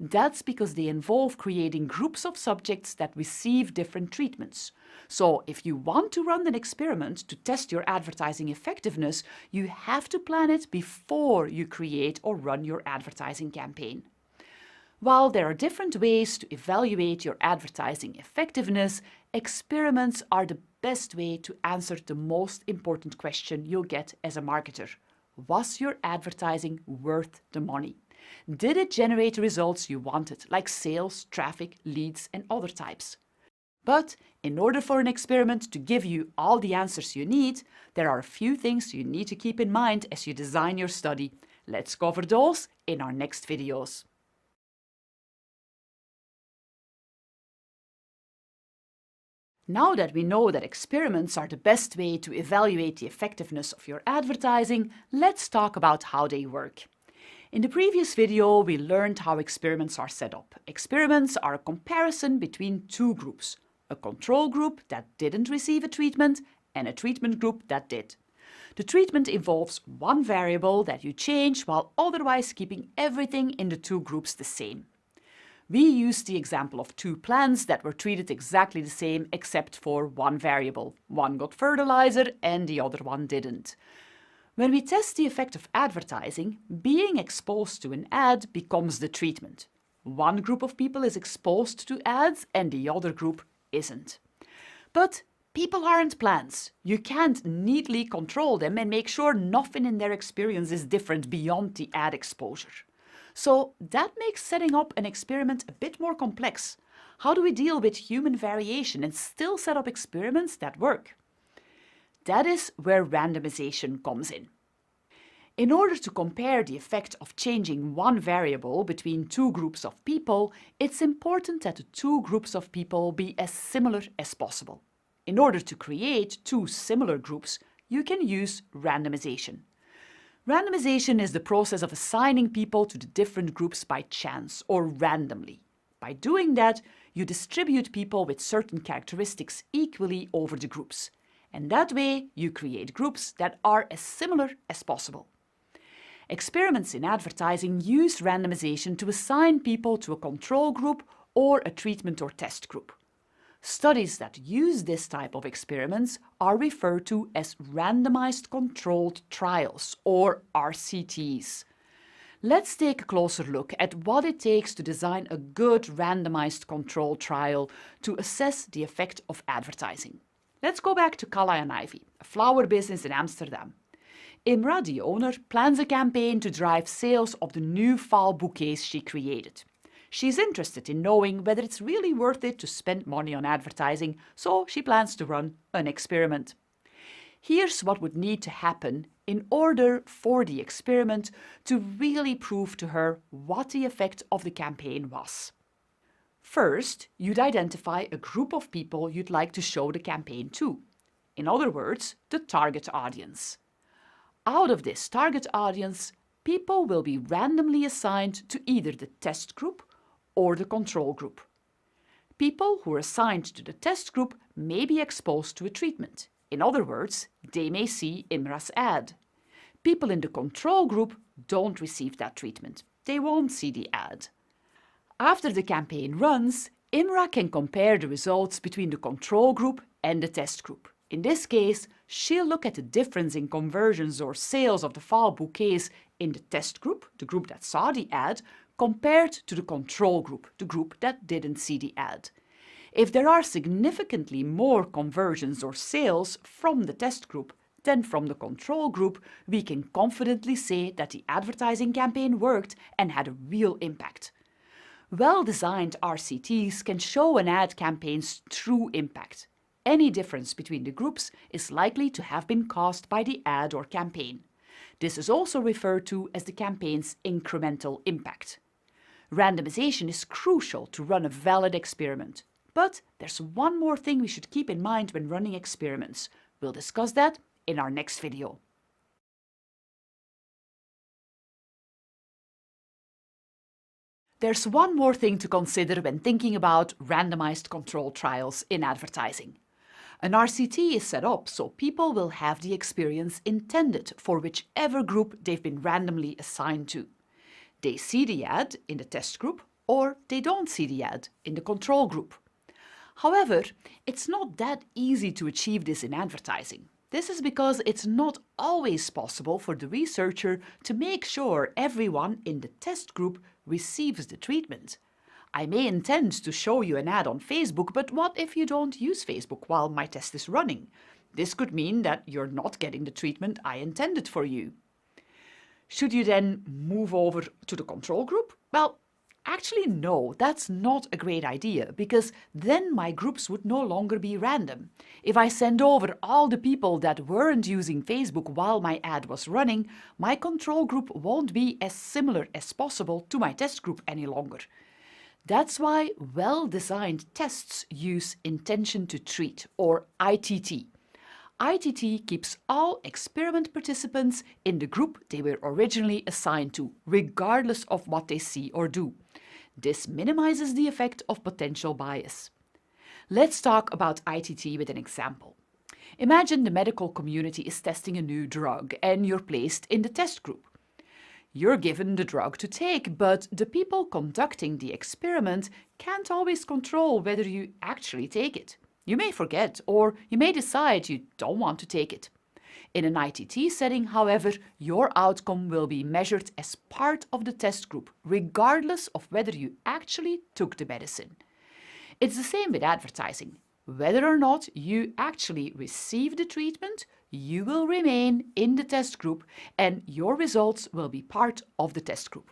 That's because they involve creating groups of subjects that receive different treatments. So if you want to run an experiment to test your advertising effectiveness, you have to plan it before you create or run your advertising campaign. While there are different ways to evaluate your advertising effectiveness, experiments are the best way to answer the most important question you'll get as a marketer. Was your advertising worth the money? Did it generate the results you wanted, like sales, traffic, leads, and other types? But in order for an experiment to give you all the answers you need, there are a few things you need to keep in mind as you design your study. Let's cover those in our next videos. Now that we know that experiments are the best way to evaluate the effectiveness of your advertising, let's talk about how they work. In the previous video, we learned how experiments are set up. Experiments are a comparison between 2 groups, a control group that didn't receive a treatment and a treatment group that did. The treatment involves one variable that you change while otherwise keeping everything in the 2 groups the same. We used the example of two plants that were treated exactly the same except for one variable. One got fertilizer and the other one didn't. When we test the effect of advertising, being exposed to an ad becomes the treatment. One group of people is exposed to ads and the other group isn't. But people aren't plants. You can't neatly control them and make sure nothing in their experience is different beyond the ad exposure. So that makes setting up an experiment a bit more complex. How do we deal with human variation and still set up experiments that work? That is where randomization comes in. In order to compare the effect of changing one variable between two groups of people, it's important that the two groups of people be as similar as possible. In order to create two similar groups, you can use randomization. Randomization is the process of assigning people to the different groups by chance or randomly. By doing that, you distribute people with certain characteristics equally over the groups. And that way, you create groups that are as similar as possible. Experiments in advertising use randomization to assign people to a control group or a treatment or test group. Studies that use this type of experiments are referred to as randomized controlled trials, or RCTs. Let's take a closer look at what it takes to design a good randomized controlled trial to assess the effect of advertising. Let's go back to Calla and Ivy, a flower business in Amsterdam. Imra, the owner, plans a campaign to drive sales of the new fall bouquets she created. She's interested in knowing whether it's really worth it to spend money on advertising, so she plans to run an experiment. Here's what would need to happen in order for the experiment to really prove to her what the effect of the campaign was. First, you'd identify a group of people you'd like to show the campaign to. In other words, the target audience. Out of this target audience, people will be randomly assigned to either the test group or the control group. People who are assigned to the test group may be exposed to a treatment. In other words, they may see Imra's ad. People in the control group don't receive that treatment. They won't see the ad. After the campaign runs, Imra can compare the results between the control group and the test group. In this case, she'll look at the difference in conversions or sales of the fall bouquets in the test group, the group that saw the ad, compared to the control group, the group that didn't see the ad. If there are significantly more conversions or sales from the test group than from the control group, we can confidently say that the advertising campaign worked and had a real impact. Well-designed RCTs can show an ad campaign's true impact. Any difference between the groups is likely to have been caused by the ad or campaign. This is also referred to as the campaign's incremental impact. Randomization is crucial to run a valid experiment. But there's one more thing we should keep in mind when running experiments. We'll discuss that in our next video. There's one more thing to consider when thinking about randomized controlled trials in advertising. An RCT is set up so people will have the experience intended for whichever group they've been randomly assigned to. They see the ad in the test group or they don't see the ad in the control group. However, it's not that easy to achieve this in advertising. This is because it's not always possible for the researcher to make sure everyone in the test group receives the treatment. I may intend to show you an ad on Facebook, but what if you don't use Facebook while my test is running? This could mean that you're not getting the treatment I intended for you. Should you then move over to the control group? Well, actually no, that's not a great idea, because then my groups would no longer be random. If I send over all the people that weren't using Facebook while my ad was running, my control group won't be as similar as possible to my test group any longer. That's why well-designed tests use intention to treat, or ITT. ITT keeps all experiment participants in the group they were originally assigned to, regardless of what they see or do. This minimizes the effect of potential bias. Let's talk about ITT with an example. Imagine the medical community is testing a new drug and you're placed in the test group. You're given the drug to take, but the people conducting the experiment can't always control whether you actually take it. You may forget, or you may decide you don't want to take it. In an ITT setting, however, your outcome will be measured as part of the test group, regardless of whether you actually took the medicine. It's the same with advertising. Whether or not you actually receive the treatment, you will remain in the test group and your results will be part of the test group.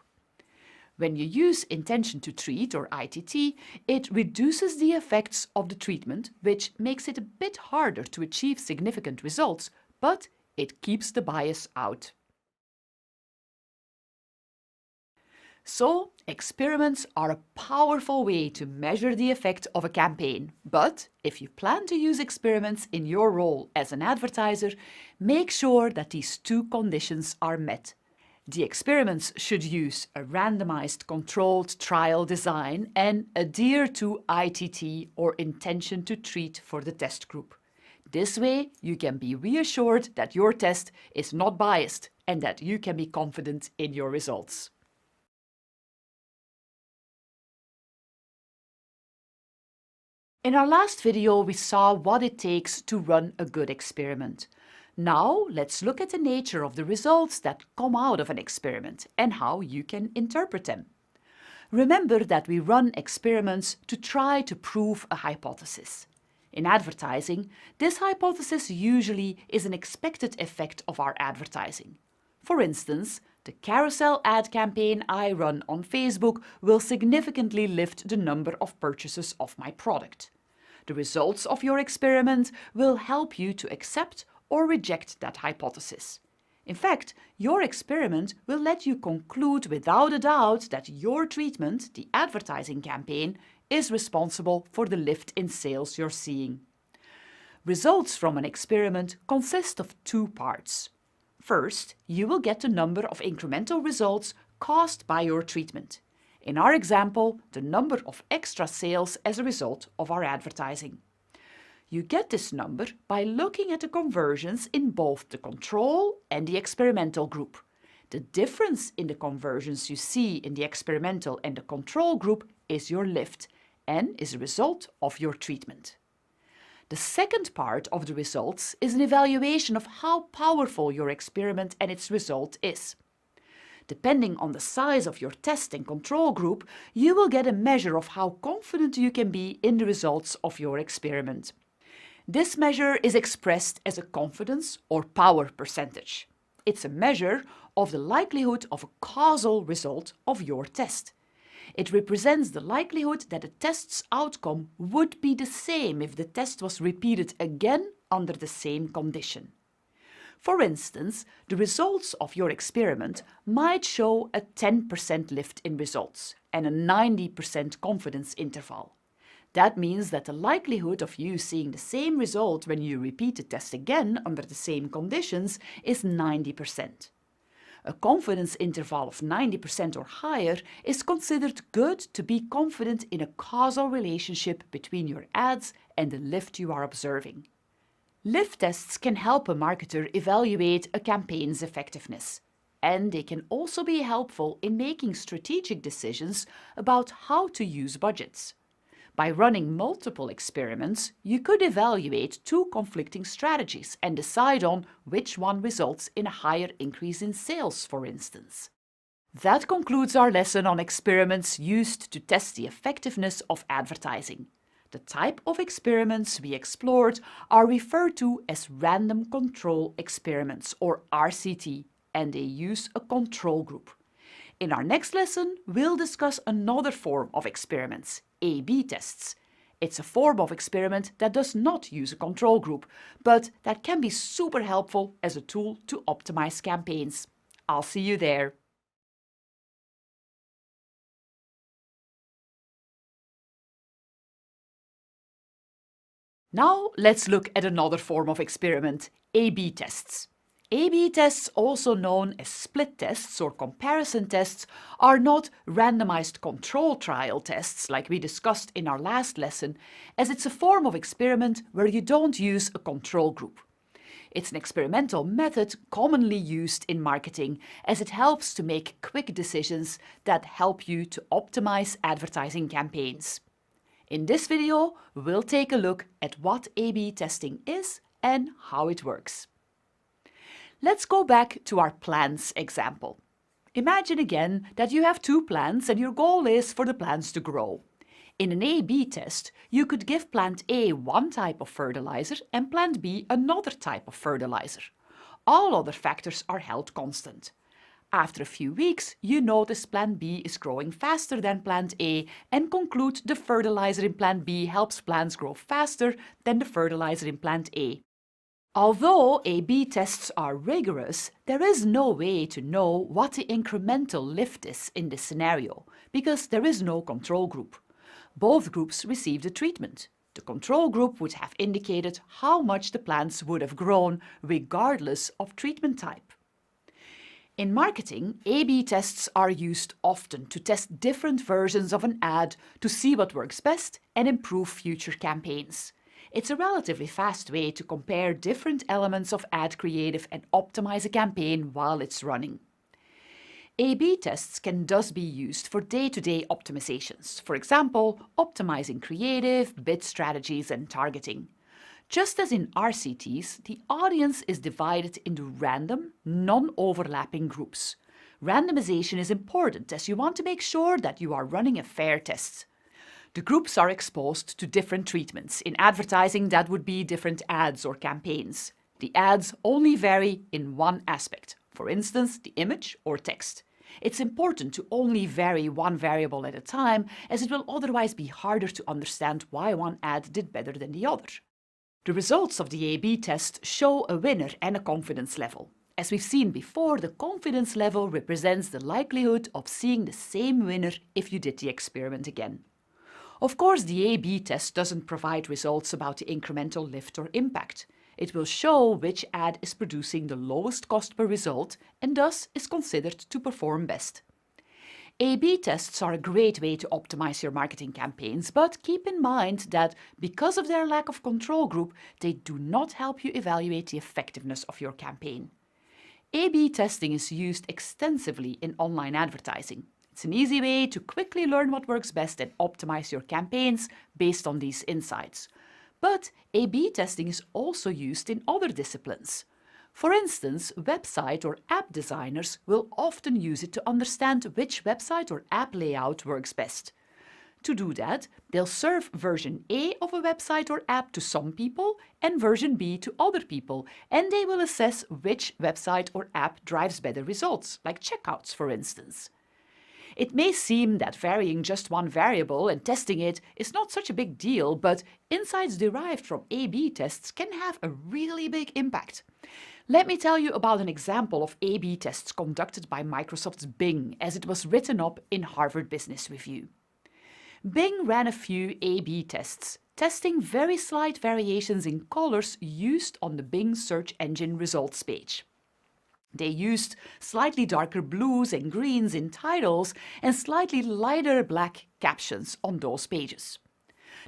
When you use intention to treat, or ITT, it reduces the effects of the treatment, which makes it a bit harder to achieve significant results, but it keeps the bias out. So, experiments are a powerful way to measure the effect of a campaign. But if you plan to use experiments in your role as an advertiser, make sure that these two conditions are met. The experiments should use a randomized controlled trial design and adhere to ITT, or intention to treat, for the test group. This way, you can be reassured that your test is not biased and that you can be confident in your results. In our last video, we saw what it takes to run a good experiment. Now, let's look at the nature of the results that come out of an experiment and how you can interpret them. Remember that we run experiments to try to prove a hypothesis. In advertising, this hypothesis usually is an expected effect of our advertising. For instance, the carousel ad campaign I run on Facebook will significantly lift the number of purchases of my product. The results of your experiment will help you to accept or reject that hypothesis. In fact, your experiment will let you conclude without a doubt that your treatment, the advertising campaign, is responsible for the lift in sales you're seeing. Results from an experiment consist of two parts. First, you will get the number of incremental results caused by your treatment. In our example, the number of extra sales as a result of our advertising. You get this number by looking at the conversions in both the control and the experimental group. The difference in the conversions you see in the experimental and the control group is your lift and is a result of your treatment. The second part of the results is an evaluation of how powerful your experiment and its result is. Depending on the size of your test and control group, you will get a measure of how confident you can be in the results of your experiment. This measure is expressed as a confidence or power percentage. It's a measure of the likelihood of a causal result of your test. It represents the likelihood that a test's outcome would be the same if the test was repeated again under the same condition. For instance, the results of your experiment might show a 10% lift in results and a 90% confidence interval. That means that the likelihood of you seeing the same result when you repeat the test again under the same conditions is 90%. A confidence interval of 90% or higher is considered good to be confident in a causal relationship between your ads and the lift you are observing. Lift tests can help a marketer evaluate a campaign's effectiveness, and they can also be helpful in making strategic decisions about how to use budgets. By running multiple experiments, you could evaluate two conflicting strategies and decide on which one results in a higher increase in sales, for instance. That concludes our lesson on experiments used to test the effectiveness of advertising. The type of experiments we explored are referred to as random control experiments, or RCT, and they use a control group. In our next lesson, we'll discuss another form of experiments, A/B tests. It's a form of experiment that does not use a control group, but that can be super helpful as a tool to optimize campaigns. I'll see you there. Now let's look at another form of experiment, A/B tests. A/B tests, also known as split tests or comparison tests, are not randomized control trial tests like we discussed in our last lesson, as it's a form of experiment where you don't use a control group. It's an experimental method commonly used in marketing as it helps to make quick decisions that help you to optimize advertising campaigns. In this video, we'll take a look at what A/B testing is and how it works. Let's go back to our plans example. Imagine again that you have two plants and your goal is for the plants to grow. In an A/B test, you could give plant A one type of fertilizer and plant B another type of fertilizer. All other factors are held constant. After a few weeks, you notice plant B is growing faster than plant A and conclude the fertilizer in plant B helps plants grow faster than the fertilizer in plant A. Although A/B tests are rigorous, there is no way to know what the incremental lift is in this scenario, because there is no control group. Both groups received a treatment. The control group would have indicated how much the plants would have grown regardless of treatment type. In marketing, A/B tests are used often to test different versions of an ad to see what works best and improve future campaigns. It's a relatively fast way to compare different elements of ad creative and optimize a campaign while it's running. A/B tests can thus be used for day-to-day optimizations, for example, optimizing creative, bid strategies, and targeting. Just as in RCTs, the audience is divided into random, non-overlapping groups. Randomization is important as you want to make sure that you are running a fair test. The groups are exposed to different treatments. In advertising, that would be different ads or campaigns. The ads only vary in one aspect, for instance, the image or text. It's important to only vary one variable at a time, as it will otherwise be harder to understand why one ad did better than the other. The results of the A/B test show a winner and a confidence level. As we've seen before, the confidence level represents the likelihood of seeing the same winner if you did the experiment again. Of course, the A/B test doesn't provide results about the incremental lift or impact. It will show which ad is producing the lowest cost per result and thus is considered to perform best. A/B tests are a great way to optimize your marketing campaigns, but keep in mind that because of their lack of control group, they do not help you evaluate the effectiveness of your campaign. A/B testing is used extensively in online advertising. It's an easy way to quickly learn what works best and optimize your campaigns based on these insights. But A/B testing is also used in other disciplines. For instance, website or app designers will often use it to understand which website or app layout works best. To do that, they'll serve version A of a website or app to some people and version B to other people, and they will assess which website or app drives better results, like checkouts, for instance. It may seem that varying just one variable and testing it is not such a big deal, but insights derived from A/B tests can have a really big impact. Let me tell you about an example of A/B tests conducted by Microsoft's Bing, as it was written up in Harvard Business Review. Bing ran a few A/B tests, testing very slight variations in colors used on the Bing search engine results page. They used slightly darker blues and greens in titles and slightly lighter black captions on those pages.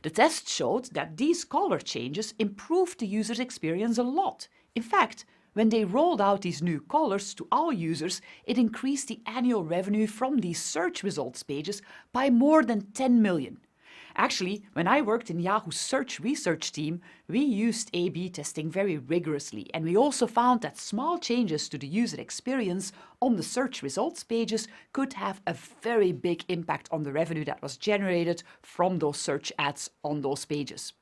The test showed that these color changes improved the user's experience a lot. In fact, when they rolled out these new colors to all users, it increased the annual revenue from these search results pages by more than 10 million. Actually, when I worked in Yahoo's search research team, we used A/B testing very rigorously, and we also found that small changes to the user experience on the search results pages could have a very big impact on the revenue that was generated from those search ads on those pages.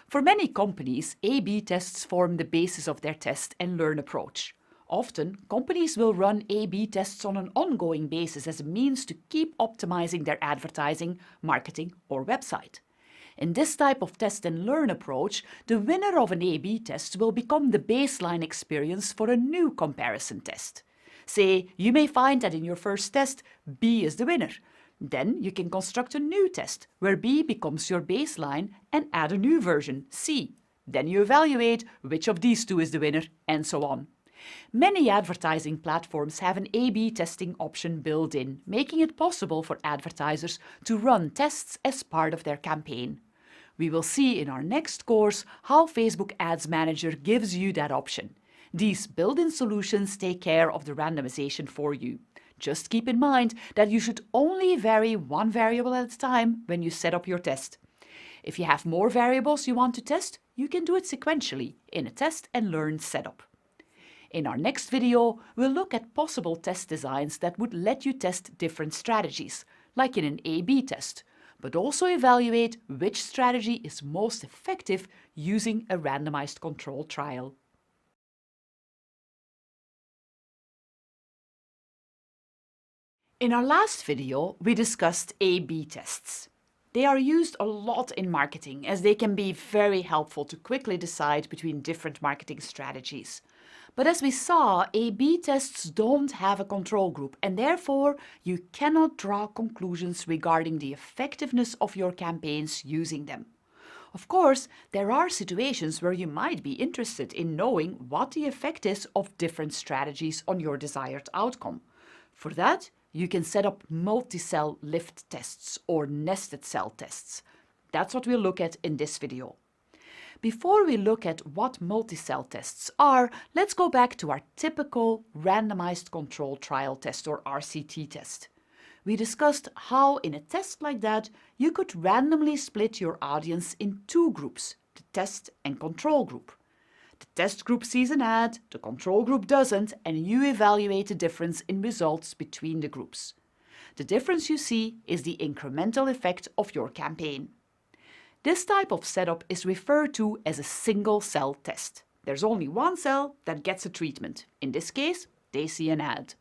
For many companies, A/B tests form the basis of their test and learn approach. Often, companies will run A/B tests on an ongoing basis as a means to keep optimizing their advertising, marketing, or website. In this type of test and learn approach, the winner of an A/B test will become the baseline experience for a new comparison test. Say, you may find that in your first test, B is the winner. Then you can construct a new test where B becomes your baseline and add a new version, C. Then you evaluate which of these two is the winner, and so on. Many advertising platforms have an A/B testing option built in, making it possible for advertisers to run tests as part of their campaign. We will see in our next course how Facebook Ads Manager gives you that option. These built-in solutions take care of the randomization for you. Just keep in mind that you should only vary one variable at a time when you set up your test. If you have more variables you want to test, you can do it sequentially in a test and learn setup. In our next video, we'll look at possible test designs that would let you test different strategies, like in an A/B test, but also evaluate which strategy is most effective using a randomized control trial. In our last video, we discussed A/B tests. They are used a lot in marketing as they can be very helpful to quickly decide between different marketing strategies. But as we saw, A/B tests don't have a control group and therefore you cannot draw conclusions regarding the effectiveness of your campaigns using them. Of course, there are situations where you might be interested in knowing what the effect is of different strategies on your desired outcome. For that, you can set up multi-cell lift tests or nested cell tests. That's what we'll look at in this video. Before we look at what multi-cell tests are, let's go back to our typical randomized control trial test or RCT test. We discussed how in a test like that you could randomly split your audience in two groups, the test and control group. The test group sees an ad, the control group doesn't, and you evaluate the difference in results between the groups. The difference you see is the incremental effect of your campaign. This type of setup is referred to as a single-cell test. There's only one cell that gets a treatment. In this case, they see an ad.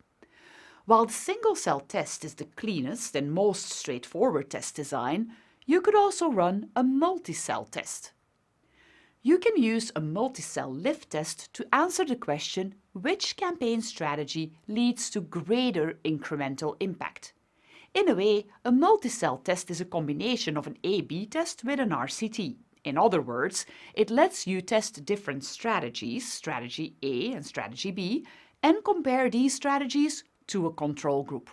While the single-cell test is the cleanest and most straightforward test design, you could also run a multi-cell test. You can use a multi-cell lift test to answer the question which campaign strategy leads to greater incremental impact. In a way, a multi-cell test is a combination of an A/B test with an RCT. In other words, it lets you test different strategies, strategy A and strategy B, and compare these strategies to a control group.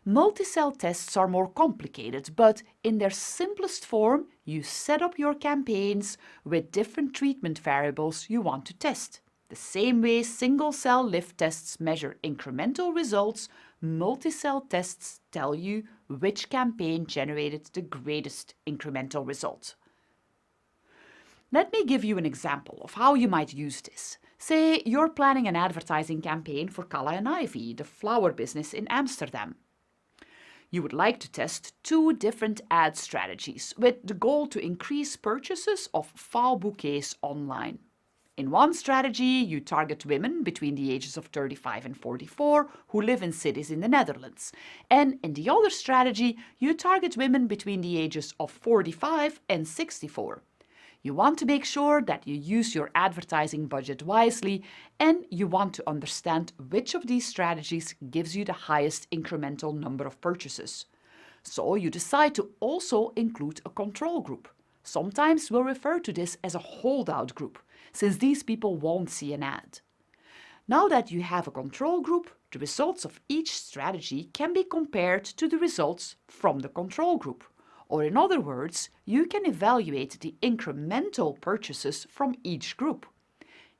Multi-cell tests are more complicated, but in their simplest form, you set up your campaigns with different treatment variables you want to test. The same way single-cell lift tests measure incremental results, multi-cell tests tell you which campaign generated the greatest incremental result. Let me give you an example of how you might use this. Say you're planning an advertising campaign for Calla and Ivy, the flower business in Amsterdam. You would like to test two different ad strategies with the goal to increase purchases of fall bouquets online. In one strategy, you target women between the ages of 35 and 44 who live in cities in the Netherlands. And in the other strategy, you target women between the ages of 45 and 64. You want to make sure that you use your advertising budget wisely, and you want to understand which of these strategies gives you the highest incremental number of purchases. So you decide to also include a control group. Sometimes we'll refer to this as a holdout group, since these people won't see an ad. Now that you have a control group, the results of each strategy can be compared to the results from the control group. Or in other words, you can evaluate the incremental purchases from each group.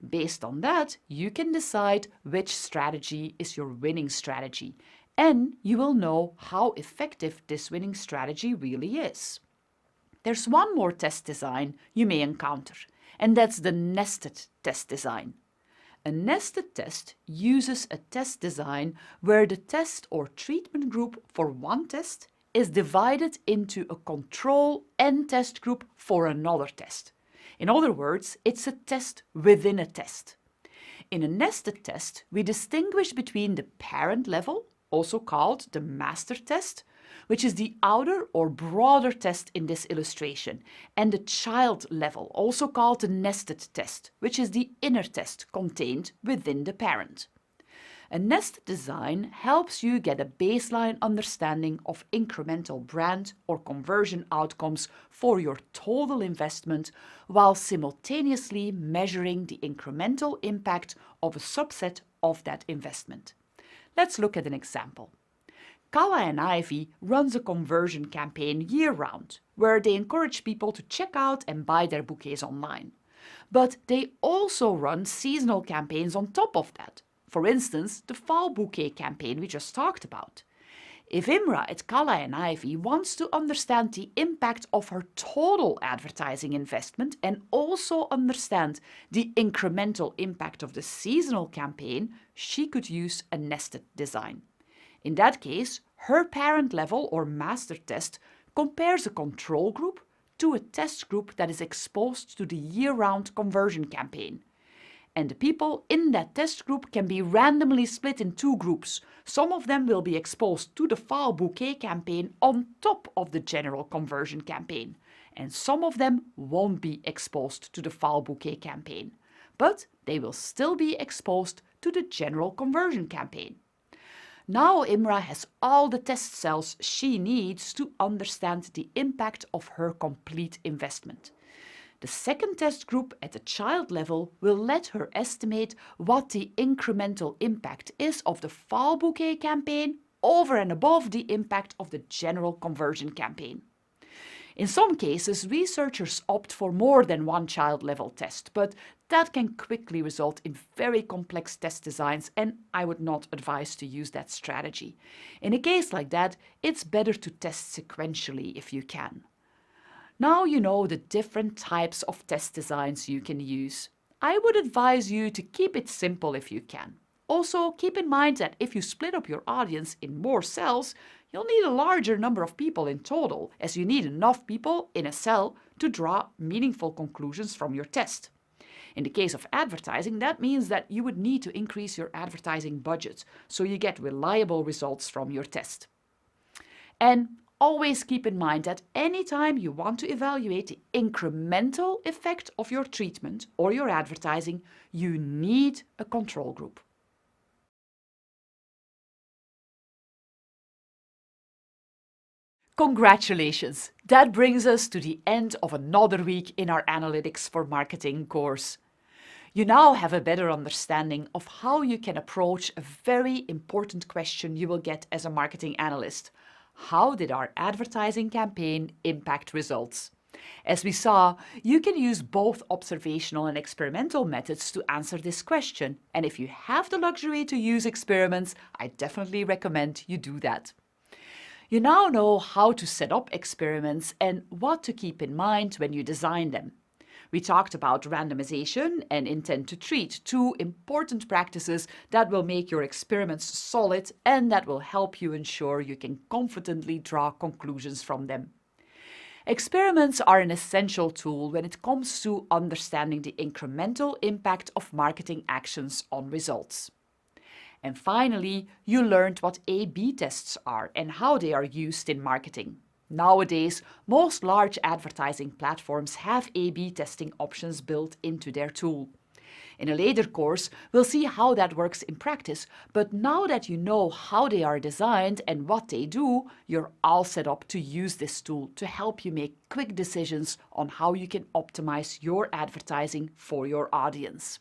Based on that, you can decide which strategy is your winning strategy, and you will know how effective this winning strategy really is. There's one more test design you may encounter, and that's the nested test design. A nested test uses a test design where the test or treatment group for one test is divided into a control and test group for another test. In other words, it's a test within a test. In a nested test, we distinguish between the parent level, also called the master test, which is the outer or broader test in this illustration, and the child level, also called the nested test, which is the inner test contained within the parent. A nested design helps you get a baseline understanding of incremental brand or conversion outcomes for your total investment while simultaneously measuring the incremental impact of a subset of that investment. Let's look at an example. Kala and Ivy runs a conversion campaign year-round, where they encourage people to check out and buy their bouquets online. But they also run seasonal campaigns on top of that. For instance, the fall bouquet campaign we just talked about. If Imra at Kala and Ivy wants to understand the impact of her total advertising investment and also understand the incremental impact of the seasonal campaign, she could use a nested design. In that case, her parent level or master test compares a control group to a test group that is exposed to the year-round conversion campaign. And the people in that test group can be randomly split in two groups. Some of them will be exposed to the fall bouquet campaign on top of the general conversion campaign, and some of them won't be exposed to the fall bouquet campaign, but they will still be exposed to the general conversion campaign. Now Imra has all the test cells she needs to understand the impact of her complete investment. The second test group at the child level will let her estimate what the incremental impact is of the fall bouquet campaign over and above the impact of the general conversion campaign. In some cases, researchers opt for more than one child level test, but that can quickly result in very complex test designs, and I would not advise to use that strategy. In a case like that, it's better to test sequentially if you can. Now you know the different types of test designs you can use. I would advise you to keep it simple if you can. Also, keep in mind that if you split up your audience in more cells, you'll need a larger number of people in total, as you need enough people in a cell to draw meaningful conclusions from your test. In the case of advertising, that means that you would need to increase your advertising budget so you get reliable results from your test. And always keep in mind that anytime you want to evaluate the incremental effect of your treatment or your advertising, you need a control group. Congratulations! That brings us to the end of another week in our Analytics for Marketing course. You now have a better understanding of how you can approach a very important question you will get as a marketing analyst. How did our advertising campaign impact results? As we saw, you can use both observational and experimental methods to answer this question, and if you have the luxury to use experiments, I definitely recommend you do that. You now know how to set up experiments and what to keep in mind when you design them. We talked about randomization and intent to treat, two important practices that will make your experiments solid and that will help you ensure you can confidently draw conclusions from them. Experiments are an essential tool when it comes to understanding the incremental impact of marketing actions on results. And finally, you learned what A/B tests are and how they are used in marketing. Nowadays, most large advertising platforms have A/B testing options built into their tool. In a later course, we'll see how that works in practice, but now that you know how they are designed and what they do, you're all set up to use this tool to help you make quick decisions on how you can optimize your advertising for your audience.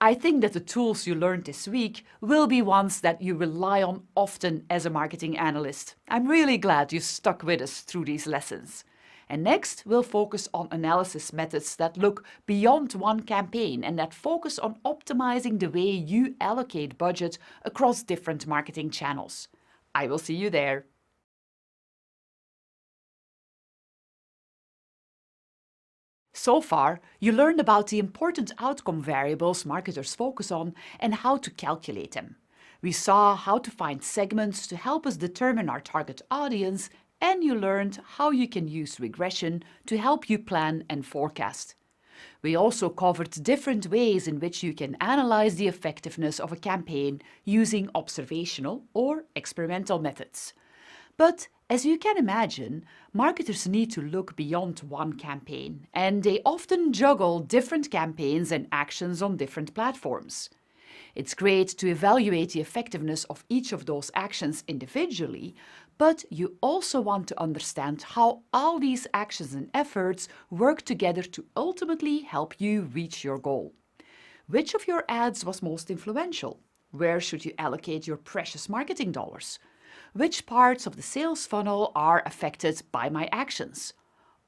I think that the tools you learned this week will be ones that you rely on often as a marketing analyst. I'm really glad you stuck with us through these lessons. And next, we'll focus on analysis methods that look beyond one campaign and that focus on optimizing the way you allocate budget across different marketing channels. I will see you there. So far, you learned about the important outcome variables marketers focus on and how to calculate them. We saw how to find segments to help us determine our target audience, and you learned how you can use regression to help you plan and forecast. We also covered different ways in which you can analyze the effectiveness of a campaign using observational or experimental methods. But as you can imagine, marketers need to look beyond one campaign, and they often juggle different campaigns and actions on different platforms. It's great to evaluate the effectiveness of each of those actions individually, but you also want to understand how all these actions and efforts work together to ultimately help you reach your goal. Which of your ads was most influential? Where should you allocate your precious marketing dollars? Which parts of the sales funnel are affected by my actions?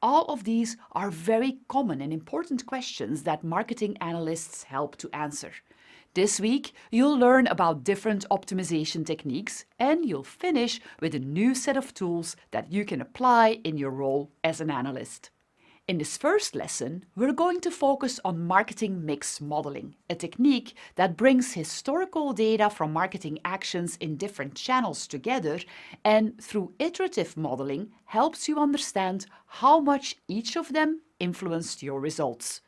All of these are very common and important questions that marketing analysts help to answer. This week, you'll learn about different optimization techniques, and you'll finish with a new set of tools that you can apply in your role as an analyst. In this first lesson, we're going to focus on marketing mix modeling, a technique that brings historical data from marketing actions in different channels together and, through iterative modeling, helps you understand how much each of them influenced your results.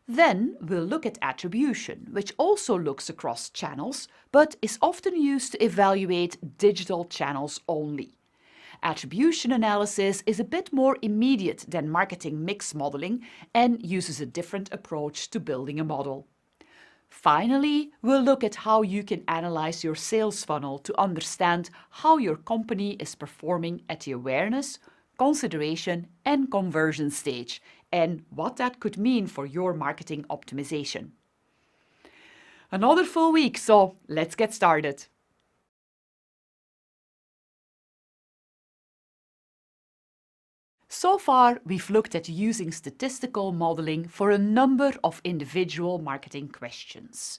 Then we'll look at attribution, which also looks across channels, but is often used to evaluate digital channels only. Attribution analysis is a bit more immediate than marketing mix modeling and uses a different approach to building a model. Finally, we'll look at how you can analyze your sales funnel to understand how your company is performing at the awareness, consideration, and conversion stage, and what that could mean for your marketing optimization. Another full week, so let's get started. So far, we've looked at using statistical modeling for a number of individual marketing questions,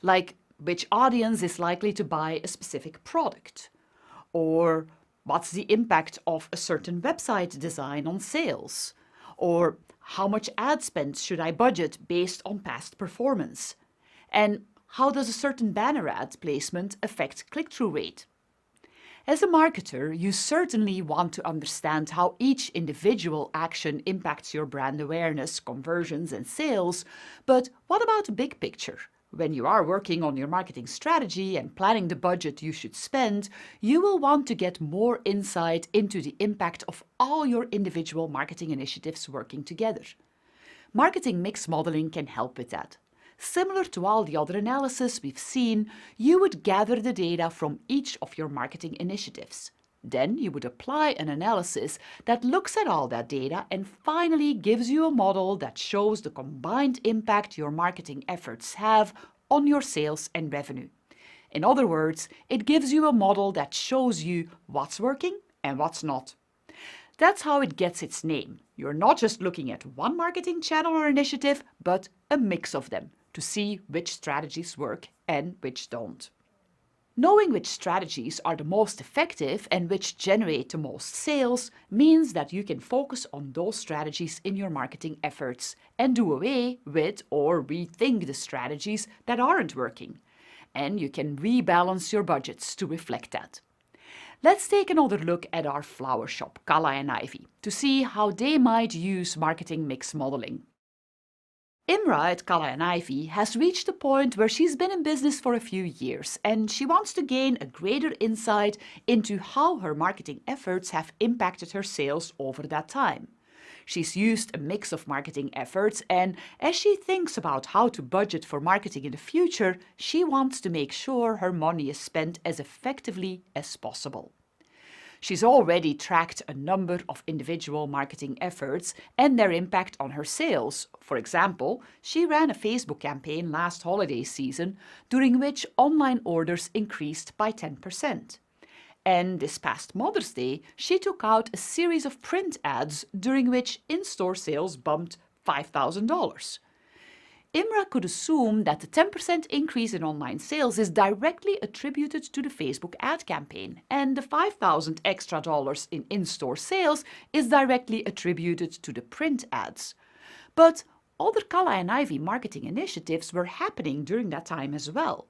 like which audience is likely to buy a specific product, or what's the impact of a certain website design on sales, or how much ad spend should I budget based on past performance, and how does a certain banner ad placement affect click-through rate. As a marketer, you certainly want to understand how each individual action impacts your brand awareness, conversions, and sales, but what about the big picture? When you are working on your marketing strategy and planning the budget you should spend, you will want to get more insight into the impact of all your individual marketing initiatives working together. Marketing mix modeling can help with that. Similar to all the other analysis we've seen, you would gather the data from each of your marketing initiatives. Then you would apply an analysis that looks at all that data and finally gives you a model that shows the combined impact your marketing efforts have on your sales and revenue. In other words, it gives you a model that shows you what's working and what's not. That's how it gets its name. You're not just looking at one marketing channel or initiative, but a mix of them, to see which strategies work and which don't. Knowing which strategies are the most effective and which generate the most sales means that you can focus on those strategies in your marketing efforts and do away with or rethink the strategies that aren't working. And you can rebalance your budgets to reflect that. Let's take another look at our flower shop, Kala and Ivy, to see how they might use marketing mix modeling. Imra at Kala and Ivy has reached a point where she's been in business for a few years and she wants to gain a greater insight into how her marketing efforts have impacted her sales over that time. She's used a mix of marketing efforts, and as she thinks about how to budget for marketing in the future, she wants to make sure her money is spent as effectively as possible. She's already tracked a number of individual marketing efforts and their impact on her sales. For example, she ran a Facebook campaign last holiday season, during which online orders increased by 10%. And this past Mother's Day, she took out a series of print ads during which in-store sales bumped $5,000. Imra could assume that the 10% increase in online sales is directly attributed to the Facebook ad campaign, and the $5,000 extra in in-store sales is directly attributed to the print ads. But other Kala and Ivy marketing initiatives were happening during that time as well.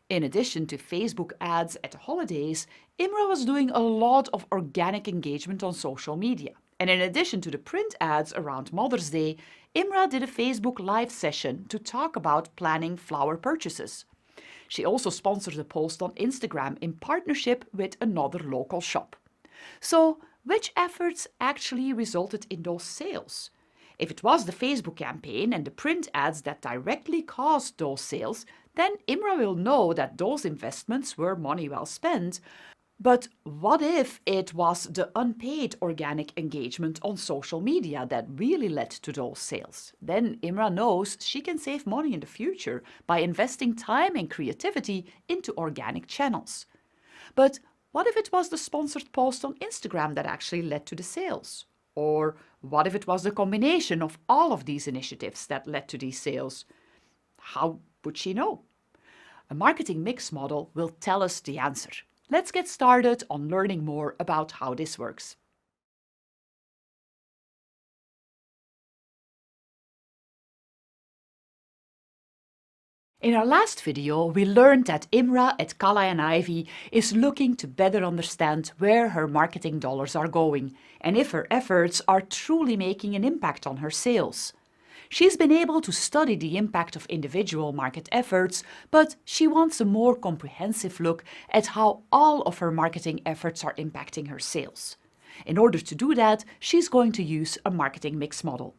In addition to Facebook ads at the holidays, Imra was doing a lot of organic engagement on social media. And in addition to the print ads around Mother's Day, Imra did a Facebook Live session to talk about planning flower purchases. She also sponsored a post on Instagram in partnership with another local shop. So, which efforts actually resulted in those sales? If it was the Facebook campaign and the print ads that directly caused those sales, then Imra will know that those investments were money well spent. But what if it was the unpaid organic engagement on social media that really led to those sales? Then Imra knows she can save money in the future by investing time and creativity into organic channels. But What if it was the sponsored post on Instagram that actually led to the sales? Or what if it was the combination of all of these initiatives that led to these sales? How would she know? A marketing mix model will tell us the answer. Let's get started on learning more about how this works. In our last video, we learned that Imra at Kala and Ivy is looking to better understand where her marketing dollars are going and if her efforts are truly making an impact on her sales. She's been able to study the impact of individual market efforts, but she wants a more comprehensive look at how all of her marketing efforts are impacting her sales. In order to do that, she's going to use a marketing mix model.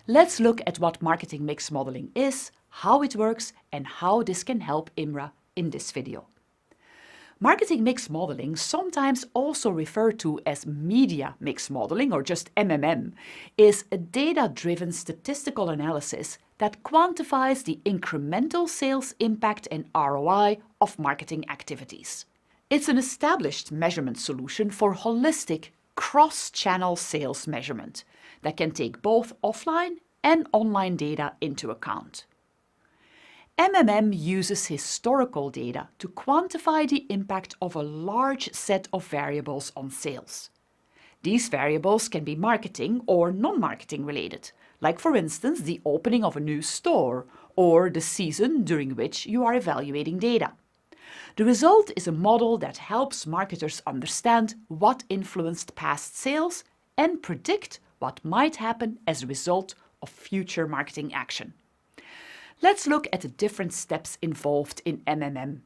Let's look at what marketing mix modeling is, how it works, and how this can help Imra in this video. Marketing mix modeling, sometimes also referred to as media mix modeling or just MMM, is a data-driven statistical analysis that quantifies the incremental sales impact and ROI of marketing activities. It's an established measurement solution for holistic cross-channel sales measurement that can take both offline and online data into account. MMM uses historical data to quantify the impact of a large set of variables on sales. These variables can be marketing or non-marketing related, like for instance the opening of a new store or the season during which you are evaluating data. The result is a model that helps marketers understand what influenced past sales and predict what might happen as a result of future marketing action. Let's look at the different steps involved in MMM.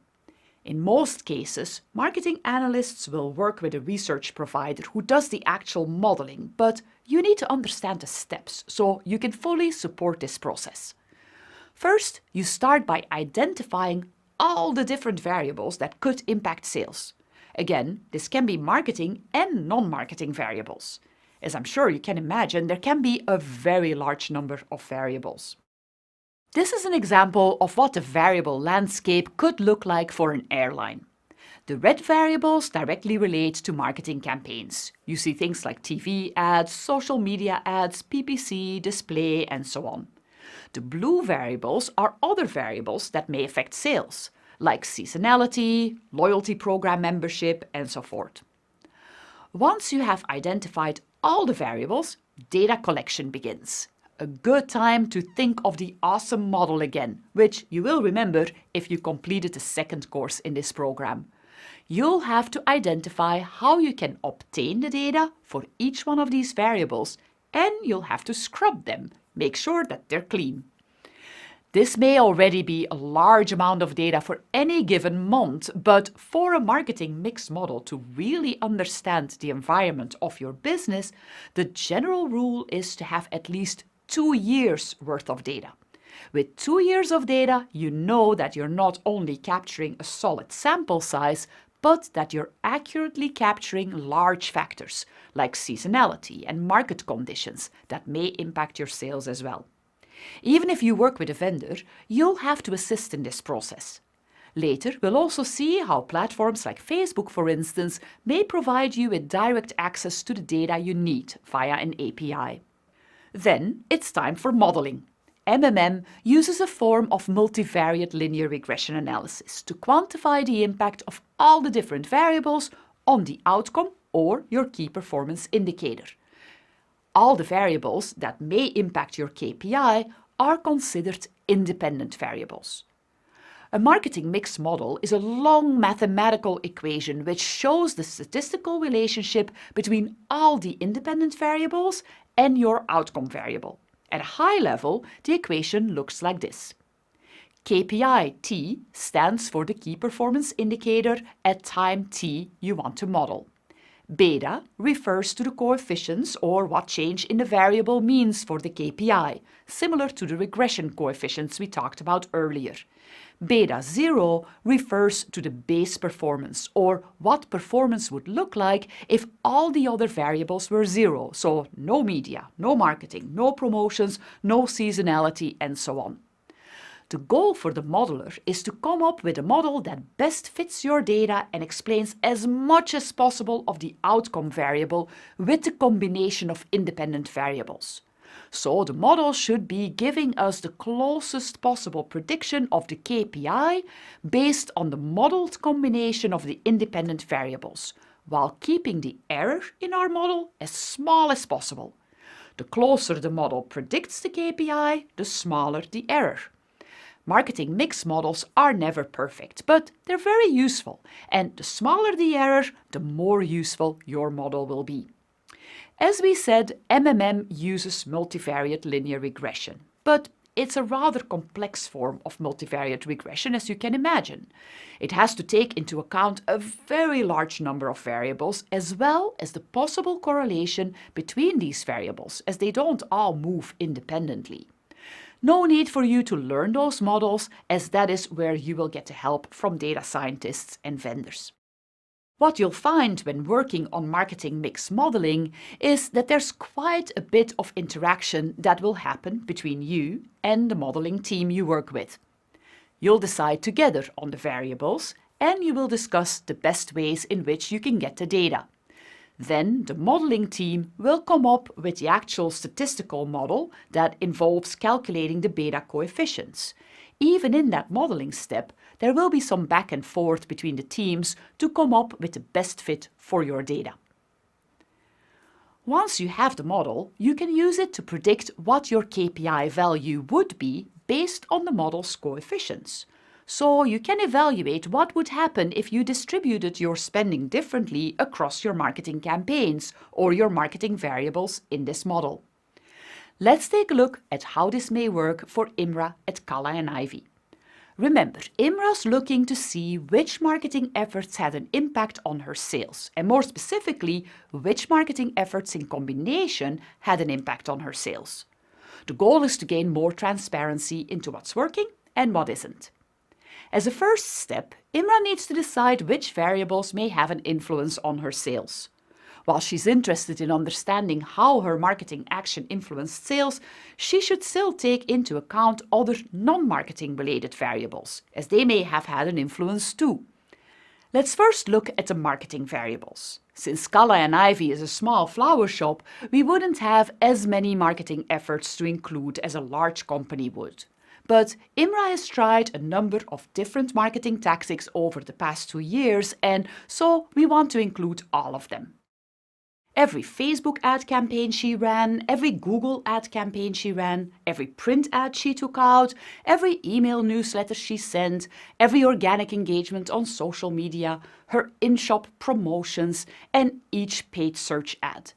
In most cases, marketing analysts will work with a research provider who does the actual modeling, but you need to understand the steps so you can fully support this process. First, you start by identifying all the different variables that could impact sales. Again, this can be marketing and non-marketing variables. As I'm sure you can imagine, there can be a very large number of variables. This is an example of what the variable landscape could look like for an airline. The red variables directly relate to marketing campaigns. You see things like TV ads, social media ads, PPC, display, and so on. The blue variables are other variables that may affect sales, like seasonality, loyalty program membership, and so forth. Once you have identified all the variables, data collection begins. A good time to think of the awesome model again, which you will remember if you completed the second course in this program. You'll have to identify how you can obtain the data for each one of these variables, and you'll have to scrub them, make sure that they're clean. This may already be a large amount of data for any given month, but for a marketing mix model to really understand the environment of your business, the general rule is to have at least 2 years worth of data. With 2 years of data, you know that you're not only capturing a solid sample size, but that you're accurately capturing large factors like seasonality and market conditions that may impact your sales as well. Even if you work with a vendor, you'll have to assist in this process. Later, we'll also see how platforms like Facebook, for instance, may provide you with direct access to the data you need via an API. Then it's time for modeling. MMM uses a form of multivariate linear regression analysis to quantify the impact of all the different variables on the outcome or your key performance indicator. All the variables that may impact your KPI are considered independent variables. A marketing mix model is a long mathematical equation which shows the statistical relationship between all the independent variables and your outcome variable. At a high level, the equation looks like this. KPI T stands for the key performance indicator at time t you want to model. Beta refers to the coefficients or what change in the variable means for the KPI, similar to the regression coefficients we talked about earlier. Beta 0 refers to the base performance, or what performance would look like if all the other variables were 0, so no media, no marketing, no promotions, no seasonality, and so on. The goal for the modeler is to come up with a model that best fits your data and explains as much as possible of the outcome variable with the combination of independent variables. So the model should be giving us the closest possible prediction of the KPI based on the modeled combination of the independent variables, while keeping the error in our model as small as possible. The closer the model predicts the KPI, the smaller the error. Marketing mix models are never perfect, but they're very useful, and the smaller the error, the more useful your model will be. As we said, MMM uses multivariate linear regression, but it's a rather complex form of multivariate regression, as you can imagine. It has to take into account a very large number of variables, as well as the possible correlation between these variables, as they don't all move independently. No need for you to learn those models, as that is where you will get the help from data scientists and vendors. What you'll find when working on marketing mix modeling is that there's quite a bit of interaction that will happen between you and the modeling team you work with. You'll decide together on the variables, and you will discuss the best ways in which you can get the data. Then the modeling team will come up with the actual statistical model that involves calculating the beta coefficients. Even in that modeling step, there will be some back and forth between the teams to come up with the best fit for your data. Once you have the model, you can use it to predict what your KPI value would be based on the model's coefficients. So you can evaluate what would happen if you distributed your spending differently across your marketing campaigns or your marketing variables in this model. Let's take a look at how this may work for Imra at Kalla and Ivy. Remember, Imra's looking to see which marketing efforts had an impact on her sales, and more specifically, which marketing efforts in combination had an impact on her sales. The goal is to gain more transparency into what's working and what isn't. As a first step, Imra needs to decide which variables may have an influence on her sales. While she's interested in understanding how her marketing action influenced sales, she should still take into account other non-marketing related variables, as they may have had an influence too. Let's first look at the marketing variables. Since Kalla and Ivy is a small flower shop, we wouldn't have as many marketing efforts to include as a large company would. But Imra has tried a number of different marketing tactics over the past 2 years, and so we want to include all of them. Every Facebook ad campaign she ran, every Google ad campaign she ran, every print ad she took out, every email newsletter she sent, every organic engagement on social media, her in-shop promotions, and each paid search ad.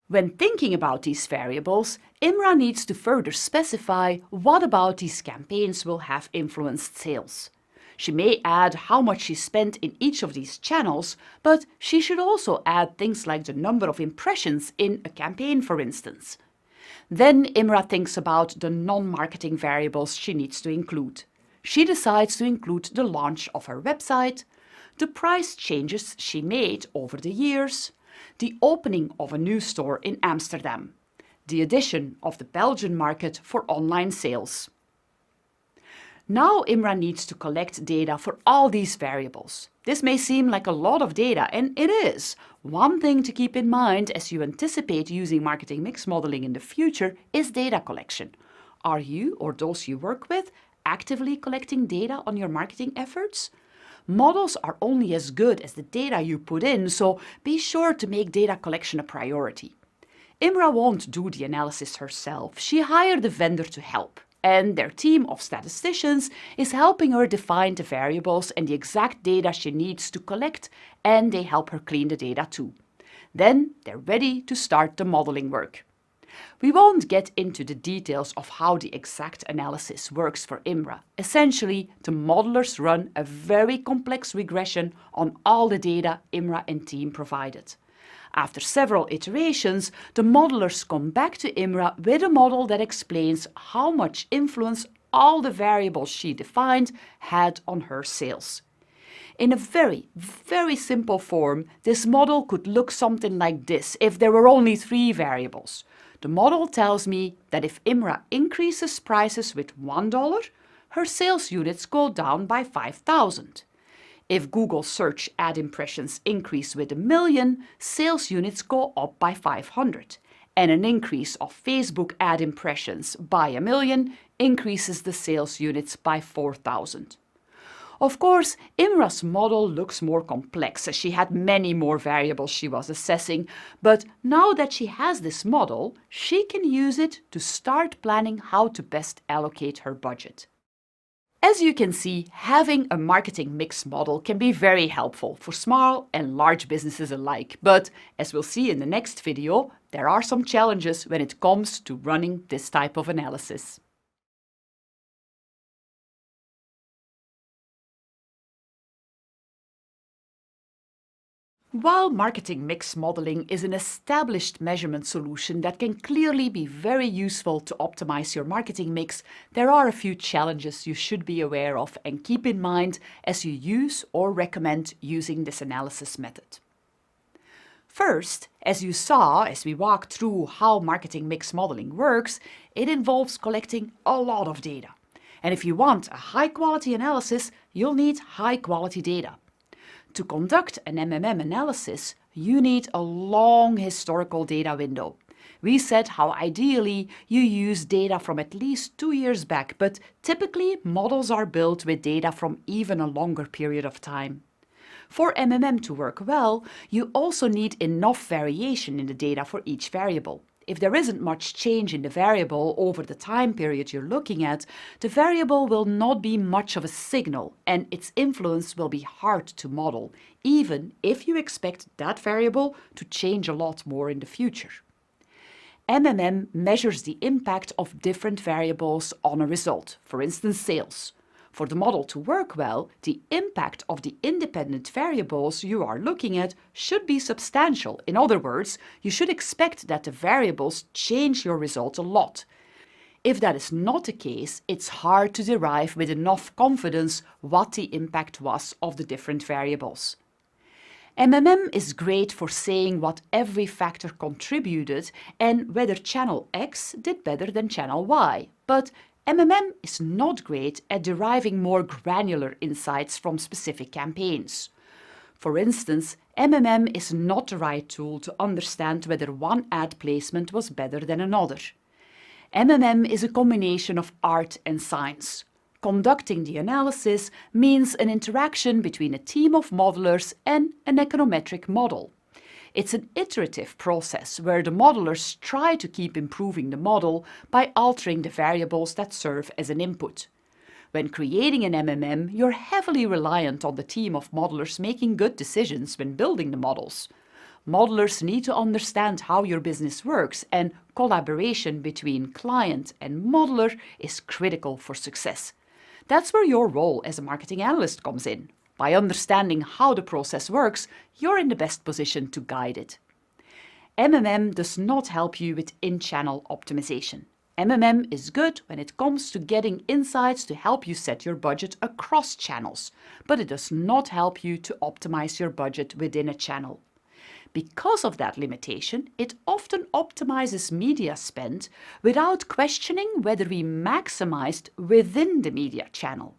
When thinking about these variables, Imra needs to further specify what about these campaigns will have influenced sales. She may add how much she spent in each of these channels, but she should also add things like the number of impressions in a campaign, for instance. Then Imra thinks about the non-marketing variables she needs to include. She decides to include the launch of her website, the price changes she made over the years, the opening of a new store in Amsterdam, the addition of the Belgian market for online sales. Now Imra needs to collect data for all these variables. This may seem like a lot of data, and it is. One thing to keep in mind as you anticipate using marketing mix modeling in the future is data collection. Are you or those you work with actively collecting data on your marketing efforts? Models are only as good as the data you put in, so be sure to make data collection a priority. Imra won't do the analysis herself. She hired a vendor to help, and their team of statisticians is helping her define the variables and the exact data she needs to collect, and they help her clean the data too. Then they're ready to start the modeling work. We won't get into the details of how the exact analysis works for Imra. Essentially, the modelers run a very complex regression on all the data Imra and team provided. After several iterations, the modelers come back to Imra with a model that explains how much influence all the variables she defined had on her sales. In a very, very simple form, this model could look something like this if there were only 3 variables. The model tells me that if Imra increases prices with $1, her sales units go down by 5,000. If Google search ad impressions increase with 1 million, sales units go up by 500. And an increase of Facebook ad impressions by 1 million increases the sales units by 4,000. Of course, Imra's model looks more complex as she had many more variables she was assessing, but now that she has this model, she can use it to start planning how to best allocate her budget. As you can see, having a marketing mix model can be very helpful for small and large businesses alike, but as we'll see in the next video, there are some challenges when it comes to running this type of analysis. While marketing mix modeling is an established measurement solution that can clearly be very useful to optimize your marketing mix, there are a few challenges you should be aware of and keep in mind as you use or recommend using this analysis method. First, as you saw as we walked through how marketing mix modeling works, it involves collecting a lot of data. And if you want a high-quality analysis, you'll need high-quality data. To conduct an MMM analysis, you need a long historical data window. We said how ideally you use data from at least 2 years back, but typically models are built with data from even a longer period of time. For MMM to work well, you also need enough variation in the data for each variable. If there isn't much change in the variable over the time period you're looking at, the variable will not be much of a signal and its influence will be hard to model, even if you expect that variable to change a lot more in the future. MMM measures the impact of different variables on a result, for instance sales. For the model to work well, the impact of the independent variables you are looking at should be substantial. In other words, you should expect that the variables change your result a lot. If that is not the case, it's hard to derive with enough confidence what the impact was of the different variables. MMM is great for saying what every factor contributed and whether channel X did better than channel Y, but MMM is not great at deriving more granular insights from specific campaigns. For instance, MMM is not the right tool to understand whether one ad placement was better than another. MMM is a combination of art and science. Conducting the analysis means an interaction between a team of modelers and an econometric model. It's an iterative process where the modelers try to keep improving the model by altering the variables that serve as an input. When creating an MMM, you're heavily reliant on the team of modelers making good decisions when building the models. Modelers need to understand how your business works, and collaboration between client and modeler is critical for success. That's where your role as a marketing analyst comes in. By understanding how the process works, you're in the best position to guide it. MMM does not help you with in-channel optimization. MMM is good when it comes to getting insights to help you set your budget across channels, but it does not help you to optimize your budget within a channel. Because of that limitation, it often optimizes media spend without questioning whether we maximized within the media channel.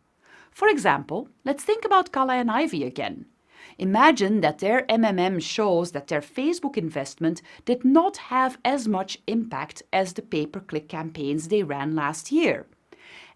For example, let's think about Kala and Ivy again. Imagine that their MMM shows that their Facebook investment did not have as much impact as the pay-per-click campaigns they ran last year.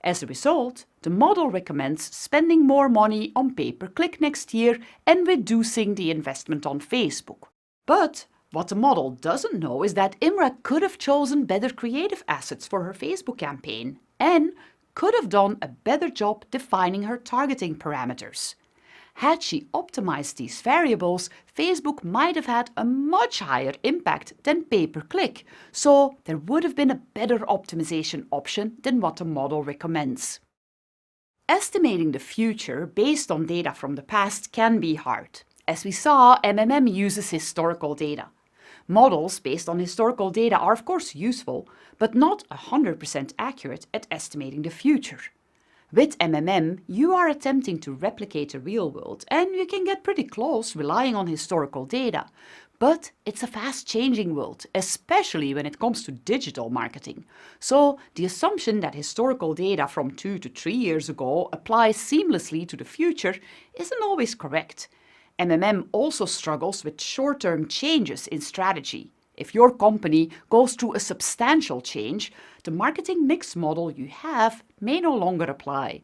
As a result, the model recommends spending more money on pay-per-click next year and reducing the investment on Facebook. But what the model doesn't know is that Imra could have chosen better creative assets for her Facebook campaign and could have done a better job defining her targeting parameters. Had she optimized these variables, Facebook might have had a much higher impact than pay-per-click, so there would have been a better optimization option than what the model recommends. Estimating the future based on data from the past can be hard. As we saw, MMM uses historical data. Models based on historical data are of course useful, but not 100% accurate at estimating the future. With MMM, you are attempting to replicate the real world, and you can get pretty close relying on historical data. But it's a fast-changing world, especially when it comes to digital marketing. So the assumption that historical data from 2 to 3 years ago applies seamlessly to the future isn't always correct. MMM also struggles with short-term changes in strategy. If your company goes through a substantial change, the marketing mix model you have may no longer apply.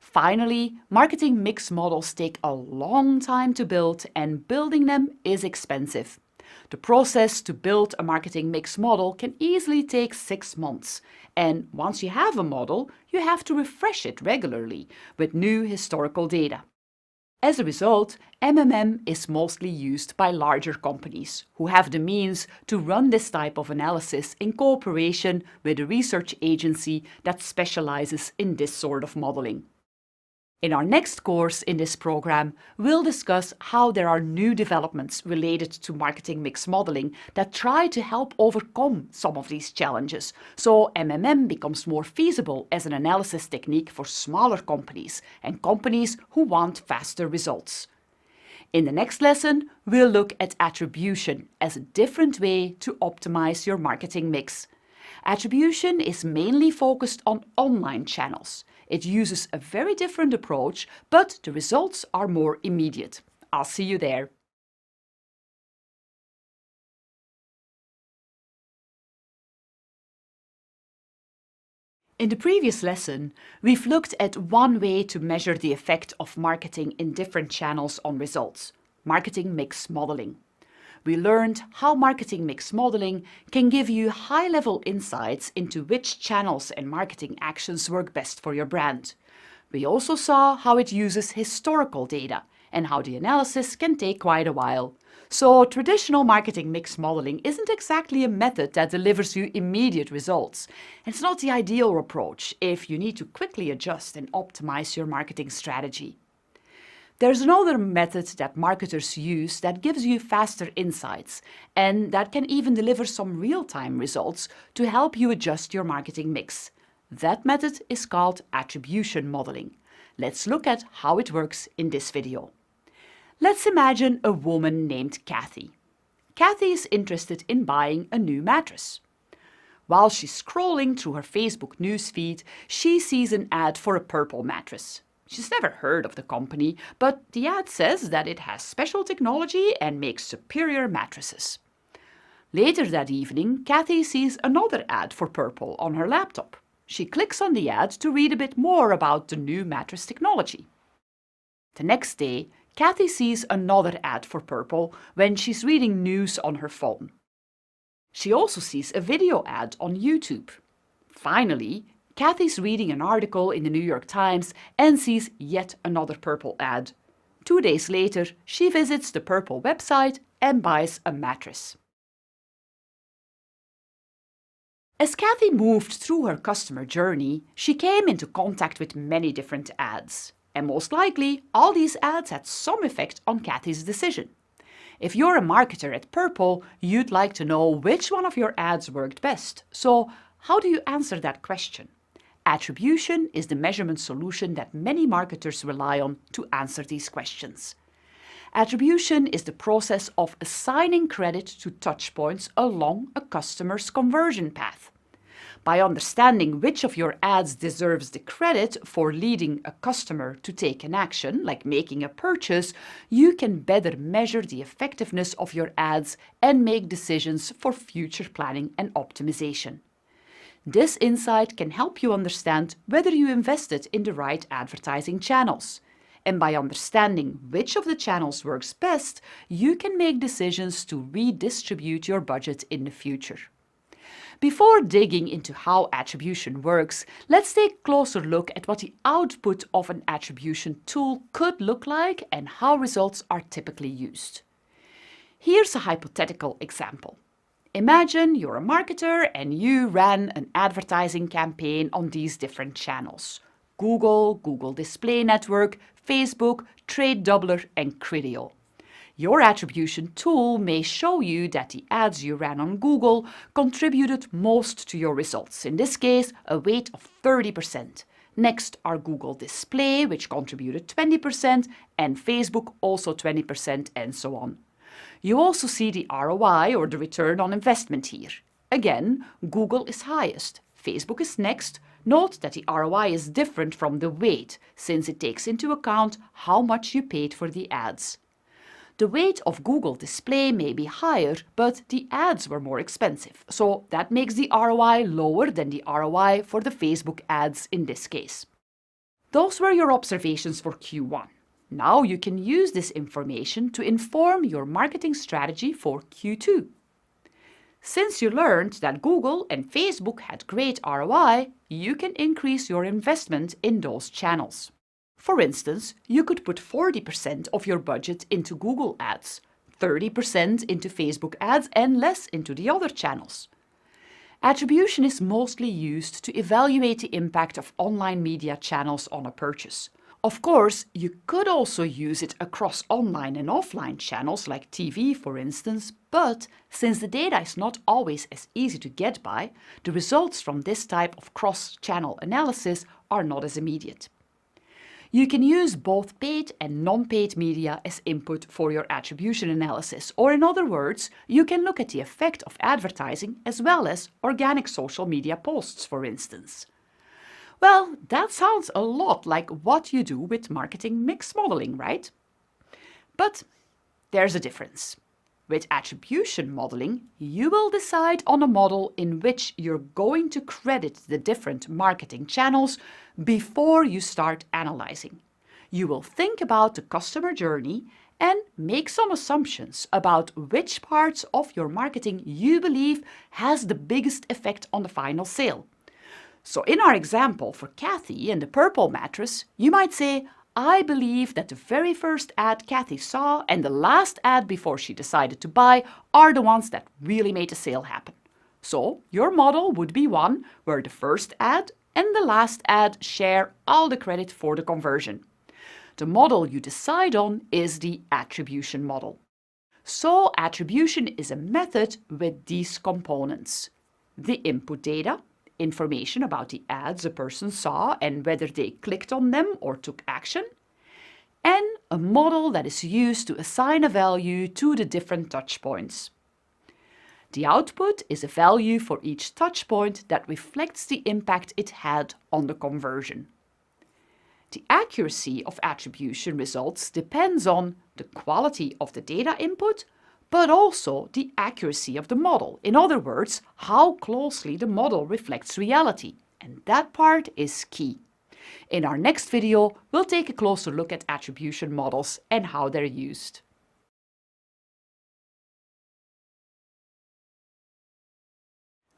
Finally, marketing mix models take a long time to build, and building them is expensive. The process to build a marketing mix model can easily take 6 months. And once you have a model, you have to refresh it regularly with new historical data. As a result, MMM is mostly used by larger companies who have the means to run this type of analysis in cooperation with a research agency that specializes in this sort of modeling. In our next course in this program, we'll discuss how there are new developments related to marketing mix modeling that try to help overcome some of these challenges, so MMM becomes more feasible as an analysis technique for smaller companies and companies who want faster results. In the next lesson, we'll look at attribution as a different way to optimize your marketing mix. Attribution is mainly focused on online channels. It uses a very different approach, but the results are more immediate. I'll see you there. In the previous lesson, we've looked at one way to measure the effect of marketing in different channels on results: marketing mix modeling. We learned how marketing mix modeling can give you high-level insights into which channels and marketing actions work best for your brand. We also saw how it uses historical data and how the analysis can take quite a while. So traditional marketing mix modeling isn't exactly a method that delivers you immediate results. It's not the ideal approach if you need to quickly adjust and optimize your marketing strategy. There's another method that marketers use that gives you faster insights and that can even deliver some real-time results to help you adjust your marketing mix. That method is called attribution modeling. Let's look at how it works in this video. Let's imagine a woman named Kathy. Kathy is interested in buying a new mattress. While she's scrolling through her Facebook newsfeed, she sees an ad for a purple mattress. She's never heard of the company, but the ad says that it has special technology and makes superior mattresses. Later that evening, Kathy sees another ad for purple on her laptop. She clicks on the ad to read a bit more about the new mattress technology. The next day, Kathy sees another ad for purple when she's reading news on her phone. She also sees a video ad on YouTube. Finally, Kathy's reading an article in the New York Times and sees yet another purple ad. 2 days later, she visits the purple website and buys a mattress. As Kathy moved through her customer journey, she came into contact with many different ads. And most likely, all these ads had some effect on Kathy's decision. If you're a marketer at Purple, you'd like to know which one of your ads worked best. So, how do you answer that question? Attribution is the measurement solution that many marketers rely on to answer these questions. Attribution is the process of assigning credit to touchpoints along a customer's conversion path. By understanding which of your ads deserves the credit for leading a customer to take an action, like making a purchase, you can better measure the effectiveness of your ads and make decisions for future planning and optimization. This insight can help you understand whether you invested in the right advertising channels. And by understanding which of the channels works best, you can make decisions to redistribute your budget in the future. Before digging into how attribution works, let's take a closer look at what the output of an attribution tool could look like and how results are typically used. Here's a hypothetical example. Imagine you're a marketer and you ran an advertising campaign on these different channels: Google, Google Display Network, Facebook, Trade Doubler, and Criteo. Your attribution tool may show you that the ads you ran on Google contributed most to your results, in this case a weight of 30%. Next are Google Display, which contributed 20%, and Facebook also 20%, and so on. You also see the ROI, or the return on investment here. Again, Google is highest, Facebook is next. Note that the ROI is different from the weight, since it takes into account how much you paid for the ads. The weight of Google display may be higher, but the ads were more expensive, so that makes the ROI lower than the ROI for the Facebook ads in this case. Those were your observations for Q1. Now you can use this information to inform your marketing strategy for Q2. Since you learned that Google and Facebook had great ROI, you can increase your investment in those channels. For instance, you could put 40% of your budget into Google ads, 30% into Facebook ads, and less into the other channels. Attribution is mostly used to evaluate the impact of online media channels on a purchase. Of course, you could also use it across online and offline channels like TV, for instance, but since the data is not always as easy to get by, the results from this type of cross-channel analysis are not as immediate. You can use both paid and non-paid media as input for your attribution analysis, or in other words, you can look at the effect of advertising as well as organic social media posts, for instance. Well, that sounds a lot like what you do with marketing mix modeling, right? But there's a difference. With attribution modeling, you will decide on a model in which you're going to credit the different marketing channels before you start analyzing. You will think about the customer journey and make some assumptions about which parts of your marketing you believe has the biggest effect on the final sale. So in our example for Kathy and the purple mattress, you might say, I believe that the very first ad Kathy saw and the last ad before she decided to buy are the ones that really made the sale happen. So your model would be one where the first ad and the last ad share all the credit for the conversion. The model you decide on is the attribution model. So attribution is a method with these components: the input data, information about the ads a person saw and whether they clicked on them or took action, and a model that is used to assign a value to the different touchpoints. The output is a value for each touchpoint that reflects the impact it had on the conversion. The accuracy of attribution results depends on the quality of the data input, but also the accuracy of the model. In other words, how closely the model reflects reality. And that part is key. In our next video, we'll take a closer look at attribution models and how they're used.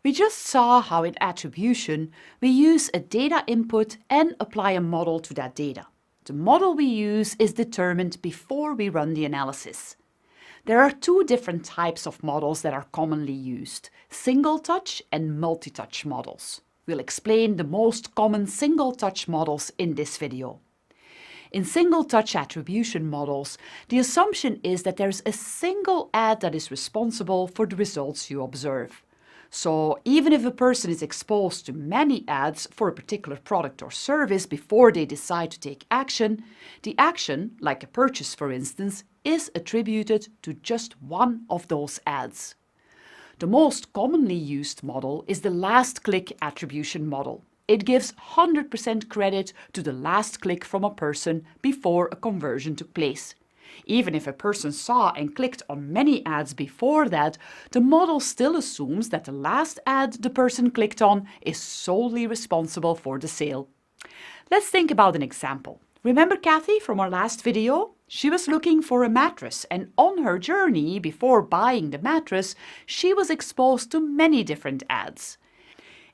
We just saw how in attribution we use a data input and apply a model to that data. The model we use is determined before we run the analysis. There are two different types of models that are commonly used: single-touch and multi-touch models. We'll explain the most common single-touch models in this video. In single-touch attribution models, the assumption is that there's a single ad that is responsible for the results you observe. So even if a person is exposed to many ads for a particular product or service before they decide to take action, the action, like a purchase for instance, is attributed to just one of those ads. The most commonly used model is the last click attribution model. It gives 100% credit to the last click from a person before a conversion took place. Even if a person saw and clicked on many ads before that, the model still assumes that the last ad the person clicked on is solely responsible for the sale. Let's think about an example. Remember Kathy from our last video? She was looking for a mattress, and on her journey before buying the mattress, she was exposed to many different ads.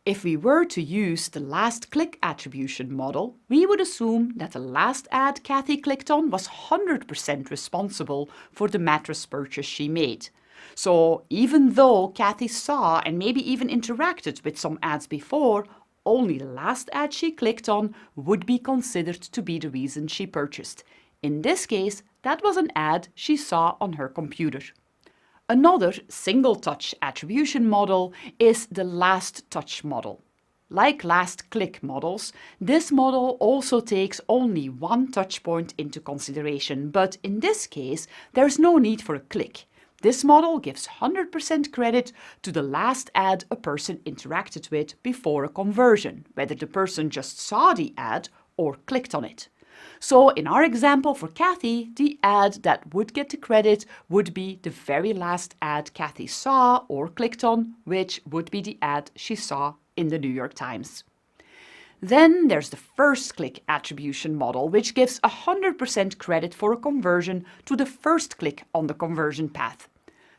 If we were to use the last click attribution model, we would assume that the last ad Kathy clicked on was 100% responsible for the mattress purchase she made. So even though Kathy saw and maybe even interacted with some ads before, only the last ad she clicked on would be considered to be the reason she purchased. In this case, that was an ad she saw on her computer. Another single-touch attribution model is the last touch model. Like last click models, this model also takes only one touch point into consideration, but in this case, there's no need for a click. This model gives 100% credit to the last ad a person interacted with before a conversion, whether the person just saw the ad or clicked on it. So in our example for Kathy, the ad that would get the credit would be the very last ad Kathy saw or clicked on, which would be the ad she saw in the New York Times. Then there's the first click attribution model, which gives 100% credit for a conversion to the first click on the conversion path.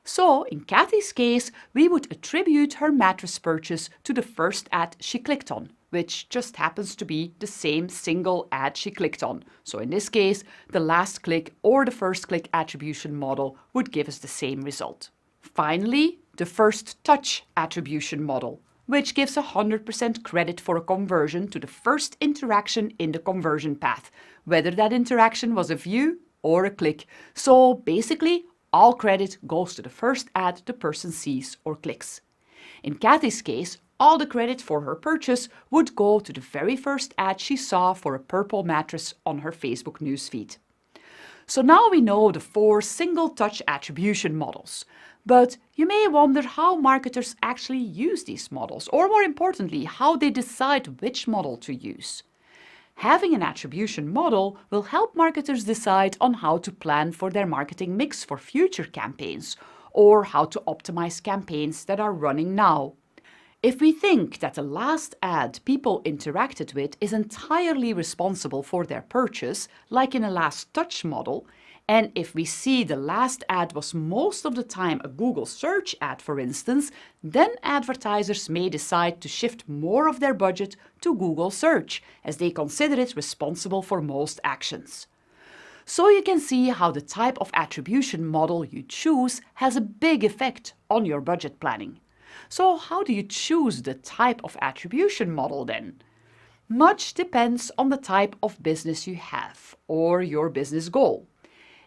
So in Kathy's case, we would attribute her mattress purchase to the first ad she clicked on, which just happens to be the same single ad she clicked on. So in this case, the last click or the first click attribution model would give us the same result. Finally, the first touch attribution model, which gives 100% credit for a conversion to the first interaction in the conversion path, whether that interaction was a view or a click. So basically, all credit goes to the first ad the person sees or clicks. In Kathy's case, all the credit for her purchase would go to the very first ad she saw for a purple mattress on her Facebook newsfeed. So now we know the 4 single-touch attribution models. But you may wonder how marketers actually use these models, or more importantly, how they decide which model to use. Having an attribution model will help marketers decide on how to plan for their marketing mix for future campaigns, or how to optimize campaigns that are running now. If we think that the last ad people interacted with is entirely responsible for their purchase, like in a last touch model, and if we see the last ad was most of the time a Google search ad, for instance, then advertisers may decide to shift more of their budget to Google search, as they consider it responsible for most actions. So you can see how the type of attribution model you choose has a big effect on your budget planning. So how do you choose the type of attribution model then? Much depends on the type of business you have or your business goal.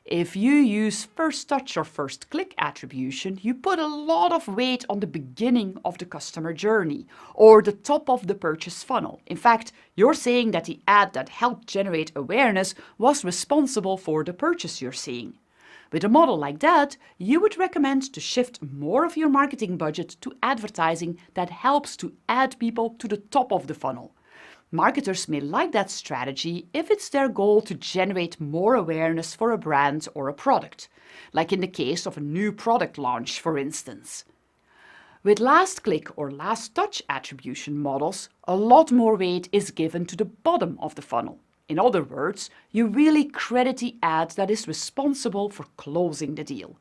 If you use first touch or first click attribution, you put a lot of weight on the beginning of the customer journey or the top of the purchase funnel. In fact, you're saying that the ad that helped generate awareness was responsible for the purchase you're seeing. With a model like that, you would recommend to shift more of your marketing budget to advertising that helps to add people to the top of the funnel. Marketers may like that strategy if it's their goal to generate more awareness for a brand or a product, like in the case of a new product launch, for instance. With last click or last touch attribution models, a lot more weight is given to the bottom of the funnel. In other words, you really credit the ad that is responsible for closing the deal.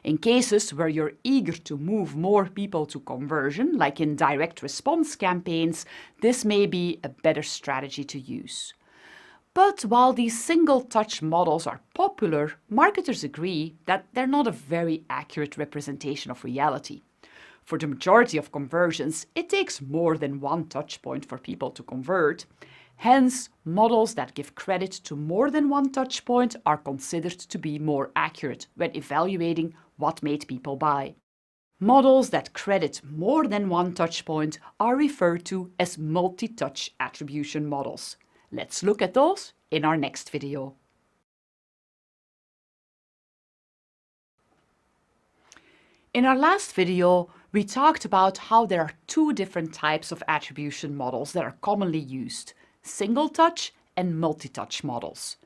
In cases where you're eager to move more people to conversion, like in direct response campaigns, this may be a better strategy to use. But while these single-touch models are popular, marketers agree that they're not a very accurate representation of reality. For the majority of conversions, it takes more than one touch point for people to convert. Hence, models that give credit to more than one touch point are considered to be more accurate when evaluating what made people buy. Models that credit more than one touch point are referred to as multi-touch attribution models. Let's look at those in our next video. In our last video, we talked about how there are 2 different types of attribution models that are commonly used: single-touch and multi-touch models.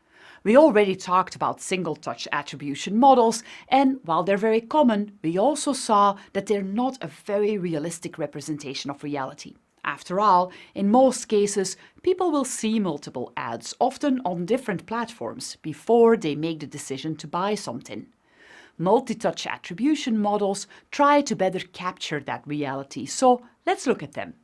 We already talked about single-touch attribution models, and while they're very common, we also saw that they're not a very realistic representation of reality. After all, in most cases, people will see multiple ads, often on different platforms, before they make the decision to buy something. Multi-touch attribution models try to better capture that reality, so let's look at them.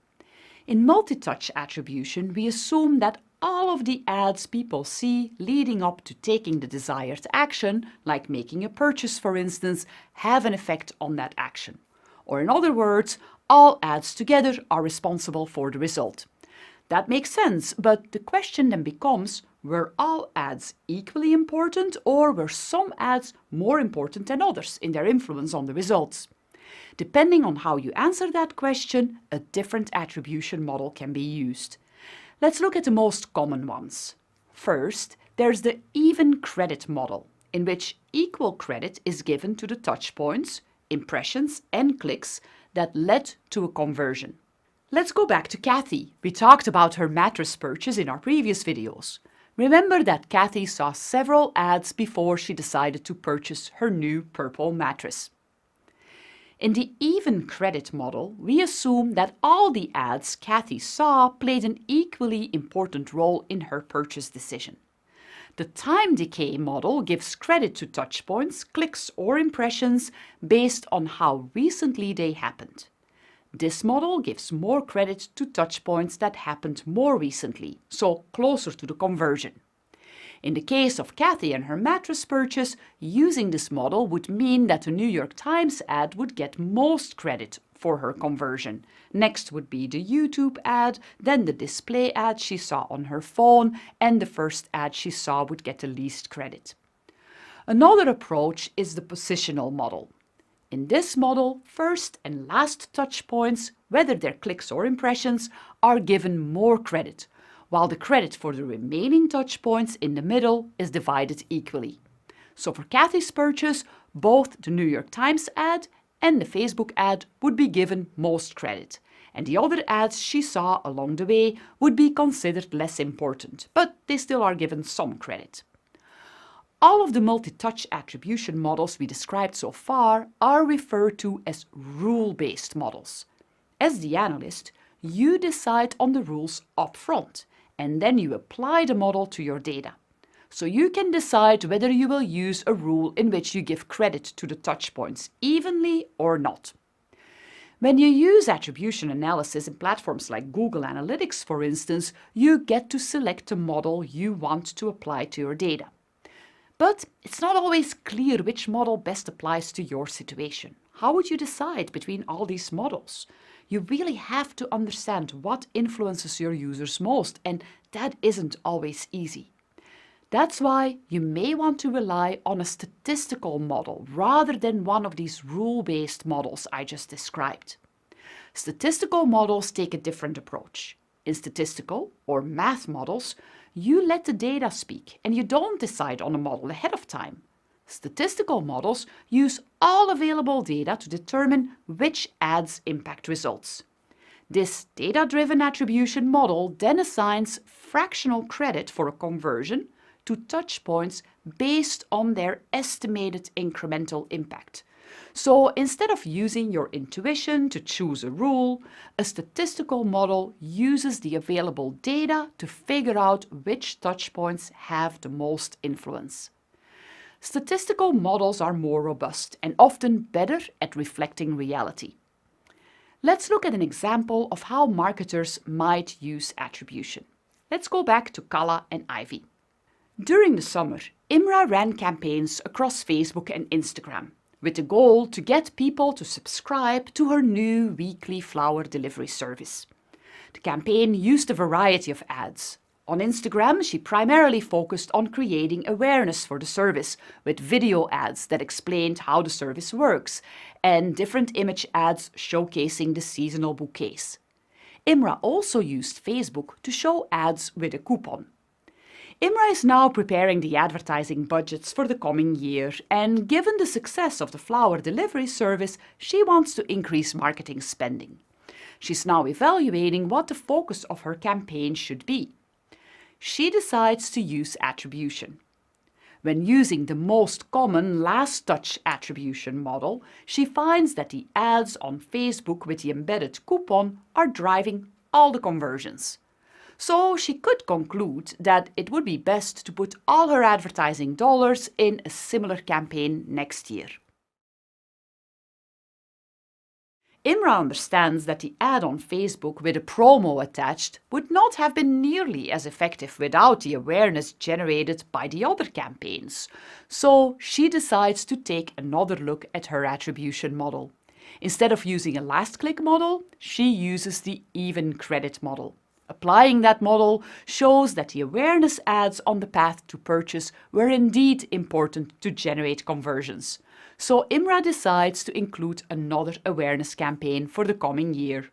In multi-touch attribution, we assume that all of the ads people see leading up to taking the desired action, like making a purchase for instance, have an effect on that action. Or in other words, all ads together are responsible for the result. That makes sense, but the question then becomes, were all ads equally important, or were some ads more important than others in their influence on the results? Depending on how you answer that question, a different attribution model can be used. Let's look at the most common ones. First, there's the even credit model. in which equal credit is given to the touchpoints, impressions and clicks that led to a conversion. Let's go back to Kathy. We talked about her mattress purchase in our previous videos. Remember that Kathy saw several ads before she decided to purchase her new purple mattress. In the even credit model, we assume that all the ads Kathy saw played an equally important role in her purchase decision. The time decay model gives credit to touchpoints, clicks or impressions based on how recently they happened. This model gives more credit to touchpoints that happened more recently, so closer to the conversion. In the case of Kathy and her mattress purchase, using this model would mean that the New York Times ad would get most credit for her conversion. Next would be the YouTube ad, then the display ad she saw on her phone, and the first ad she saw would get the least credit. Another approach is the positional model. In this model, first and last touch points, whether they're clicks or impressions, are given more credit, while the credit for the remaining touch points in the middle is divided equally. So for Kathy's purchase, both the New York Times ad and the Facebook ad would be given most credit, and the other ads she saw along the way would be considered less important, but they still are given some credit. All of the multi-touch attribution models we described so far are referred to as rule-based models. As the analyst, you decide on the rules upfront, and then you apply the model to your data. So you can decide whether you will use a rule in which you give credit to the touchpoints evenly or not. When you use attribution analysis in platforms like Google Analytics, for instance, you get to select the model you want to apply to your data. But it's not always clear which model best applies to your situation. How would you decide between all these models? You really have to understand what influences your users most, and that isn't always easy. That's why you may want to rely on a statistical model rather than one of these rule-based models I just described. Statistical models take a different approach. In statistical or math models, you let the data speak and you don't decide on a model ahead of time. Statistical models use all available data to determine which ads impact results. This data-driven attribution model then assigns fractional credit for a conversion to touchpoints based on their estimated incremental impact. So instead of using your intuition to choose a rule, a statistical model uses the available data to figure out which touchpoints have the most influence. Statistical models are more robust and often better at reflecting reality. Let's look at an example of how marketers might use attribution. Let's go back to Kala and Ivy. During the summer, Imra ran campaigns across Facebook and Instagram with the goal to get people to subscribe to her new weekly flower delivery service. The campaign used a variety of ads. On Instagram, she primarily focused on creating awareness for the service with video ads that explained how the service works and different image ads showcasing the seasonal bouquets. Imra also used Facebook to show ads with a coupon. Imra is now preparing the advertising budgets for the coming year, and given the success of the flower delivery service, she wants to increase marketing spending. She's now evaluating what the focus of her campaign should be. She decides to use attribution. When using the most common last touch attribution model, she finds that the ads on Facebook with the embedded coupon are driving all the conversions. So she could conclude that it would be best to put all her advertising dollars in a similar campaign next year. Imra understands that the ad on Facebook with a promo attached would not have been nearly as effective without the awareness generated by the other campaigns. So she decides to take another look at her attribution model. Instead of using a last click model, she uses the even credit model. Applying that model shows that the awareness ads on the path to purchase were indeed important to generate conversions. So Imra decides to include another awareness campaign for the coming year.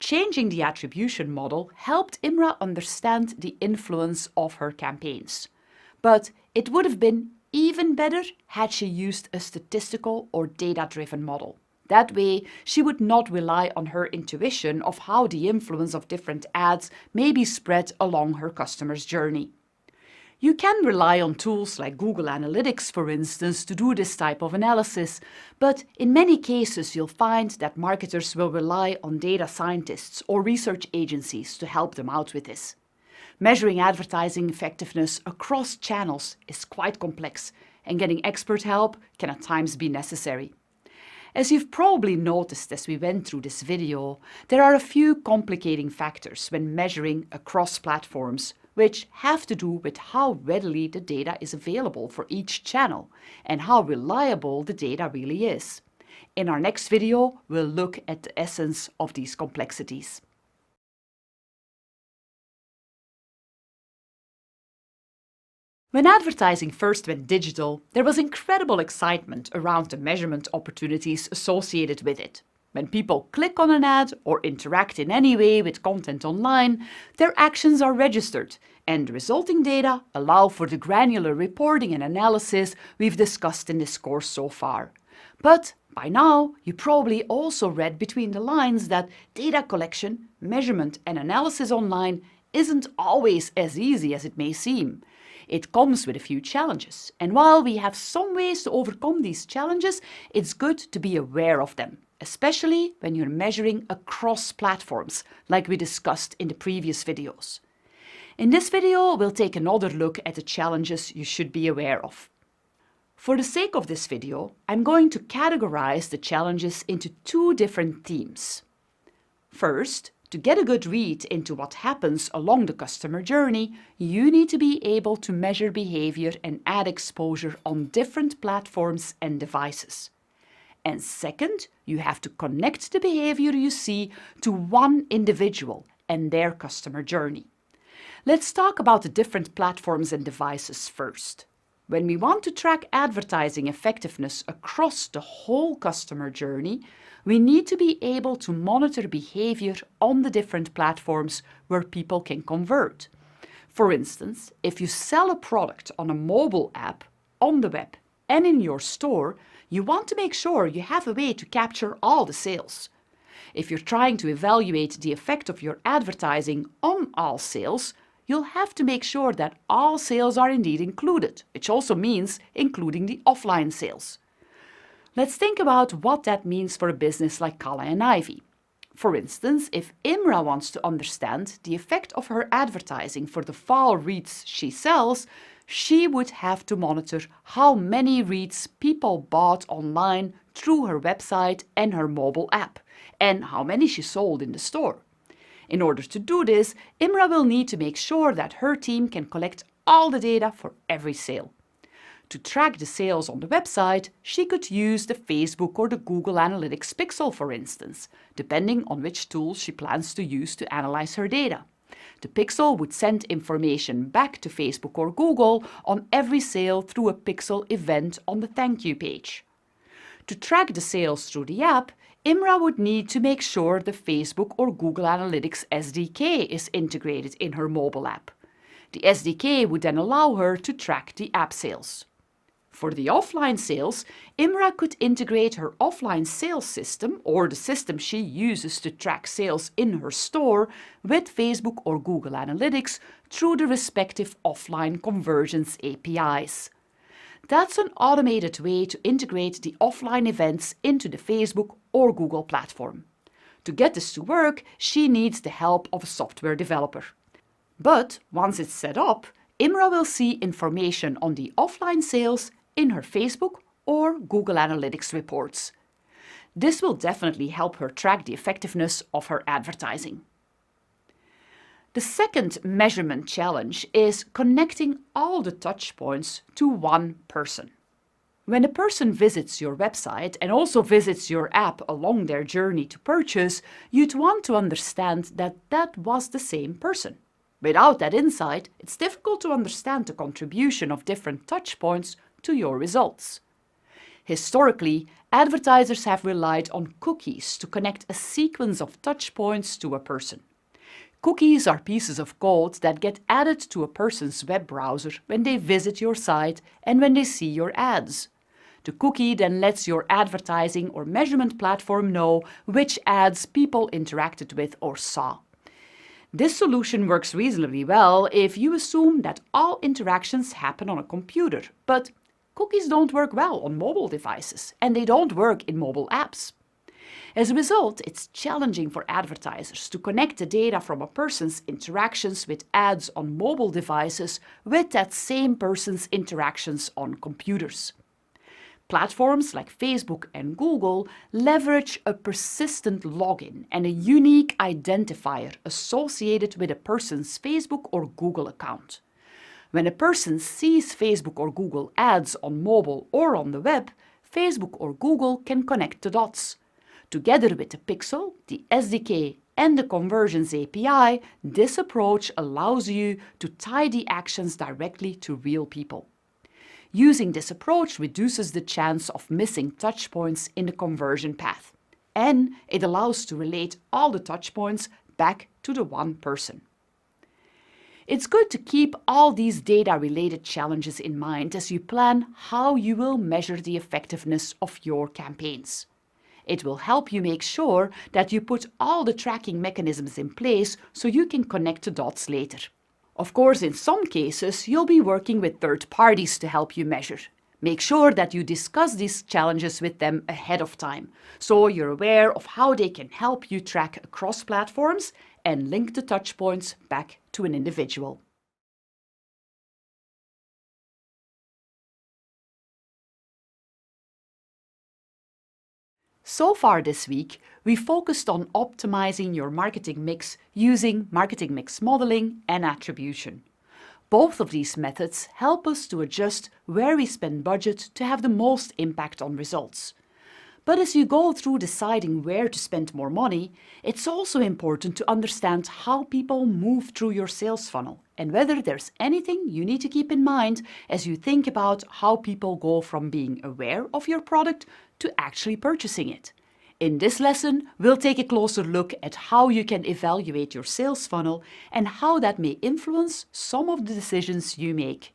Changing the attribution model helped Imra understand the influence of her campaigns. But it would have been even better had she used a statistical or data-driven model. That way, she would not rely on her intuition of how the influence of different ads may be spread along her customer's journey. You can rely on tools like Google Analytics, for instance, to do this type of analysis, but in many cases you'll find that marketers will rely on data scientists or research agencies to help them out with this. Measuring advertising effectiveness across channels is quite complex, and getting expert help can at times be necessary. As you've probably noticed as we went through this video, there are a few complicating factors when measuring across platforms, which have to do with how readily the data is available for each channel and how reliable the data really is. In our next video, we'll look at the essence of these complexities. When advertising first went digital, there was incredible excitement around the measurement opportunities associated with it. When people click on an ad or interact in any way with content online, their actions are registered, and the resulting data allow for the granular reporting and analysis we've discussed in this course so far. But by now, you probably also read between the lines that data collection, measurement and analysis online isn't always as easy as it may seem. It comes with a few challenges, and while we have some ways to overcome these challenges, it's good to be aware of them, especially when you're measuring across platforms, like we discussed in the previous videos. In this video, we'll take another look at the challenges you should be aware of. For the sake of this video, I'm going to categorize the challenges into two different themes. First, to get a good read into what happens along the customer journey, you need to be able to measure behavior and ad exposure on different platforms and devices. And second, you have to connect the behavior you see to one individual and their customer journey. Let's talk about the different platforms and devices first. When we want to track advertising effectiveness across the whole customer journey, we need to be able to monitor behavior on the different platforms where people can convert. For instance, if you sell a product on a mobile app, on the web, and in your store, you want to make sure you have a way to capture all the sales. If you're trying to evaluate the effect of your advertising on all sales, you'll have to make sure that all sales are indeed included, which also means including the offline sales. Let's think about what that means for a business like Kalla and Ivy. For instance, if Imra wants to understand the effect of her advertising for the fall wreaths she sells, she would have to monitor how many wreaths people bought online through her website and her mobile app, and how many she sold in the store. In order to do this, Imra will need to make sure that her team can collect all the data for every sale. To track the sales on the website, she could use the Facebook or the Google Analytics Pixel, for instance, depending on which tool she plans to use to analyze her data. The Pixel would send information back to Facebook or Google on every sale through a Pixel event on the thank you page. To track the sales through the app, Imra would need to make sure the Facebook or Google Analytics SDK is integrated in her mobile app. The SDK would then allow her to track the app sales. For the offline sales, Imra could integrate her offline sales system, or the system she uses to track sales in her store, with Facebook or Google Analytics through the respective offline conversions APIs. That's an automated way to integrate the offline events into the Facebook or Google platform. To get this to work, she needs the help of a software developer. But once it's set up, Imra will see information on the offline sales in her Facebook or Google Analytics reports. This will definitely help her track the effectiveness of her advertising. The second measurement challenge is connecting all the touch points to one person. When a person visits your website and also visits your app along their journey to purchase, you'd want to understand that that was the same person. Without that insight, it's difficult to understand the contribution of different touch points to your results. Historically, advertisers have relied on cookies to connect a sequence of touch points to a person. Cookies are pieces of code that get added to a person's web browser when they visit your site and when they see your ads. The cookie then lets your advertising or measurement platform know which ads people interacted with or saw. This solution works reasonably well if you assume that all interactions happen on a computer, but cookies don't work well on mobile devices, and they don't work in mobile apps. As a result, it's challenging for advertisers to connect the data from a person's interactions with ads on mobile devices with that same person's interactions on computers. Platforms like Facebook and Google leverage a persistent login and a unique identifier associated with a person's Facebook or Google account. When a person sees Facebook or Google ads on mobile or on the web, Facebook or Google can connect the dots. Together with the pixel, the SDK, and the Conversions API, this approach allows you to tie the actions directly to real people. Using this approach reduces the chance of missing touchpoints in the conversion path, and it allows to relate all the touchpoints back to the one person. It's good to keep all these data-related challenges in mind as you plan how you will measure the effectiveness of your campaigns. It will help you make sure that you put all the tracking mechanisms in place so you can connect the dots later. Of course, in some cases, you'll be working with third parties to help you measure. Make sure that you discuss these challenges with them ahead of time, so you're aware of how they can help you track across platforms and link the touchpoints back to an individual. So far this week, we focused on optimizing your marketing mix using marketing mix modeling and attribution. Both of these methods help us to adjust where we spend budget to have the most impact on results. But as you go through deciding where to spend more money, it's also important to understand how people move through your sales funnel and whether there's anything you need to keep in mind as you think about how people go from being aware of your product to actually purchasing it. In this lesson, we'll take a closer look at how you can evaluate your sales funnel and how that may influence some of the decisions you make.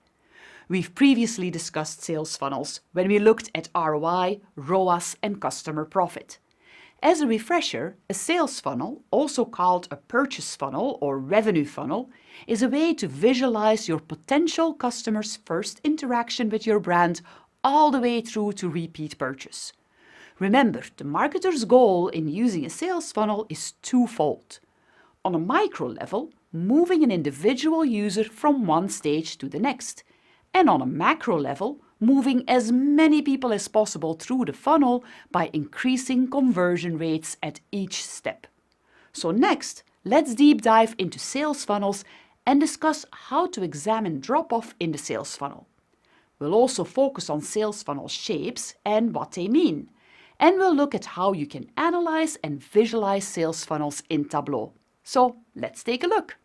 We've previously discussed sales funnels when we looked at ROI, ROAS, and customer profit. As a refresher, a sales funnel, also called a purchase funnel or revenue funnel, is a way to visualize your potential customer's first interaction with your brand all the way through to repeat purchase. Remember, the marketer's goal in using a sales funnel is twofold. On a micro level, moving an individual user from one stage to the next, and on a macro level, moving as many people as possible through the funnel by increasing conversion rates at each step. So next, let's deep dive into sales funnels and discuss how to examine drop-off in the sales funnel. We'll also focus on sales funnel shapes and what they mean. And we'll look at how you can analyze and visualize sales funnels in Tableau. So let's take a look.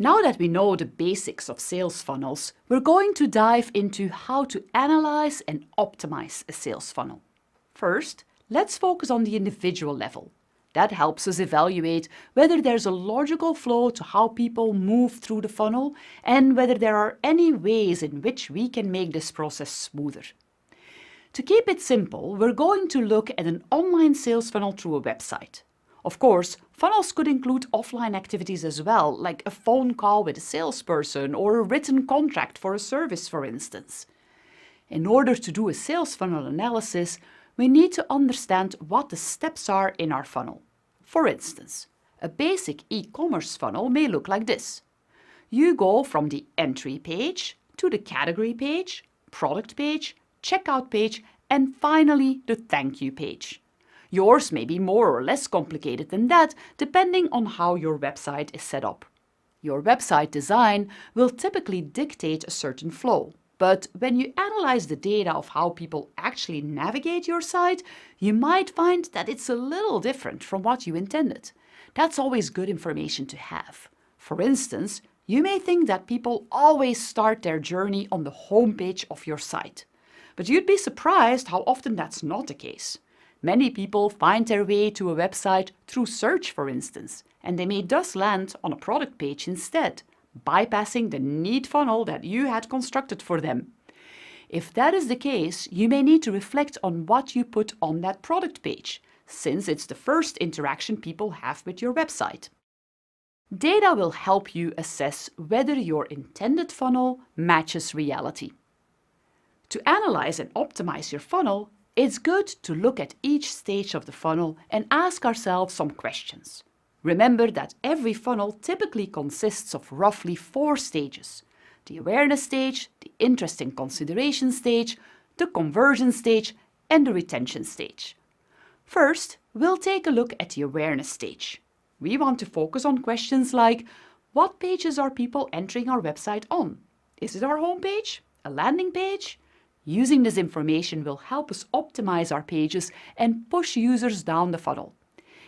Now that we know the basics of sales funnels, we're going to dive into how to analyze and optimize a sales funnel. First, let's focus on the individual level. That helps us evaluate whether there's a logical flow to how people move through the funnel and whether there are any ways in which we can make this process smoother. To keep it simple, we're going to look at an online sales funnel through a website. Of course, funnels could include offline activities as well, like a phone call with a salesperson or a written contract for a service, for instance. In order to do a sales funnel analysis, we need to understand what the steps are in our funnel. For instance, a basic e-commerce funnel may look like this. You go from the entry page to the category page, product page, checkout page, and finally the thank you page. Yours may be more or less complicated than that, depending on how your website is set up. Your website design will typically dictate a certain flow. But when you analyze the data of how people actually navigate your site, you might find that it's a little different from what you intended. That's always good information to have. For instance, you may think that people always start their journey on the homepage of your site. But you'd be surprised how often that's not the case. Many people find their way to a website through search, for instance, and they may thus land on a product page instead, bypassing the neat funnel that you had constructed for them. If that is the case, you may need to reflect on what you put on that product page, since it's the first interaction people have with your website. Data will help you assess whether your intended funnel matches reality. To analyze and optimize your funnel, it's good to look at each stage of the funnel and ask ourselves some questions. Remember that every funnel typically consists of roughly 4 stages: the awareness stage, the interest and consideration stage, the conversion stage, and the retention stage. First, we'll take a look at the awareness stage. We want to focus on questions like, what pages are people entering our website on? Is it our homepage? A landing page? Using this information will help us optimize our pages and push users down the funnel.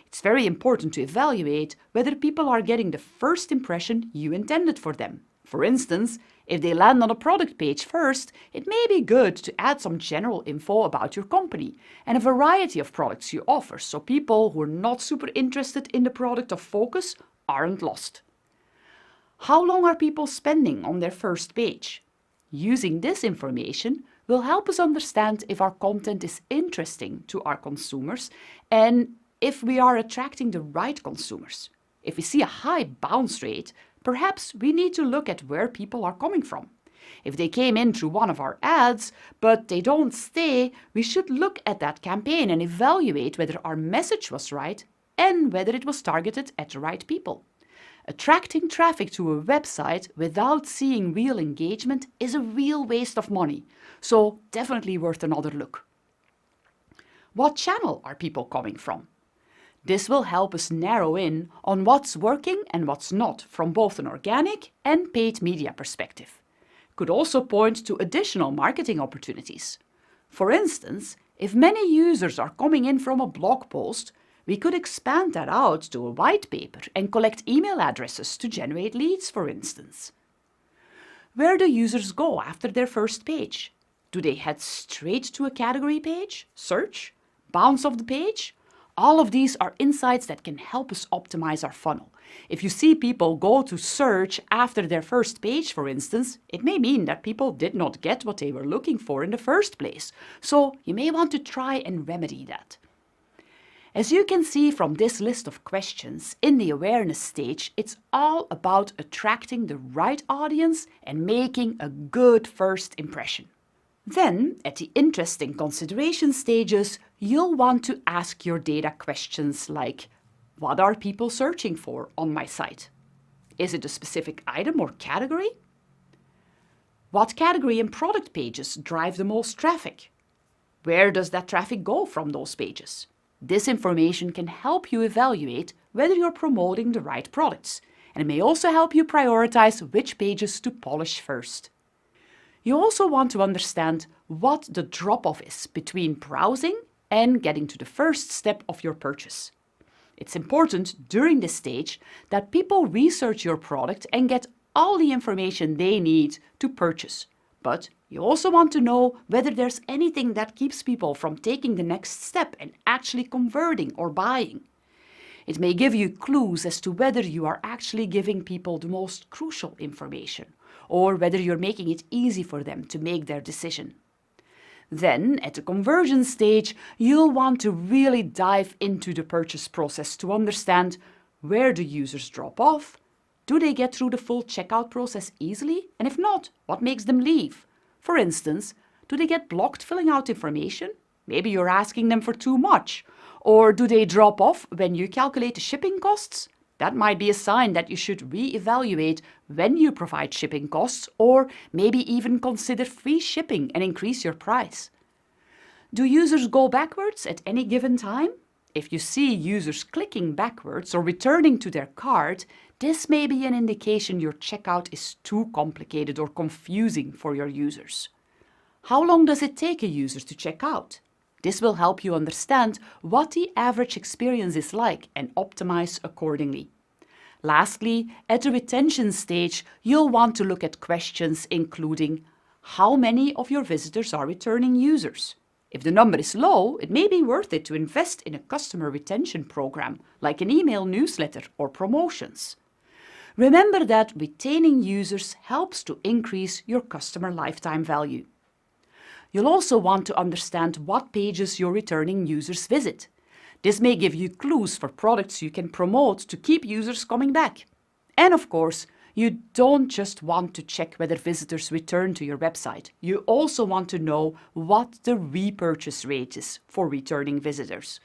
It's very important to evaluate whether people are getting the first impression you intended for them. For instance, if they land on a product page first, it may be good to add some general info about your company and a variety of products you offer, so people who are not super interested in the product of focus aren't lost. How long are people spending on their first page? Using this information will help us understand if our content is interesting to our consumers and if we are attracting the right consumers. If we see a high bounce rate, perhaps we need to look at where people are coming from. If they came in through one of our ads, but they don't stay, we should look at that campaign and evaluate whether our message was right and whether it was targeted at the right people. Attracting traffic to a website without seeing real engagement is a real waste of money, so definitely worth another look. What channel are people coming from? This will help us narrow in on what's working and what's not from both an organic and paid media perspective. Could also point to additional marketing opportunities. For instance, if many users are coming in from a blog post, we could expand that out to a white paper and collect email addresses to generate leads, for instance. Where do users go after their first page? Do they head straight to a category page, search, bounce off the page? All of these are insights that can help us optimize our funnel. If you see people go to search after their first page, for instance, it may mean that people did not get what they were looking for in the first place. So you may want to try and remedy that. As you can see from this list of questions, in the awareness stage, it's all about attracting the right audience and making a good first impression. Then, at the interest and consideration stages, you'll want to ask your data questions like, what are people searching for on my site? Is it a specific item or category? What category and product pages drive the most traffic? Where does that traffic go from those pages? This information can help you evaluate whether you're promoting the right products, and it may also help you prioritize which pages to polish first. You also want to understand what the drop-off is between browsing and getting to the first step of your purchase. It's important during this stage that people research your product and get all the information they need to purchase. But you also want to know whether there's anything that keeps people from taking the next step and actually converting or buying. It may give you clues as to whether you are actually giving people the most crucial information, or whether you're making it easy for them to make their decision. Then, at the conversion stage, you'll want to really dive into the purchase process to understand where do users drop off, do they get through the full checkout process easily, and if not, what makes them leave? For instance, do they get blocked filling out information? Maybe you're asking them for too much. Or do they drop off when you calculate the shipping costs? That might be a sign that you should re-evaluate when you provide shipping costs, or maybe even consider free shipping and increase your price. Do users go backwards at any given time? If you see users clicking backwards or returning to their cart, this may be an indication your checkout is too complicated or confusing for your users. How long does it take a user to check out? This will help you understand what the average experience is like and optimize accordingly. Lastly, at the retention stage, you'll want to look at questions including how many of your visitors are returning users? If the number is low, it may be worth it to invest in a customer retention program, like an email newsletter or promotions. Remember that retaining users helps to increase your customer lifetime value. You'll also want to understand what pages your returning users visit. This may give you clues for products you can promote to keep users coming back. And of course, you don't just want to check whether visitors return to your website. You also want to know what the repurchase rate is for returning visitors.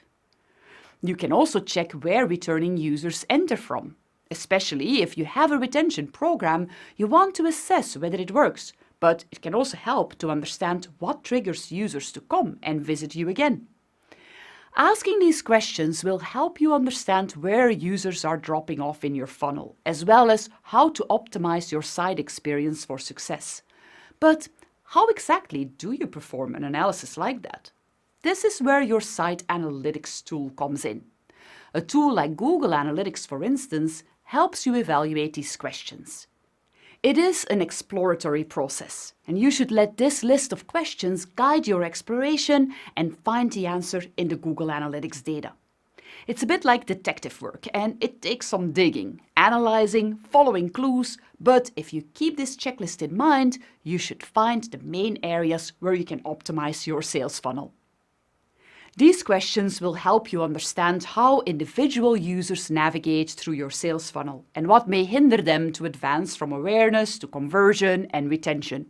You can also check where returning users enter from. Especially if you have a retention program, you want to assess whether it works, but it can also help to understand what triggers users to come and visit you again. Asking these questions will help you understand where users are dropping off in your funnel, as well as how to optimize your site experience for success. But how exactly do you perform an analysis like that? This is where your site analytics tool comes in. A tool like Google Analytics, for instance, helps you evaluate these questions. It is an exploratory process, and you should let this list of questions guide your exploration and find the answer in the Google Analytics data. It's a bit like detective work, and it takes some digging, analyzing, following clues, but if you keep this checklist in mind, you should find the main areas where you can optimize your sales funnel. These questions will help you understand how individual users navigate through your sales funnel and what may hinder them to advance from awareness to conversion and retention.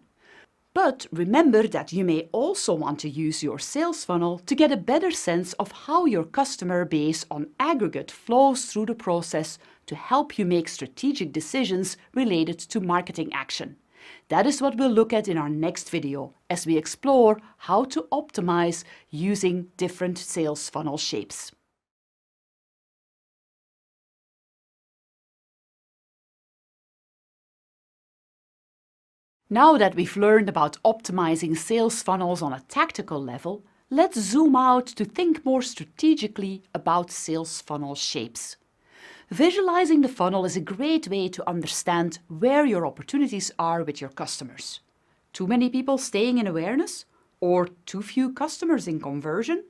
But remember that you may also want to use your sales funnel to get a better sense of how your customer base on aggregate flows through the process to help you make strategic decisions related to marketing action. That is what we'll look at in our next video as we explore how to optimize using different sales funnel shapes. Now that we've learned about optimizing sales funnels on a tactical level, let's zoom out to think more strategically about sales funnel shapes. Visualizing the funnel is a great way to understand where your opportunities are with your customers. Too many people staying in awareness? Or too few customers in conversion?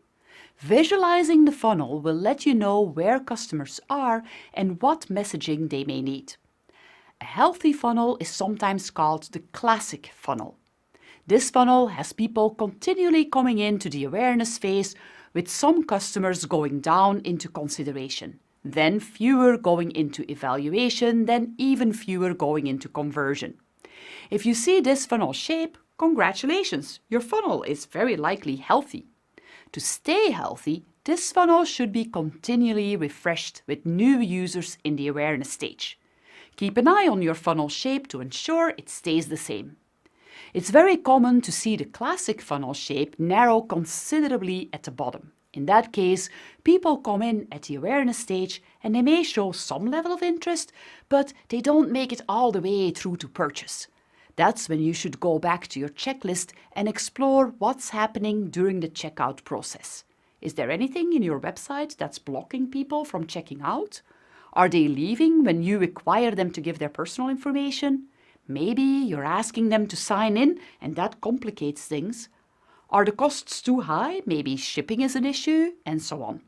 Visualizing the funnel will let you know where customers are and what messaging they may need. A healthy funnel is sometimes called the classic funnel. This funnel has people continually coming into the awareness phase, with some customers going down into consideration. Then fewer going into evaluation, then even fewer going into conversion. If you see this funnel shape, congratulations, your funnel is very likely healthy. To stay healthy, this funnel should be continually refreshed with new users in the awareness stage. Keep an eye on your funnel shape to ensure it stays the same. It's very common to see the classic funnel shape narrow considerably at the bottom. In that case, people come in at the awareness stage and they may show some level of interest, but they don't make it all the way through to purchase. That's when you should go back to your checklist and explore what's happening during the checkout process. Is there anything in your website that's blocking people from checking out? Are they leaving when you require them to give their personal information? Maybe you're asking them to sign in and that complicates things. Are the costs too high? Maybe shipping is an issue, and so on.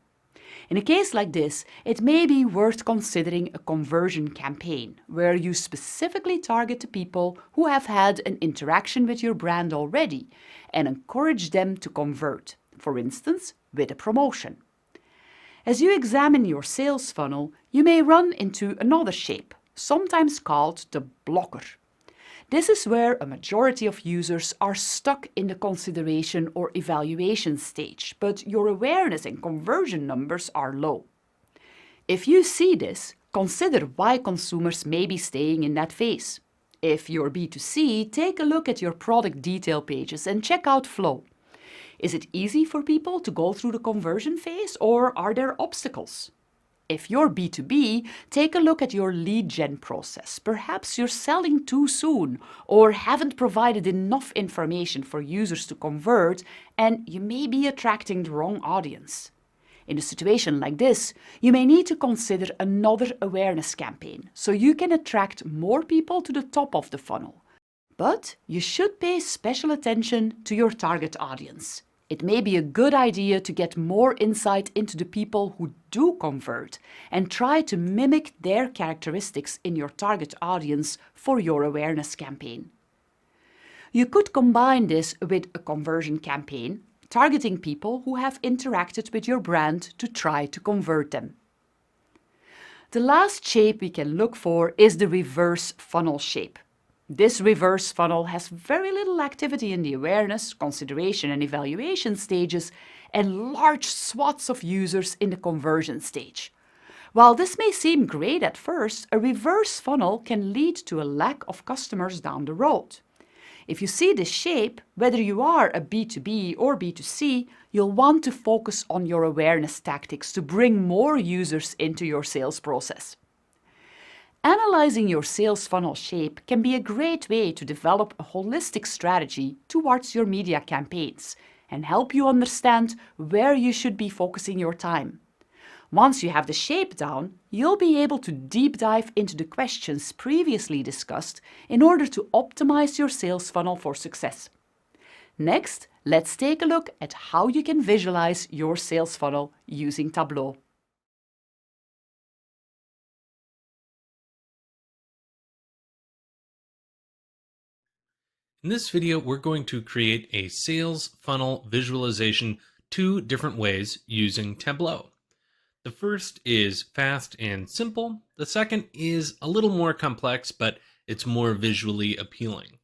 In a case like this, it may be worth considering a conversion campaign, where you specifically target the people who have had an interaction with your brand already and encourage them to convert, for instance, with a promotion. As you examine your sales funnel, you may run into another shape, sometimes called the blocker. This is where a majority of users are stuck in the consideration or evaluation stage, but your awareness and conversion numbers are low. If you see this, consider why consumers may be staying in that phase. If you're B2C, take a look at your product detail pages and check out flow. Is it easy for people to go through the conversion phase, or are there obstacles? If you're B2B, take a look at your lead gen process. Perhaps you're selling too soon or haven't provided enough information for users to convert, and you may be attracting the wrong audience. In a situation like this, you may need to consider another awareness campaign so you can attract more people to the top of the funnel. But you should pay special attention to your target audience. It may be a good idea to get more insight into the people who do convert and try to mimic their characteristics in your target audience for your awareness campaign. You could combine this with a conversion campaign, targeting people who have interacted with your brand to try to convert them. The last shape we can look for is the reverse funnel shape. This reverse funnel has very little activity in the awareness, consideration and evaluation stages and large swaths of users in the conversion stage. While this may seem great at first, a reverse funnel can lead to a lack of customers down the road. If you see this shape, whether you are a B2B or B2C, you'll want to focus on your awareness tactics to bring more users into your sales process. Analyzing your sales funnel shape can be a great way to develop a holistic strategy towards your media campaigns and help you understand where you should be focusing your time. Once you have the shape down, you'll be able to deep dive into the questions previously discussed in order to optimize your sales funnel for success. Next, let's take a look at how you can visualize your sales funnel using Tableau. In this video, we're going to create a sales funnel visualization 2 different ways using Tableau. The first is fast and simple. The second is a little more complex, but it's more visually appealing.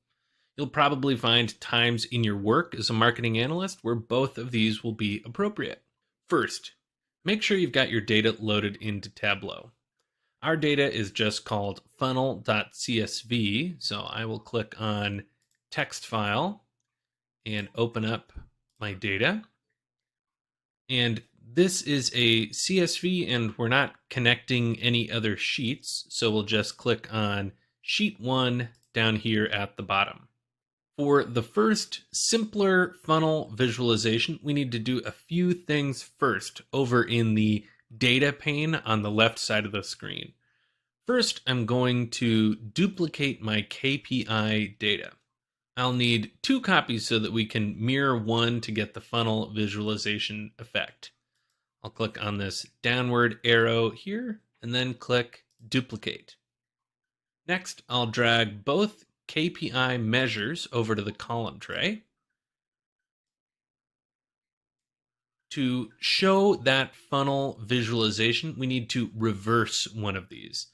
You'll probably find times in your work as a marketing analyst where both of these will be appropriate. First, make sure you've got your data loaded into Tableau. Our data is just called funnel.csv, so I will click on text file and open up my data. And this is a CSV and we're not connecting any other sheets, so we'll just click on sheet 1 down here at the bottom. For the first simpler funnel visualization, we need to do a few things first over in the data pane on the left side of the screen. First, I'm going to duplicate my KPI data. I'll need 2 copies so that we can mirror one to get the funnel visualization effect. I'll click on this downward arrow here and then click duplicate. Next, I'll drag both KPI measures over to the column tray. To show that funnel visualization, we need to reverse one of these.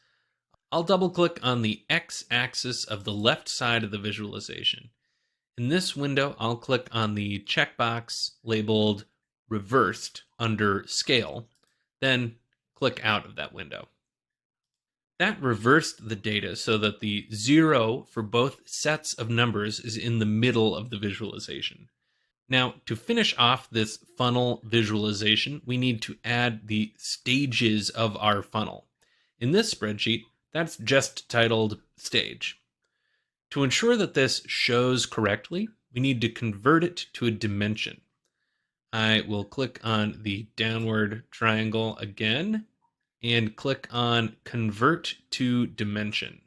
I'll double click on the x-axis of the left side of the visualization. In this window, I'll click on the checkbox labeled reversed under scale, then click out of that window. That reversed the data so that the 0 for both sets of numbers is in the middle of the visualization. Now, to finish off this funnel visualization, we need to add the stages of our funnel. In this spreadsheet, that's just titled Stage. To ensure that this shows correctly, we need to convert it to a dimension. I will click on the downward triangle again and click on Convert to Dimension.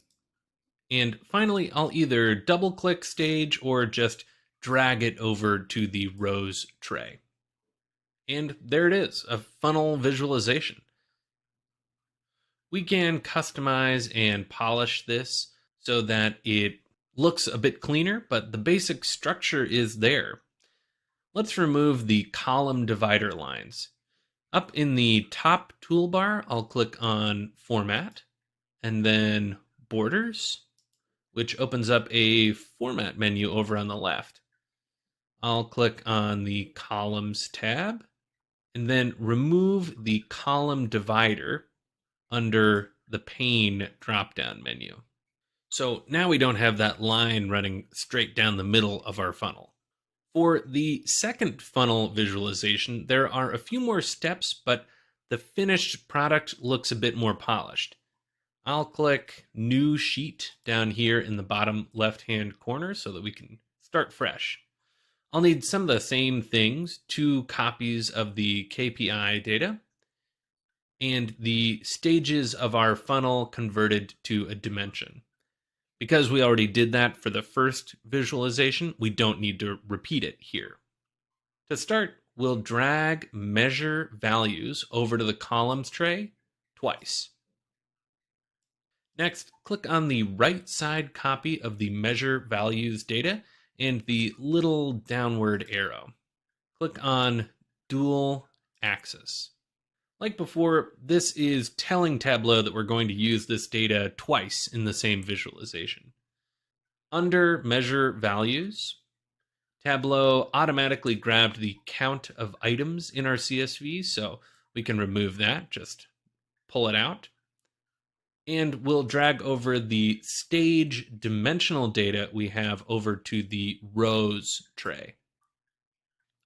And finally, I'll either double click Stage or just drag it over to the rows tray. And there it is, a funnel visualization. We can customize and polish this so that it looks a bit cleaner, but the basic structure is there. Let's remove the column divider lines. Up in the top toolbar, I'll click on Format and then Borders, which opens up a format menu over on the left. I'll click on the Columns tab and then remove the column divider under the Pane drop-down menu. So now we don't have that line running straight down the middle of our funnel. For the second funnel visualization, there are a few more steps, but the finished product looks a bit more polished. I'll click New Sheet down here in the bottom left-hand corner so that we can start fresh. I'll need some of the same things, 2 copies of the KPI data, and the stages of our funnel converted to a dimension. Because we already did that for the first visualization, we don't need to repeat it here. To start, we'll drag measure values over to the columns tray twice. Next, click on the right side copy of the measure values data and the little downward arrow. Click on dual axis. Like before, this is telling Tableau that we're going to use this data twice in the same visualization. Under measure values, Tableau automatically grabbed the count of items in our CSV, so we can remove that, just pull it out. And we'll drag over the stage dimensional data we have over to the rows tray.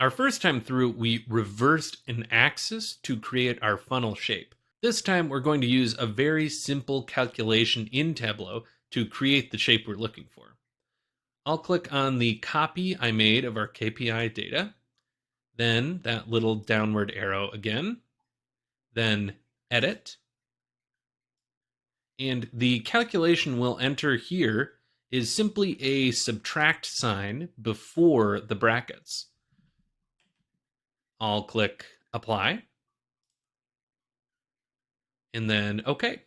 Our first time through, we reversed an axis to create our funnel shape. This time, we're going to use a very simple calculation in Tableau to create the shape we're looking for. I'll click on the copy I made of our KPI data, then that little downward arrow again, then edit. And the calculation we'll enter here is simply a subtract sign before the brackets. I'll click apply, and then OK.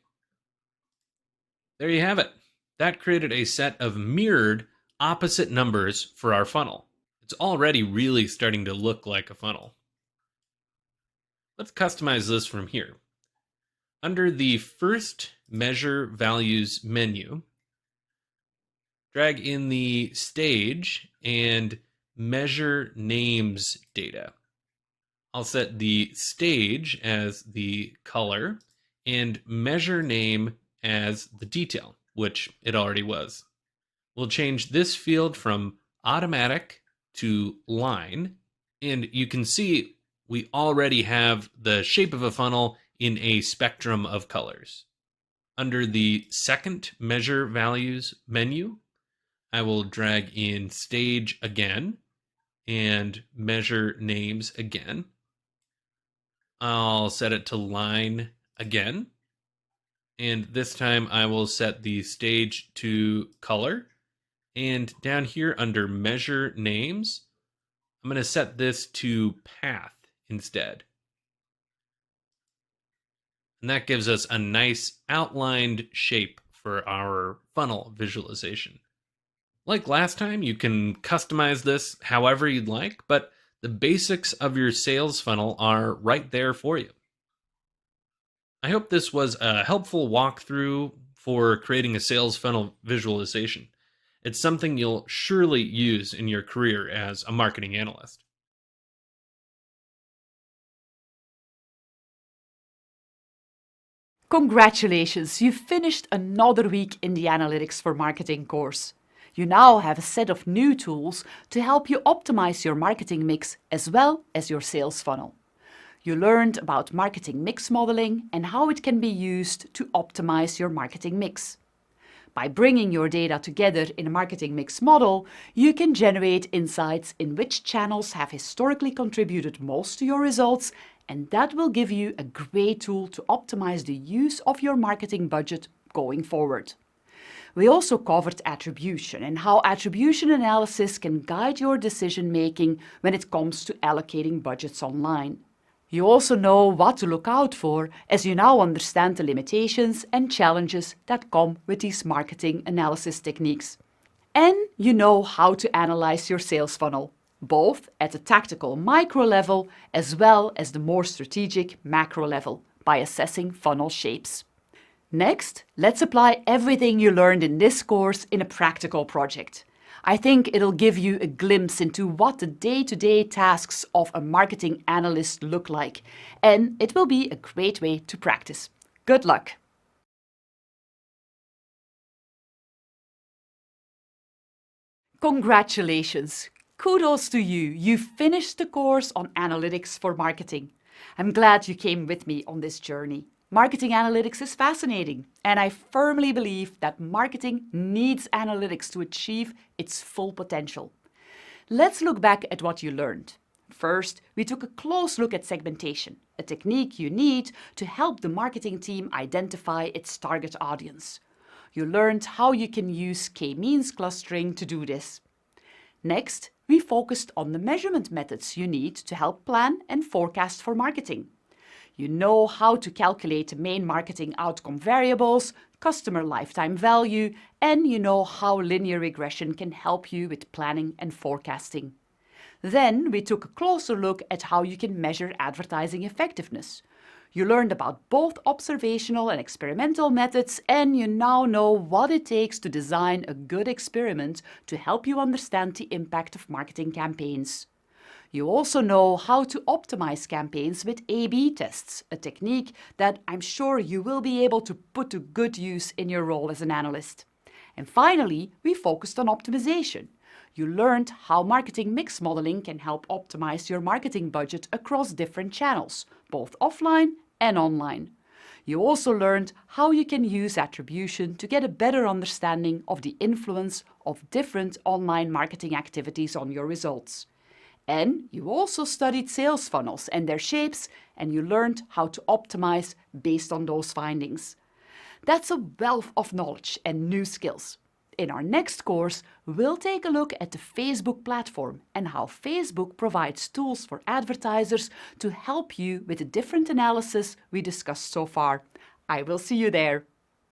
There you have it. That created a set of mirrored opposite numbers for our funnel. It's already really starting to look like a funnel. Let's customize this from here. Under the first measure values menu, drag in the stage and measure names data. I'll set the stage as the color and measure name as the detail, which it already was. We'll change this field from automatic to line, and you can see we already have the shape of a funnel in a spectrum of colors. Under the second measure values menu, I will drag in stage again and measure names again. I'll set it to line again. And this time I will set the stage to color. And down here under measure names, I'm going to set this to path instead. And that gives us a nice outlined shape for our funnel visualization. Like last time, you can customize this however you'd like, but the basics of your sales funnel are right there for you. I hope this was a helpful walkthrough for creating a sales funnel visualization. It's something you'll surely use in your career as a marketing analyst. Congratulations, you finished another week in the Analytics for Marketing course. You now have a set of new tools to help you optimize your marketing mix as well as your sales funnel. You learned about marketing mix modeling and how it can be used to optimize your marketing mix. By bringing your data together in a marketing mix model, you can generate insights in which channels have historically contributed most to your results, and that will give you a great tool to optimize the use of your marketing budget going forward. We also covered attribution and how attribution analysis can guide your decision-making when it comes to allocating budgets online. You also know what to look out for as you now understand the limitations and challenges that come with these marketing analysis techniques. And you know how to analyze your sales funnel, both at the tactical micro level as well as the more strategic macro level by assessing funnel shapes. Next, let's apply everything you learned in this course in a practical project. I think it'll give you a glimpse into what the day-to-day tasks of a marketing analyst look like, and it will be a great way to practice. Good luck! Congratulations! Kudos to you! You finished the course on Analytics for Marketing. I'm glad you came with me on this journey. Marketing analytics is fascinating, and I firmly believe that marketing needs analytics to achieve its full potential. Let's look back at what you learned. First, we took a close look at segmentation, a technique you need to help the marketing team identify its target audience. You learned how you can use k-means clustering to do this. Next, we focused on the measurement methods you need to help plan and forecast for marketing. You know how to calculate main marketing outcome variables, customer lifetime value, and you know how linear regression can help you with planning and forecasting. Then we took a closer look at how you can measure advertising effectiveness. You learned about both observational and experimental methods, and you now know what it takes to design a good experiment to help you understand the impact of marketing campaigns. You also know how to optimize campaigns with A/B tests, a technique that I'm sure you will be able to put to good use in your role as an analyst. And finally, we focused on optimization. You learned how marketing mix modeling can help optimize your marketing budget across different channels, both offline and online. You also learned how you can use attribution to get a better understanding of the influence of different online marketing activities on your results. And you also studied sales funnels and their shapes, and you learned how to optimize based on those findings. That's a wealth of knowledge and new skills. In our next course, we'll take a look at the Facebook platform and how Facebook provides tools for advertisers to help you with the different analysis we discussed so far. I will see you there.